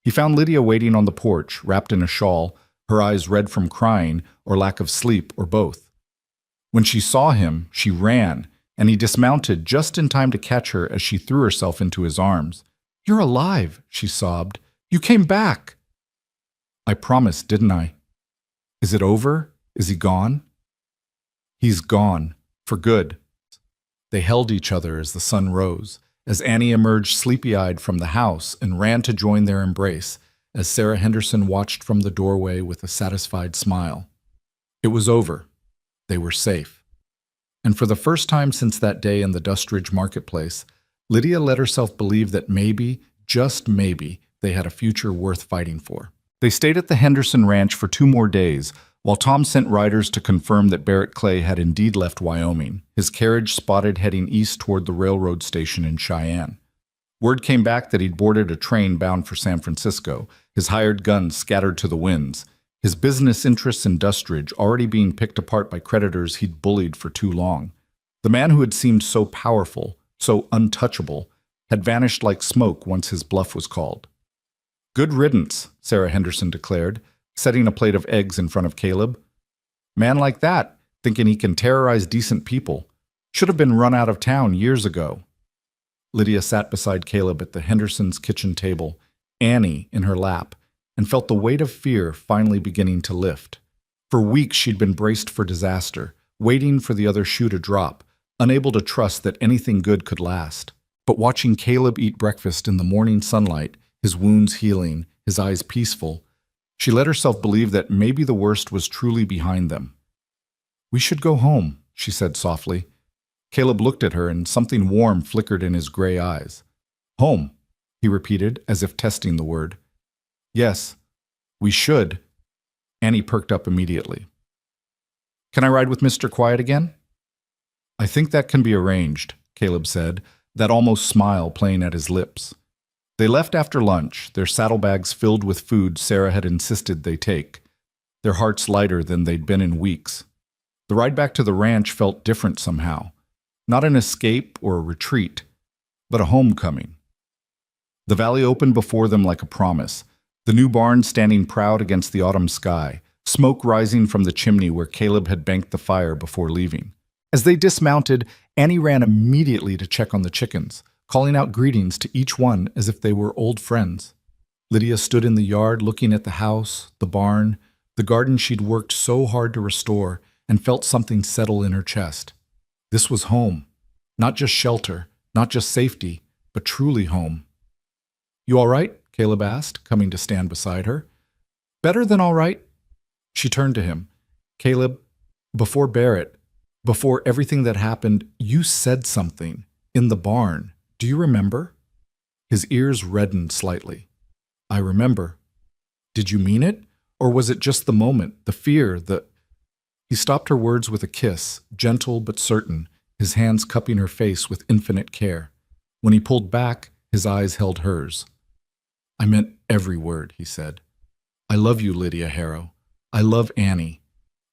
He found Lydia waiting on the porch, wrapped in a shawl, her eyes red from crying or lack of sleep or both. When she saw him, she ran, and he dismounted just in time to catch her as she threw herself into his arms. You're alive, she sobbed. You came back. I promised, didn't I? Is it over? Is he gone? He's gone, for good. They held each other as the sun rose, as Annie emerged sleepy-eyed from the house and ran to join their embrace, as Sarah Henderson watched from the doorway with a satisfied smile. It was over. They were safe. And for the first time since that day in the Dustridge marketplace, Lydia let herself believe that maybe, just maybe, they had a future worth fighting for. They stayed at the Henderson ranch for 2 more days, while Tom sent riders to confirm that Barrett Clay had indeed left Wyoming, his carriage spotted heading east toward the railroad station in Cheyenne. Word came back that he'd boarded a train bound for San Francisco, his hired guns scattered to the winds, his business interests in Dustridge already being picked apart by creditors he'd bullied for too long. The man who had seemed so powerful, so untouchable, had vanished like smoke once his bluff was called. Good riddance, Sarah Henderson declared, setting a plate of eggs in front of Caleb. Man like that, thinking he can terrorize decent people, should have been run out of town years ago. Lydia sat beside Caleb at the Hendersons' kitchen table, Annie in her lap, and felt the weight of fear finally beginning to lift. For weeks she'd been braced for disaster, waiting for the other shoe to drop, unable to trust that anything good could last. But watching Caleb eat breakfast in the morning sunlight, his wounds healing, his eyes peaceful, she let herself believe that maybe the worst was truly behind them. "We should go home," she said softly. Caleb looked at her, and something warm flickered in his gray eyes. "Home," he repeated, as if testing the word. "Yes, we should." Annie perked up immediately. "Can I ride with Mr. Quiet again?" "I think that can be arranged," Caleb said, that almost smile playing at his lips. They left after lunch, their saddlebags filled with food Sarah had insisted they take, their hearts lighter than they'd been in weeks. The ride back to the ranch felt different somehow. Not an escape or a retreat, but a homecoming. The valley opened before them like a promise, the new barn standing proud against the autumn sky, smoke rising from the chimney where Caleb had banked the fire before leaving. As they dismounted, Annie ran immediately to check on the chickens, calling out greetings to each one as if they were old friends. Lydia stood in the yard looking at the house, the barn, the garden she'd worked so hard to restore, and felt something settle in her chest. This was home. Not just shelter, not just safety, but truly home. "You all right?" Caleb asked, coming to stand beside her. "Better than all right." She turned to him. "Caleb, before Barrett, before everything that happened, you said something in the barn. Do you remember?" His ears reddened slightly. "I remember." "Did you mean it? Or was it just the moment, the fear, the—" He stopped her words with a kiss, gentle but certain, his hands cupping her face with infinite care. When he pulled back, his eyes held hers. "I meant every word," he said. "I love you, Lydia Harrow. I love Annie.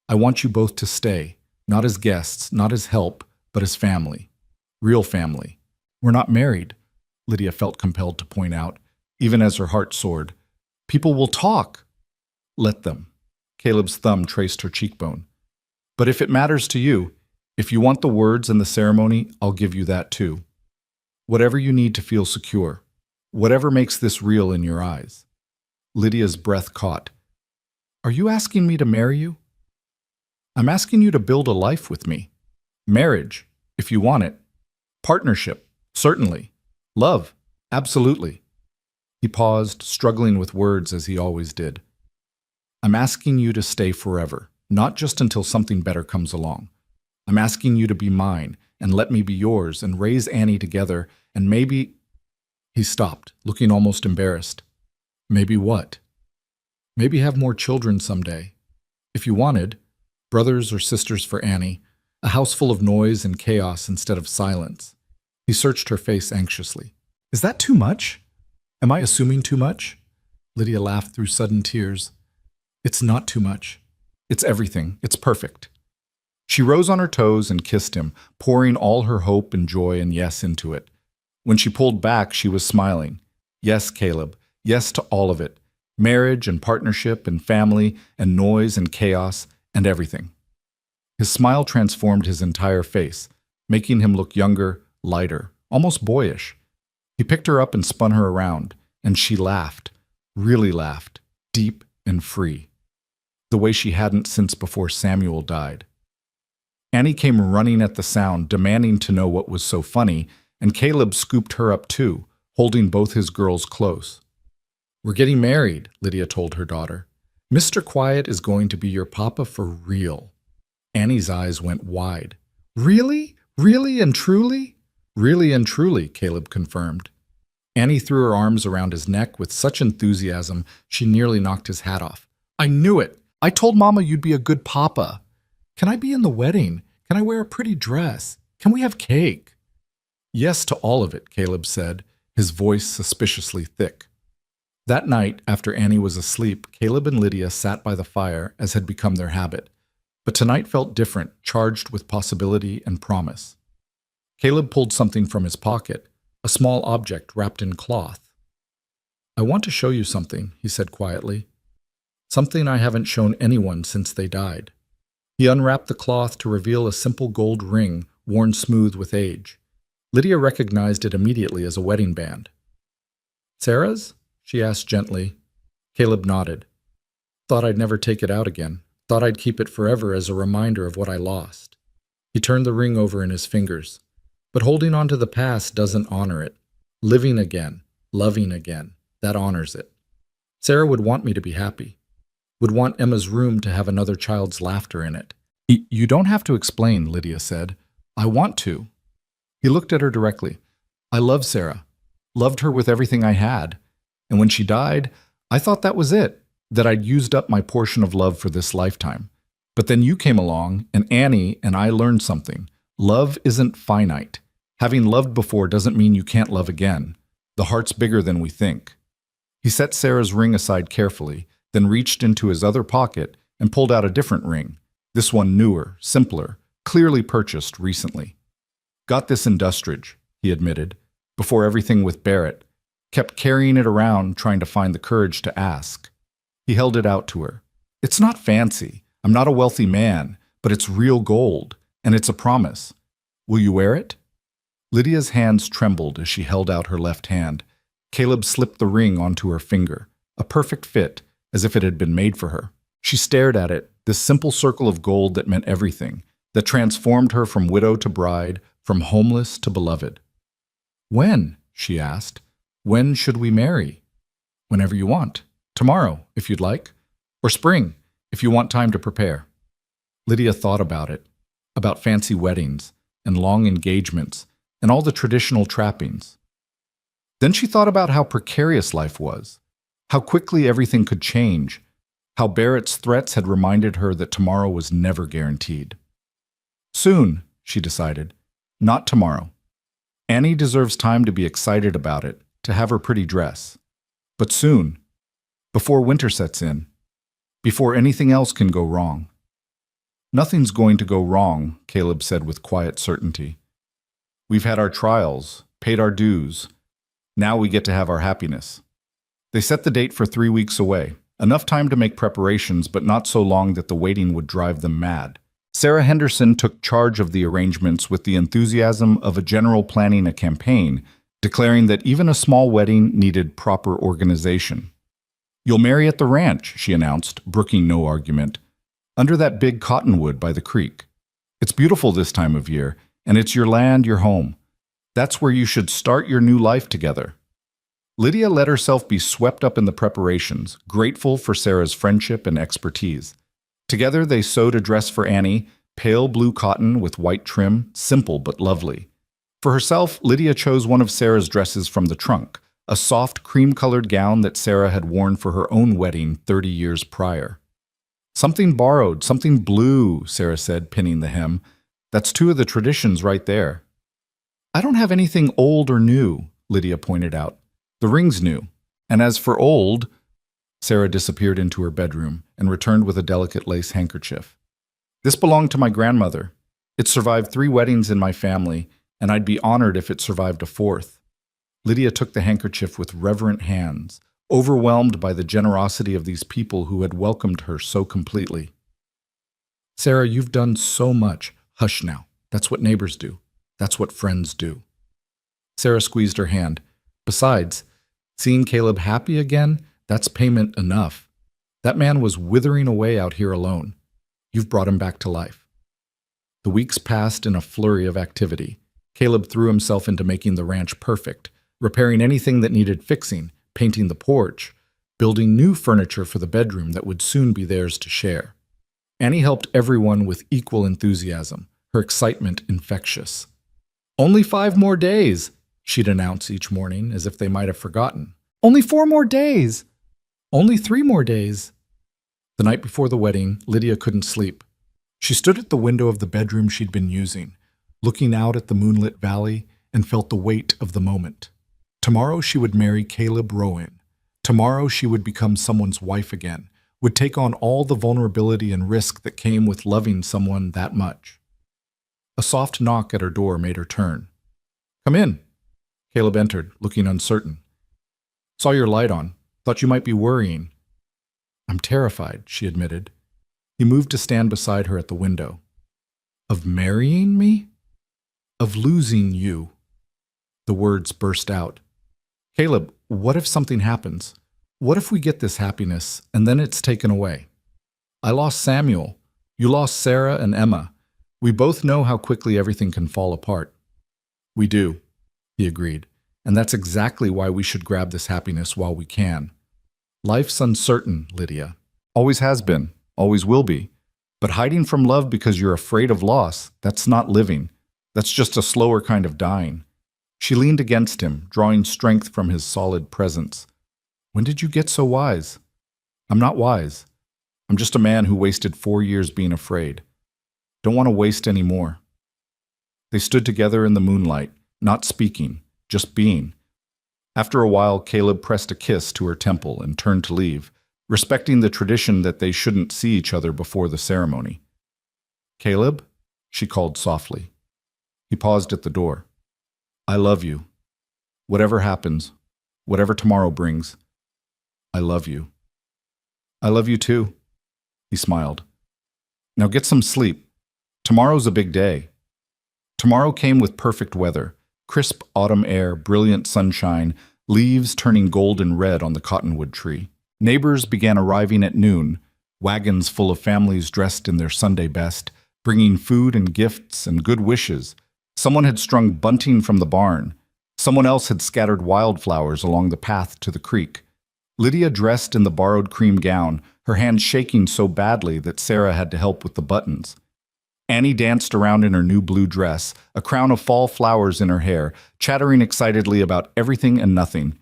I want you both to stay, not as guests, not as help, but as family. Real family. We're not married," Lydia felt compelled to point out, even as her heart soared. "People will talk." "Let them." Caleb's thumb traced her cheekbone. "But if it matters to you, if you want the words and the ceremony, I'll give you that too. Whatever you need to feel secure. Whatever makes this real in your eyes." Lydia's breath caught. "Are you asking me to marry you?" "I'm asking you to build a life with me. Marriage, if you want it. Partnership, certainly. Love, absolutely." He paused, struggling with words as he always did. "I'm asking you to stay forever, not just until something better comes along. I'm asking you to be mine, and let me be yours, and raise Annie together, and maybe—" He stopped, looking almost embarrassed. "Maybe what?" "Maybe have more children someday. If you wanted, brothers or sisters for Annie, a house full of noise and chaos instead of silence." He searched her face anxiously. "Is that too much? Am I assuming too much?" Lydia laughed through sudden tears. "It's not too much. It's everything. It's perfect." She rose on her toes and kissed him, pouring all her hope and joy and yes into it. When she pulled back, she was smiling. "Yes, Caleb. Yes to all of it. Marriage and partnership and family and noise and chaos and everything." His smile transformed his entire face, making him look younger, lighter, almost boyish. He picked her up and spun her around, and she laughed, really laughed, deep and free, the way she hadn't since before Samuel died. Annie came running at the sound, demanding to know what was so funny, and Caleb scooped her up too, holding both his girls close. "We're getting married," Lydia told her daughter. "Mr. Quiet is going to be your papa for real." Annie's eyes went wide. "Really? Really and truly?" "Really and truly," Caleb confirmed. Annie threw her arms around his neck with such enthusiasm she nearly knocked his hat off. "I knew it! I told Mama you'd be a good papa. Can I be in the wedding? Can I wear a pretty dress? Can we have cake?" "Yes to all of it," Caleb said, his voice suspiciously thick. That night, after Annie was asleep, Caleb and Lydia sat by the fire, as had become their habit. But tonight felt different, charged with possibility and promise. Caleb pulled something from his pocket, a small object wrapped in cloth. "I want to show you something," he said quietly. "Something I haven't shown anyone since they died." He unwrapped the cloth to reveal a simple gold ring, worn smooth with age. Lydia recognized it immediately as a wedding band. "Sarah's?" she asked gently. Caleb nodded. "Thought I'd never take it out again. Thought I'd keep it forever as a reminder of what I lost." He turned the ring over in his fingers. But holding on to the past doesn't honor it. Living again, loving again, that honors it. Sarah would want me to be happy, would want Emma's room to have another child's laughter in it. You don't have to explain, Lydia said. I want to. He looked at her directly. I love Sarah, loved her with everything I had. And when she died, I thought that was it, that I'd used up my portion of love for this lifetime. But then you came along, and Annie and I learned something. Love isn't finite. Having loved before doesn't mean you can't love again. The heart's bigger than we think. He set Sarah's ring aside carefully, then reached into his other pocket and pulled out a different ring, this one newer, simpler, clearly purchased recently. Got this in Dustridge, he admitted, before everything with Barrett. Kept carrying it around, trying to find the courage to ask. He held it out to her. It's not fancy. I'm not a wealthy man, but it's real gold, and it's a promise. Will you wear it? Lydia's hands trembled as she held out her left hand. Caleb slipped the ring onto her finger, a perfect fit, as if it had been made for her. She stared at it, this simple circle of gold that meant everything, that transformed her from widow to bride, from homeless to beloved. When? She asked. When should we marry? Whenever you want. Tomorrow, if you'd like. Or spring, if you want time to prepare. Lydia thought about it, about fancy weddings and long engagements and all the traditional trappings. Then she thought about how precarious life was, how quickly everything could change, how Barrett's threats had reminded her that tomorrow was never guaranteed. Soon, she decided, not tomorrow. Annie deserves time to be excited about it, to have her pretty dress. But soon, before winter sets in, before anything else can go wrong. Nothing's going to go wrong, Caleb said with quiet certainty. We've had our trials, paid our dues. Now we get to have our happiness. They set the date for 3 weeks away, enough time to make preparations, but not so long that the waiting would drive them mad. Sarah Henderson took charge of the arrangements with the enthusiasm of a general planning a campaign, declaring that even a small wedding needed proper organization. You'll marry at the ranch, she announced, brooking no argument, under that big cottonwood by the creek. It's beautiful this time of year, and it's your land, your home. That's where you should start your new life together. Lydia let herself be swept up in the preparations, grateful for Sarah's friendship and expertise. Together they sewed a dress for Annie, pale blue cotton with white trim, simple but lovely. For herself, Lydia chose one of Sarah's dresses from the trunk, a soft cream-colored gown that Sarah had worn for her own wedding 30 years prior. Something borrowed, something blue, Sarah said, pinning the hem. That's 2 of the traditions right there. I don't have anything old or new, Lydia pointed out. The ring's new. And as for old, Sarah disappeared into her bedroom and returned with a delicate lace handkerchief. This belonged to my grandmother. It survived 3 weddings in my family, and I'd be honored if it survived a 4th. Lydia took the handkerchief with reverent hands, overwhelmed by the generosity of these people who had welcomed her so completely. Sarah, you've done so much. Hush now. That's what neighbors do. That's what friends do. Sarah squeezed her hand. Besides, seeing Caleb happy again, that's payment enough. That man was withering away out here alone. You've brought him back to life. The weeks passed in a flurry of activity. Caleb threw himself into making the ranch perfect, repairing anything that needed fixing, painting the porch, building new furniture for the bedroom that would soon be theirs to share. Annie helped everyone with equal enthusiasm, her excitement infectious. Only 5 more days, she'd announce each morning as if they might have forgotten. Only 4 more days. Only 3 more days. The night before the wedding, Lydia couldn't sleep. She stood at the window of the bedroom she'd been using, looking out at the moonlit valley, and felt the weight of the moment. Tomorrow she would marry Caleb Rowan. Tomorrow she would become someone's wife again, would take on all the vulnerability and risk that came with loving someone that much. A soft knock at her door made her turn. Come in. Caleb entered, looking uncertain. Saw your light on. Thought you might be worrying. I'm terrified, she admitted. He moved to stand beside her at the window. Of marrying me? Of losing you. The words burst out. Caleb, what if something happens? What if we get this happiness and then it's taken away? I lost Samuel. You lost Sarah and Emma. We both know how quickly everything can fall apart. We do, he agreed. And that's exactly why we should grab this happiness while we can. Life's uncertain, Lydia. Always has been, always will be. But hiding from love because you're afraid of loss, that's not living. That's just a slower kind of dying. She leaned against him, drawing strength from his solid presence. When did you get so wise? I'm not wise. I'm just a man who wasted 4 years being afraid. Don't want to waste any more. They stood together in the moonlight, not speaking, just being. After a while, Caleb pressed a kiss to her temple and turned to leave, respecting the tradition that they shouldn't see each other before the ceremony. Caleb? She called softly. He paused at the door. I love you. Whatever happens, whatever tomorrow brings, I love you. I love you too, he smiled. Now get some sleep. Tomorrow's a big day. Tomorrow came with perfect weather, crisp autumn air, brilliant sunshine, leaves turning golden red on the cottonwood tree. Neighbors began arriving at noon, wagons full of families dressed in their Sunday best, bringing food and gifts and good wishes. Someone had strung bunting from the barn. Someone else had scattered wildflowers along the path to the creek. Lydia dressed in the borrowed cream gown, her hands shaking so badly that Sarah had to help with the buttons. Annie danced around in her new blue dress, a crown of fall flowers in her hair, chattering excitedly about everything and nothing.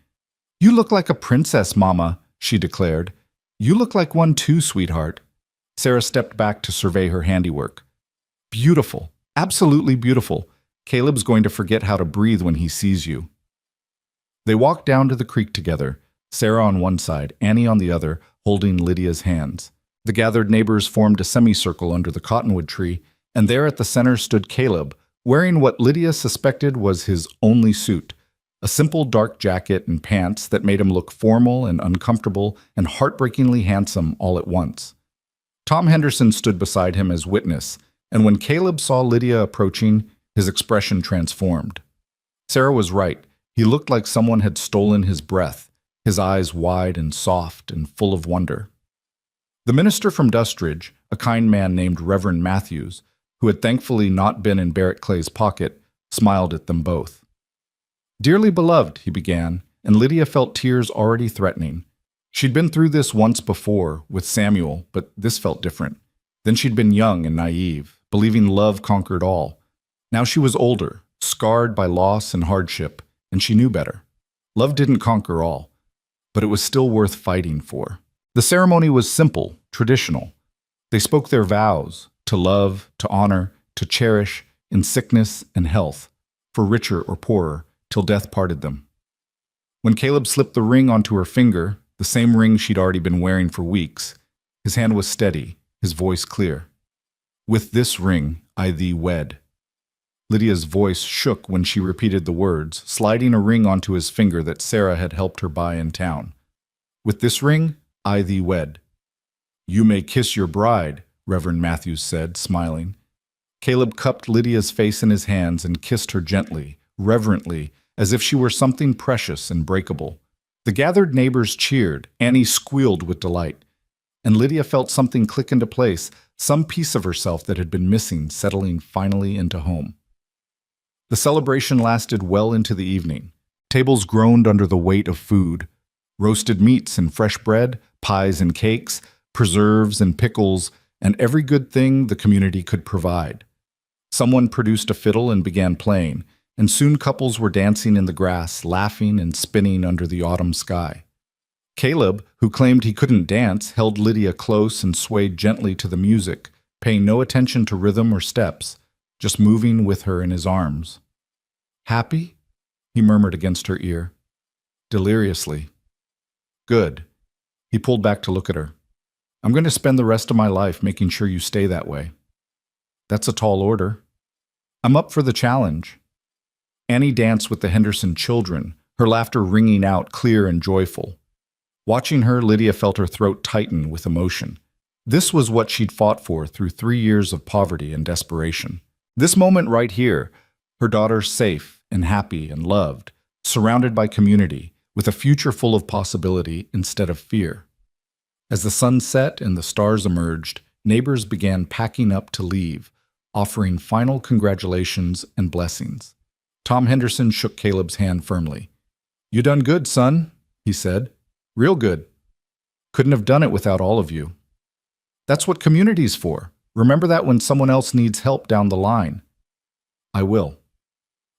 You look like a princess, Mama, she declared. You look like one too, sweetheart. Sarah stepped back to survey her handiwork. Beautiful, absolutely beautiful. Caleb's going to forget how to breathe when he sees you. They walked down to the creek together, Sarah on one side, Annie on the other, holding Lydia's hands. The gathered neighbors formed a semicircle under the cottonwood tree, and there at the center stood Caleb, wearing what Lydia suspected was his only suit, a simple dark jacket and pants that made him look formal and uncomfortable and heartbreakingly handsome all at once. Tom Henderson stood beside him as witness, and when Caleb saw Lydia approaching, his expression transformed. Sarah was right. He looked like someone had stolen his breath, his eyes wide and soft and full of wonder. The minister from Dustridge, a kind man named Reverend Matthews, who had thankfully not been in Barrett Clay's pocket, smiled at them both. Dearly beloved, he began, and Lydia felt tears already threatening. She'd been through this once before, with Samuel, but this felt different. Then she'd been young and naive, believing love conquered all. Now she was older, scarred by loss and hardship, and she knew better. Love didn't conquer all, but it was still worth fighting for. The ceremony was simple, traditional. They spoke their vows, to love, to honor, to cherish, in sickness and health, for richer or poorer, till death parted them. When Caleb slipped the ring onto her finger, the same ring she'd already been wearing for weeks, his hand was steady, his voice clear. With this ring I thee wed. Lydia's voice shook when she repeated the words, sliding a ring onto his finger that Sarah had helped her buy in town. With this ring I thee wed. You may kiss your bride, Reverend Matthews said, smiling. Caleb cupped Lydia's face in his hands and kissed her gently, reverently, as if she were something precious and breakable. The gathered neighbors cheered, Annie squealed with delight, and Lydia felt something click into place, some piece of herself that had been missing settling finally into home. The celebration lasted well into the evening. Tables groaned under the weight of food. Roasted meats and fresh bread, pies and cakes, preserves and pickles, and every good thing the community could provide. Someone produced a fiddle and began playing, and soon couples were dancing in the grass, laughing and spinning under the autumn sky. Caleb, who claimed he couldn't dance, held Lydia close and swayed gently to the music, paying no attention to rhythm or steps, just moving with her in his arms. Happy? He murmured against her ear. Deliriously. Good. He pulled back to look at her. I'm going to spend the rest of my life making sure you stay that way. That's a tall order. I'm up for the challenge. Annie danced with the Henderson children, her laughter ringing out clear and joyful. Watching her, Lydia felt her throat tighten with emotion. This was what she'd fought for through 3 years of poverty and desperation. This moment right here, her daughter safe and happy and loved, surrounded by community, with a future full of possibility instead of fear. As the sun set and the stars emerged, neighbors began packing up to leave, offering final congratulations and blessings. Tom Henderson shook Caleb's hand firmly. "You done good, son," he said. "Real good. Couldn't have done it without all of you. That's what community's for. Remember that when someone else needs help down the line." "I will."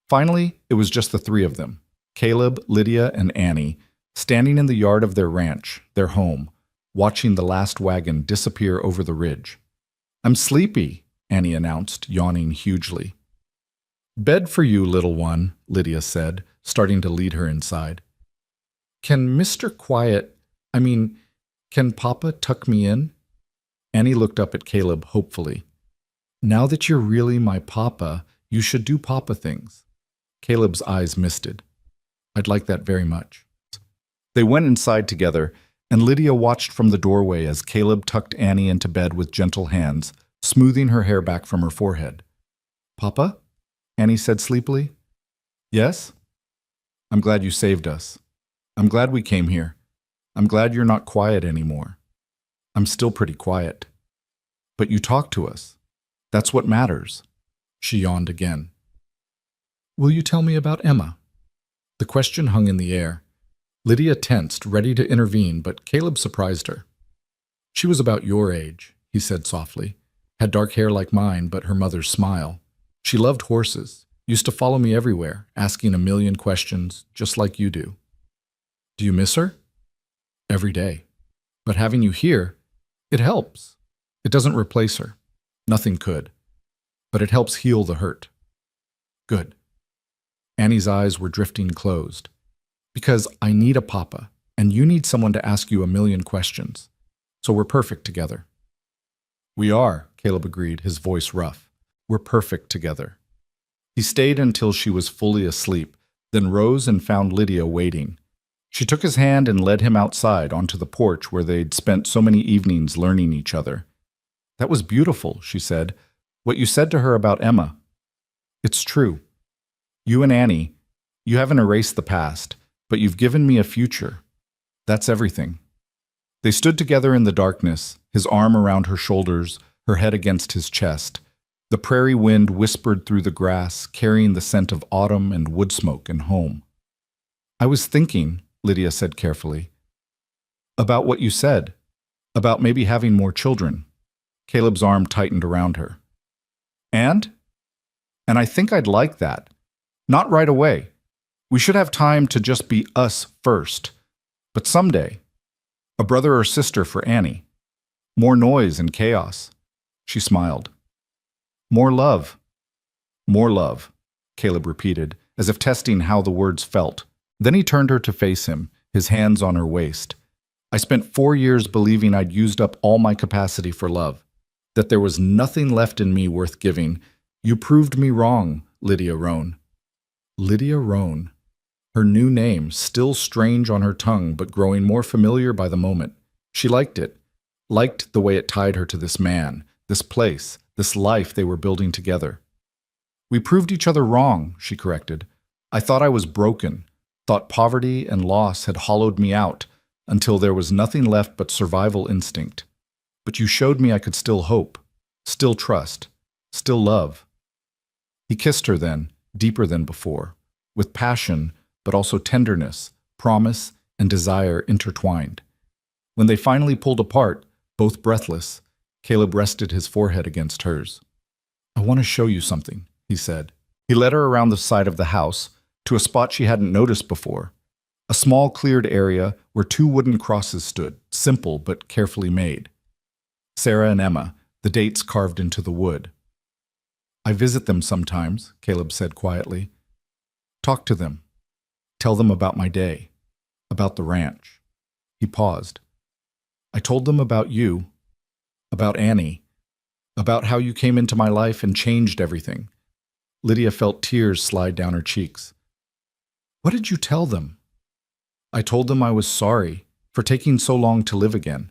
Finally, it was just the three of them, Caleb, Lydia, and Annie, standing in the yard of their ranch, their home, watching the last wagon disappear over the ridge. "I'm sleepy," Annie announced, yawning hugely. "Bed for you, little one," Lydia said, starting to lead her inside. Can Papa tuck me in?" Annie looked up at Caleb hopefully. "Now that you're really my papa, you should do papa things." Caleb's eyes misted. "I'd like that very much." They went inside together, and Lydia watched from the doorway as Caleb tucked Annie into bed with gentle hands, smoothing her hair back from her forehead. "Papa?" Annie said sleepily. "Yes?" "I'm glad you saved us. I'm glad we came here. I'm glad you're not quiet anymore." "I'm still pretty quiet." "But you talk to us. That's what matters." She yawned again. "Will you tell me about Emma?" The question hung in the air. Lydia tensed, ready to intervene, but Caleb surprised her. "She was about your age," he said softly. "Had dark hair like mine, but her mother's smile. She loved horses, used to follow me everywhere, asking a million questions, just like you do." "Do you miss her?" "Every day. But having you here, it helps. It doesn't replace her. Nothing could. But it helps heal the hurt." "Good." Annie's eyes were drifting closed. "Because I need a papa, and you need someone to ask you a million questions. So we're perfect together." "We are," Caleb agreed, his voice rough. "We're perfect together." He stayed until she was fully asleep, then rose and found Lydia waiting. She took his hand and led him outside onto the porch where they'd spent so many evenings learning each other. "That was beautiful," she said. "What you said to her about Emma. It's true. You and Annie, you haven't erased the past, but you've given me a future. That's everything." They stood together in the darkness, his arm around her shoulders, her head against his chest. The prairie wind whispered through the grass, carrying the scent of autumn and wood smoke and home. "I was thinking," Lydia said carefully, "about what you said, about maybe having more children." Caleb's arm tightened around her. And I think I'd like that. Not right away. We should have time to just be us first. But someday. A brother or sister for Annie. More noise and chaos." She smiled. "More love." "More love," Caleb repeated, as if testing how the words felt. Then he turned her to face him, his hands on her waist. "I spent 4 years believing I'd used up all my capacity for love, that there was nothing left in me worth giving. You proved me wrong, Lydia Roan." Lydia Roan. Her new name, still strange on her tongue but growing more familiar by the moment. She liked it, liked the way it tied her to this man, this place, this life they were building together. "We proved each other wrong," she corrected. "I thought I was broken, thought poverty and loss had hollowed me out until there was nothing left but survival instinct. But you showed me I could still hope, still trust, still love." He kissed her then, deeper than before, with passion, but also tenderness, promise, and desire intertwined. When they finally pulled apart, both breathless, Caleb rested his forehead against hers. "I want to show you something," he said. He led her around the side of the house, to a spot she hadn't noticed before. A small cleared area where 2 wooden crosses stood, simple but carefully made. Sarah and Emma, the dates carved into the wood. "I visit them sometimes," Caleb said quietly. "Talk to them. Tell them about my day, about the ranch." He paused. "I told them about you, about Annie, about how you came into my life and changed everything." Lydia felt tears slide down her cheeks. "What did you tell them?" "I told them I was sorry for taking so long to live again,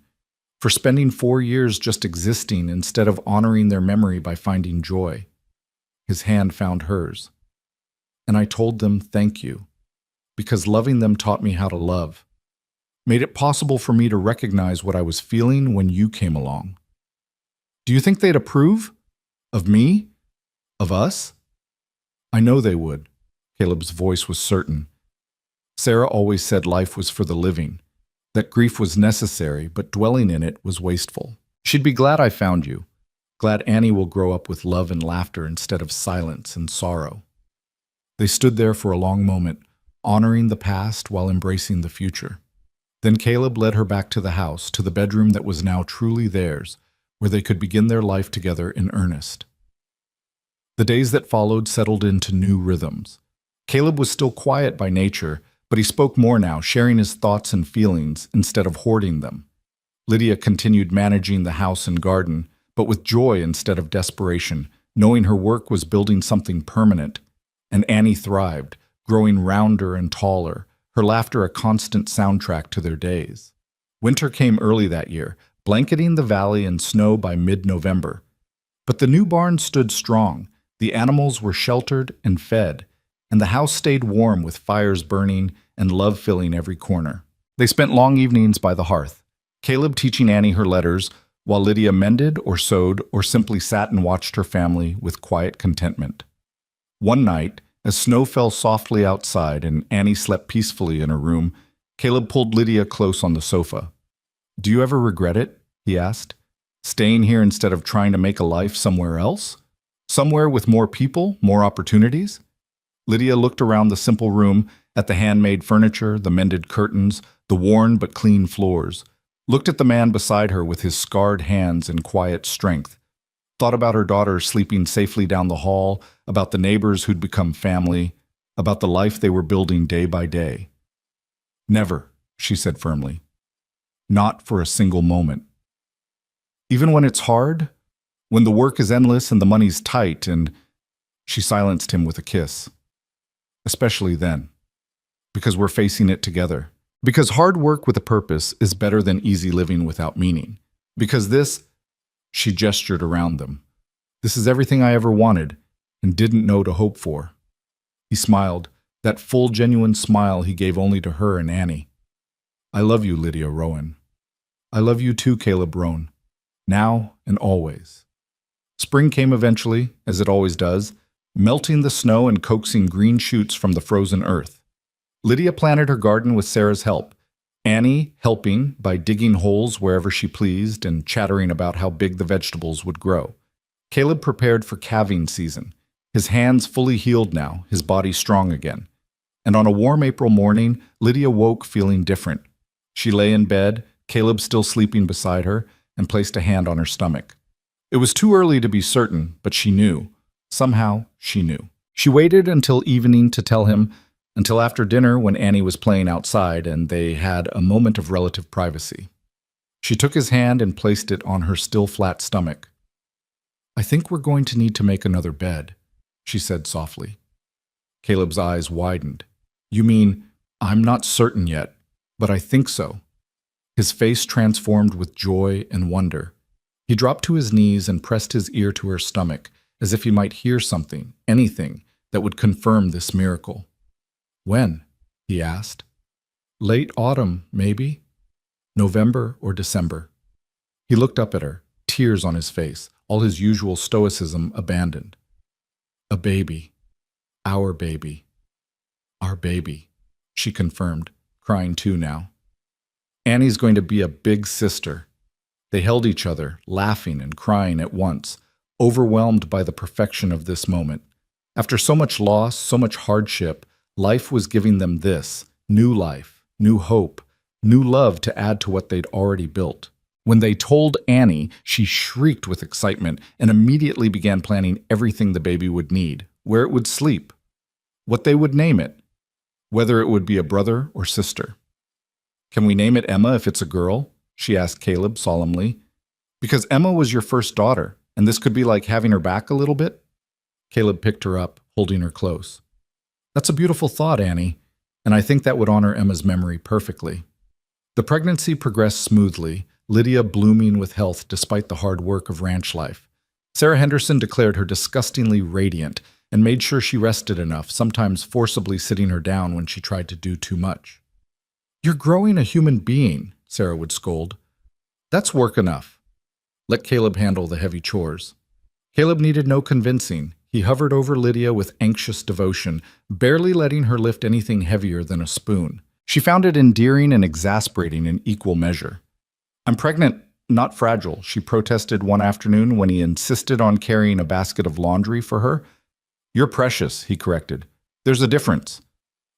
for spending 4 years just existing instead of honoring their memory by finding joy." His hand found hers. "And I told them thank you, because loving them taught me how to love, made it possible for me to recognize what I was feeling when you came along." "Do you think they'd approve? Of me? Of us?" "I know they would. Caleb's voice was certain. Sarah always said life was for the living, that grief was necessary, but dwelling in it was wasteful. She'd be glad I found you, glad Annie will grow up with love and laughter instead of silence and sorrow. They stood there for a long moment, honoring the past while embracing the future. Then Caleb led her back to the house, to the bedroom that was now truly theirs, where they could begin their life together in earnest. The days that followed settled into new rhythms. Caleb was still quiet by nature, but he spoke more now, sharing his thoughts and feelings instead of hoarding them. Lydia continued managing the house and garden, but with joy instead of desperation, knowing her work was building something permanent. And Annie thrived, growing rounder and taller, her laughter a constant soundtrack to their days. Winter came early that year, blanketing the valley in snow by mid-November. But the new barn stood strong, the animals were sheltered and fed, and the house stayed warm with fires burning and love filling every corner. They spent long evenings by the hearth, Caleb teaching Annie her letters, while Lydia mended or sewed or simply sat and watched her family with quiet contentment. One night, as snow fell softly outside and Annie slept peacefully in her room, Caleb pulled Lydia close on the sofa. "Do you ever regret it?" he asked. "Staying here instead of trying to make a life somewhere else? Somewhere with more people, more opportunities?" Lydia looked around the simple room, at the handmade furniture, the mended curtains, the worn but clean floors, looked at the man beside her with his scarred hands and quiet strength, thought about her daughter sleeping safely down the hall, about the neighbors who'd become family, about the life they were building day by day. "Never," she said firmly. "Not for a single moment. Even when it's hard, when the work is endless and the money's tight," and she silenced him with a kiss. "Especially then. Because we're facing it together. Because hard work with a purpose is better than easy living without meaning. Because this," she gestured around them, "this is everything I ever wanted and didn't know to hope for." He smiled, that full, genuine smile he gave only to her and Annie. "I love you, Lydia Rowan. I love you too, Caleb Rowan. Now and always." Spring came eventually, as it always does, melting the snow and coaxing green shoots from the frozen earth. Lydia planted her garden with Sarah's help, Annie helping by digging holes wherever she pleased and chattering about how big the vegetables would grow. Caleb prepared for calving season, his hands fully healed now, his body strong again. And on a warm April morning, Lydia woke feeling different. She lay in bed, Caleb still sleeping beside her, and placed a hand on her stomach. It was too early to be certain, but she knew. Somehow, she knew. She waited until evening to tell him, until after dinner when Annie was playing outside and they had a moment of relative privacy. She took his hand and placed it on her still flat stomach. "I think we're going to need to make another bed," she said softly. Caleb's eyes widened. "You mean, I'm not certain yet, but I think so." His face transformed with joy and wonder. He dropped to his knees and pressed his ear to her stomach, as if he might hear something, anything, that would confirm this miracle. "When?" he asked. "Late autumn, maybe. November or December." He looked up at her, tears on his face, all his usual stoicism abandoned. "A baby. Our baby. Our baby," she confirmed, crying too now. "Annie's going to be a big sister." They held each other, laughing and crying at once, overwhelmed by the perfection of this moment. After so much loss, so much hardship, life was giving them this, new life, new hope, new love to add to what they'd already built. When they told Annie, she shrieked with excitement and immediately began planning everything the baby would need, where it would sleep, what they would name it, whether it would be a brother or sister. "Can we name it Emma if it's a girl?" she asked Caleb solemnly. "Because Emma was your first daughter, and this could be like having her back a little bit." Caleb picked her up, holding her close. "That's a beautiful thought, Annie, and I think that would honor Emma's memory perfectly." The pregnancy progressed smoothly, Lydia blooming with health despite the hard work of ranch life. Sarah Henderson declared her disgustingly radiant and made sure she rested enough, sometimes forcibly sitting her down when she tried to do too much. "You're growing a human being," Sarah would scold. "That's work enough. Let Caleb handle the heavy chores." Caleb needed no convincing. He hovered over Lydia with anxious devotion, barely letting her lift anything heavier than a spoon. She found it endearing and exasperating in equal measure. "I'm pregnant, not fragile," she protested one afternoon when he insisted on carrying a basket of laundry for her. "You're precious," he corrected. "There's a difference."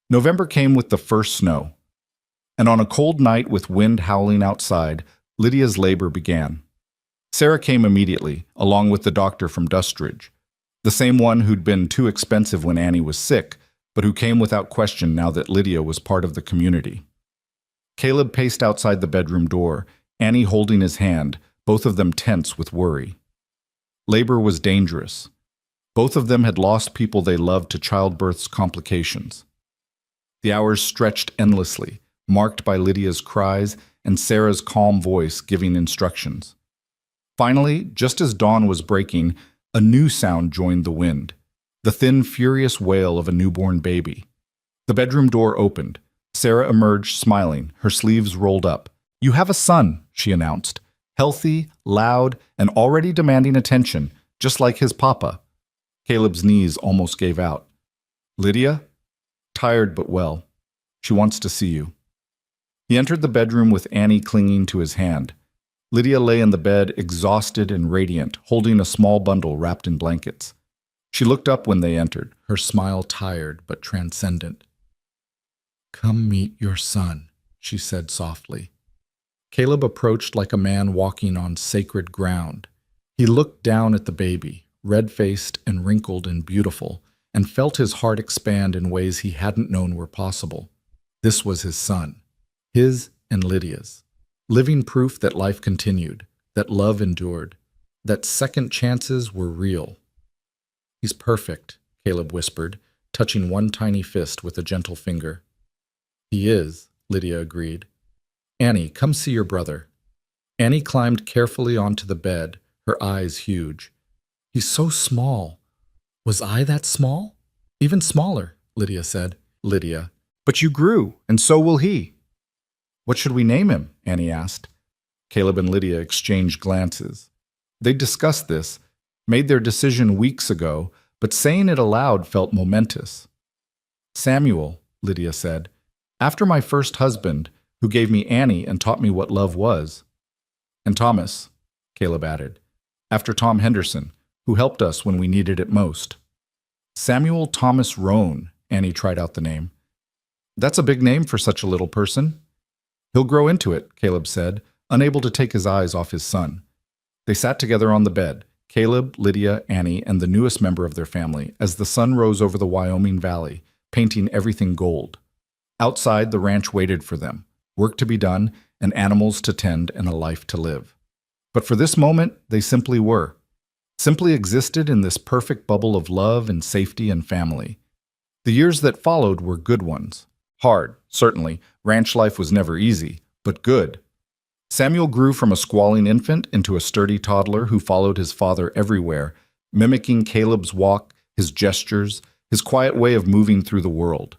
November came with the first snow, and on a cold night with wind howling outside, Lydia's labor began. Sarah came immediately, along with the doctor from Dustridge, the same one who'd been too expensive when Annie was sick, but who came without question now that Lydia was part of the community. Caleb paced outside the bedroom door, Annie holding his hand, both of them tense with worry. Labor was dangerous. Both of them had lost people they loved to childbirth's complications. The hours stretched endlessly, marked by Lydia's cries and Sarah's calm voice giving instructions. Finally, just as dawn was breaking, a new sound joined the wind, the thin, furious wail of a newborn baby. The bedroom door opened. Sarah emerged smiling, her sleeves rolled up. "You have a son," she announced, "healthy, loud, and already demanding attention, just like his papa." Caleb's knees almost gave out. "Lydia?" "Tired but well. She wants to see you." He entered the bedroom with Annie clinging to his hand. Lydia lay in the bed, exhausted and radiant, holding a small bundle wrapped in blankets. She looked up when they entered, her smile tired but transcendent. "Come meet your son," she said softly. Caleb approached like a man walking on sacred ground. He looked down at the baby, red-faced and wrinkled and beautiful, and felt his heart expand in ways he hadn't known were possible. This was his son, his and Lydia's. Living proof that life continued, that love endured, that second chances were real. "He's perfect," Caleb whispered, touching one tiny fist with a gentle finger. "He is," Lydia agreed. "Annie, come see your brother." Annie climbed carefully onto the bed, her eyes huge. "He's so small." "Was I that small?" "Even smaller," Lydia said. Lydia. "But you grew, and so will he." "What should we name him?" Annie asked. Caleb and Lydia exchanged glances. They'd discussed this, made their decision weeks ago, but saying it aloud felt momentous. "Samuel," Lydia said, "after my first husband, who gave me Annie and taught me what love was." "And Thomas," Caleb added, "after Tom Henderson, who helped us when we needed it most." "Samuel Thomas Roan," Annie tried out the name. "That's a big name for such a little person." "He'll grow into it," Caleb said, unable to take his eyes off his son. They sat together on the bed, Caleb, Lydia, Annie, and the newest member of their family, as the sun rose over the Wyoming Valley, painting everything gold. Outside, the ranch waited for them, work to be done, and animals to tend, and a life to live. But for this moment, they simply were. Simply existed in this perfect bubble of love and safety and family. The years that followed were good ones. Hard, certainly. Ranch life was never easy, but good. Samuel grew from a squalling infant into a sturdy toddler who followed his father everywhere, mimicking Caleb's walk, his gestures, his quiet way of moving through the world.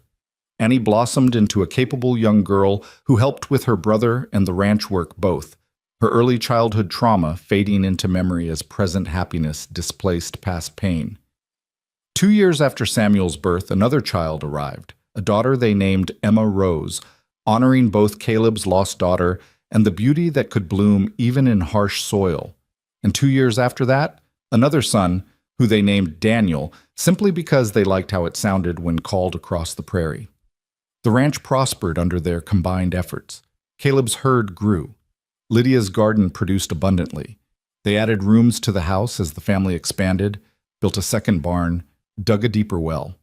Annie blossomed into a capable young girl who helped with her brother and the ranch work both, her early childhood trauma fading into memory as present happiness displaced past pain. 2 years after Samuel's birth, another child arrived, a daughter they named Emma Rose, honoring both Caleb's lost daughter and the beauty that could bloom even in harsh soil. And 2 years after that, another son, who they named Daniel, simply because they liked how it sounded when called across the prairie. The ranch prospered under their combined efforts. Caleb's herd grew. Lydia's garden produced abundantly. They added rooms to the house as the family expanded, built a second barn, dug a deeper well.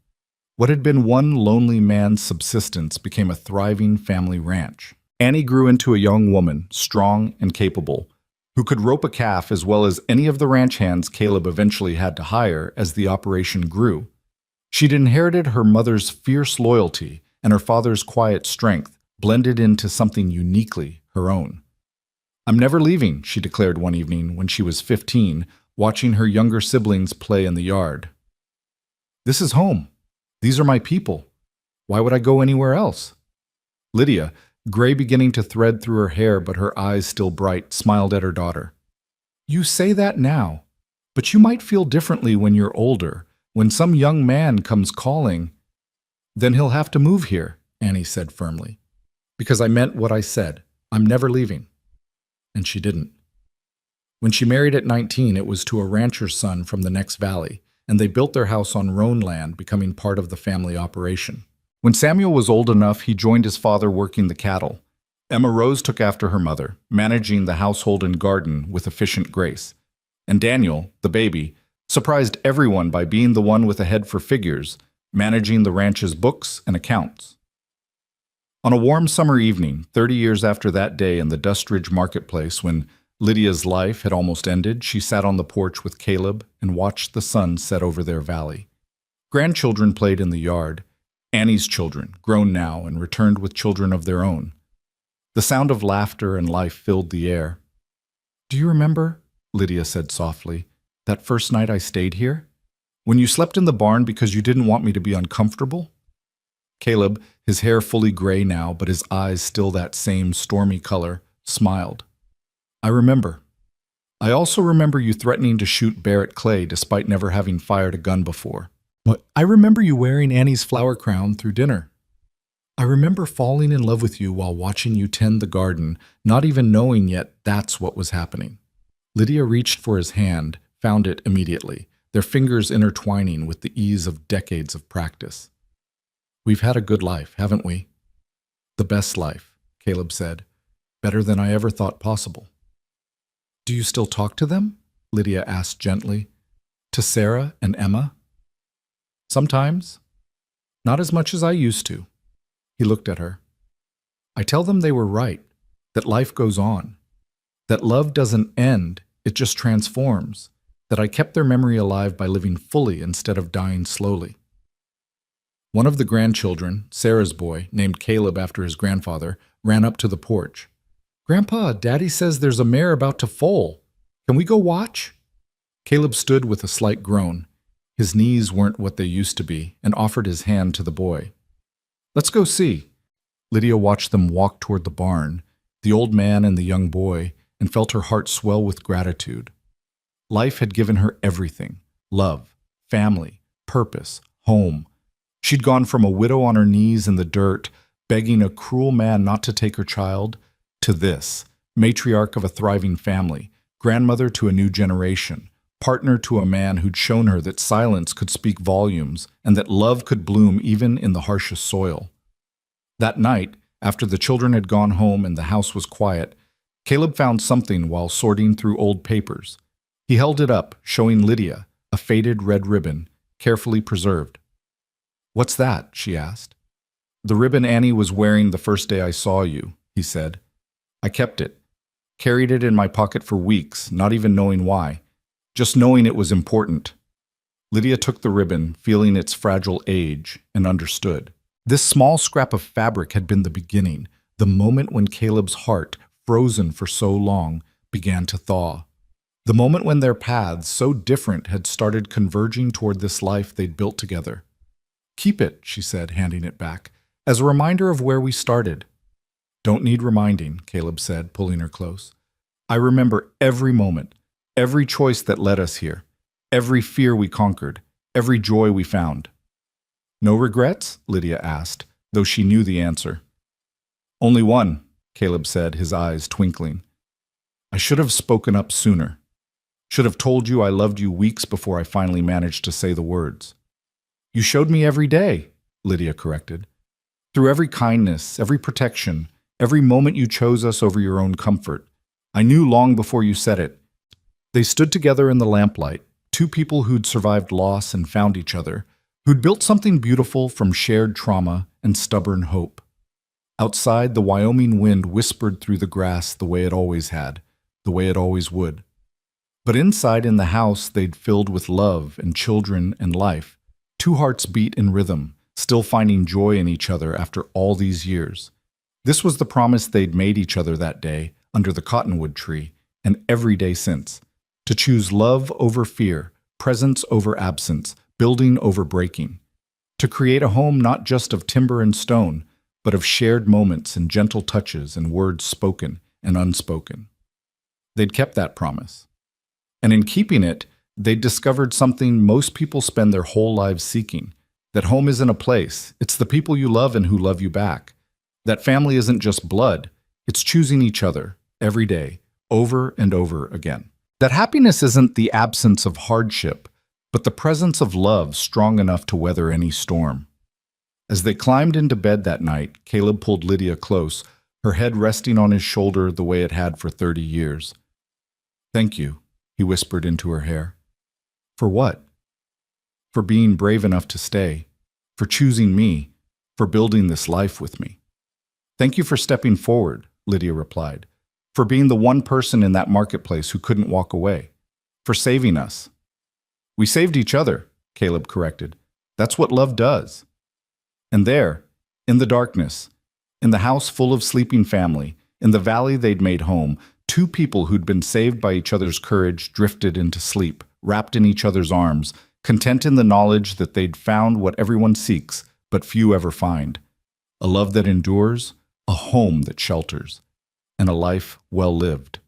What had been one lonely man's subsistence became a thriving family ranch. Annie grew into a young woman, strong and capable, who could rope a calf as well as any of the ranch hands Caleb eventually had to hire as the operation grew. She'd inherited her mother's fierce loyalty and her father's quiet strength, blended into something uniquely her own. "I'm never leaving," she declared one evening when she was 15, watching her younger siblings play in the yard. "This is home. These are my people. Why would I go anywhere else?" Lydia, gray beginning to thread through her hair but her eyes still bright, smiled at her daughter. "You say that now, but you might feel differently when you're older, When some young man comes calling, then he'll have to move here, Annie said firmly. Because I meant what I said. I'm never leaving. And she didn't. When she married at 19, it was to a rancher's son from the next valley, and they built their house on Roan land, becoming part of the family operation. When Samuel was old enough, he joined his father working the cattle. Emma Rose took after her mother, managing the household and garden with efficient grace. And Daniel, the baby, surprised everyone by being the one with a head for figures, managing the ranch's books and accounts. On a warm summer evening, 30 years after that day in the Dustridge marketplace, when Lydia's life had almost ended, she sat on the porch with Caleb and watched the sun set over their valley. Grandchildren played in the yard. Annie's children, grown now and returned with children of their own. The sound of laughter and life filled the air. "Do you remember," Lydia said softly, "that first night I stayed here? When you slept in the barn because you didn't want me to be uncomfortable?" Caleb, his hair fully gray now, but his eyes still that same stormy color, smiled. "I remember. I also remember you threatening to shoot Barrett Clay despite never having fired a gun before. But I remember you wearing Annie's flower crown through dinner. I remember falling in love with you while watching you tend the garden, not even knowing yet that's what was happening." Lydia reached for his hand, found it immediately, their fingers intertwining with the ease of decades of practice. "We've had a good life, haven't we?" "The best life," Caleb said. "Better than I ever thought possible." "Do you still talk to them?" Lydia asked gently. "To Sarah and Emma?" "Sometimes. Not as much as I used to." He looked at her. "I tell them they were right, that life goes on, that love doesn't end, it just transforms, that I kept their memory alive by living fully instead of dying slowly." One of the grandchildren, Sarah's boy, named Caleb after his grandfather, ran up to the porch. "Grandpa, Daddy says there's a mare about to foal. Can we go watch?" Caleb stood with a slight groan. His knees weren't what they used to be, and offered his hand to the boy. "Let's go see." Lydia watched them walk toward the barn, the old man and the young boy, and felt her heart swell with gratitude. Life had given her everything: love, family, purpose, home. She'd gone from a widow on her knees in the dirt, begging a cruel man not to take her child, to this, matriarch of a thriving family, grandmother to a new generation, partner to a man who'd shown her that silence could speak volumes and that love could bloom even in the harshest soil. That night, after the children had gone home and the house was quiet, Caleb found something while sorting through old papers. He held it up, showing Lydia, a faded red ribbon, carefully preserved. "What's that?" she asked. "The ribbon Annie was wearing the first day I saw you," he said. "I kept it, carried it in my pocket for weeks, not even knowing why, just knowing it was important." Lydia took the ribbon, feeling its fragile age, and understood. This small scrap of fabric had been the beginning, the moment when Caleb's heart, frozen for so long, began to thaw. The moment when their paths, so different, had started converging toward this life they'd built together. "Keep it," she said, handing it back, "as a reminder of where we started." "Don't need reminding," Caleb said, pulling her close. "I remember every moment, every choice that led us here, every fear we conquered, every joy we found." "No regrets?" Lydia asked, though she knew the answer. "Only one," Caleb said, his eyes twinkling. "I should have spoken up sooner. Should have told you I loved you weeks before I finally managed to say the words." "You showed me every day," Lydia corrected. "Through every kindness, every protection, every moment you chose us over your own comfort. I knew long before you said it." They stood together in the lamplight, two people who'd survived loss and found each other, who'd built something beautiful from shared trauma and stubborn hope. Outside, the Wyoming wind whispered through the grass the way it always had, the way it always would. But inside in the house they'd filled with love and children and life, two hearts beat in rhythm, still finding joy in each other after all these years. This was the promise they'd made each other that day under the cottonwood tree, and every day since, to choose love over fear, presence over absence, building over breaking, to create a home not just of timber and stone, but of shared moments and gentle touches and words spoken and unspoken. They'd kept that promise. And in keeping it, They discovered something most people spend their whole lives seeking, that home isn't a place, it's the people you love and who love you back. That family isn't just blood, it's choosing each other every day, over and over again. That happiness isn't the absence of hardship, but the presence of love strong enough to weather any storm. As they climbed into bed that night, Caleb pulled Lydia close, her head resting on his shoulder the way it had for 30 years. "Thank you," he whispered into her hair. "For what?" "For being brave enough to stay, for choosing me, for building this life with me." "Thank you for stepping forward," Lydia replied, "for being the one person in that marketplace who couldn't walk away, for saving us." "We saved each other," Caleb corrected. "That's what love does." And there, in the darkness, in the house full of sleeping family, in the valley they'd made home, two people who'd been saved by each other's courage drifted into sleep, wrapped in each other's arms, content in the knowledge that they'd found what everyone seeks, but few ever find: a love that endures, a home that shelters, and a life well lived.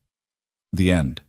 The end.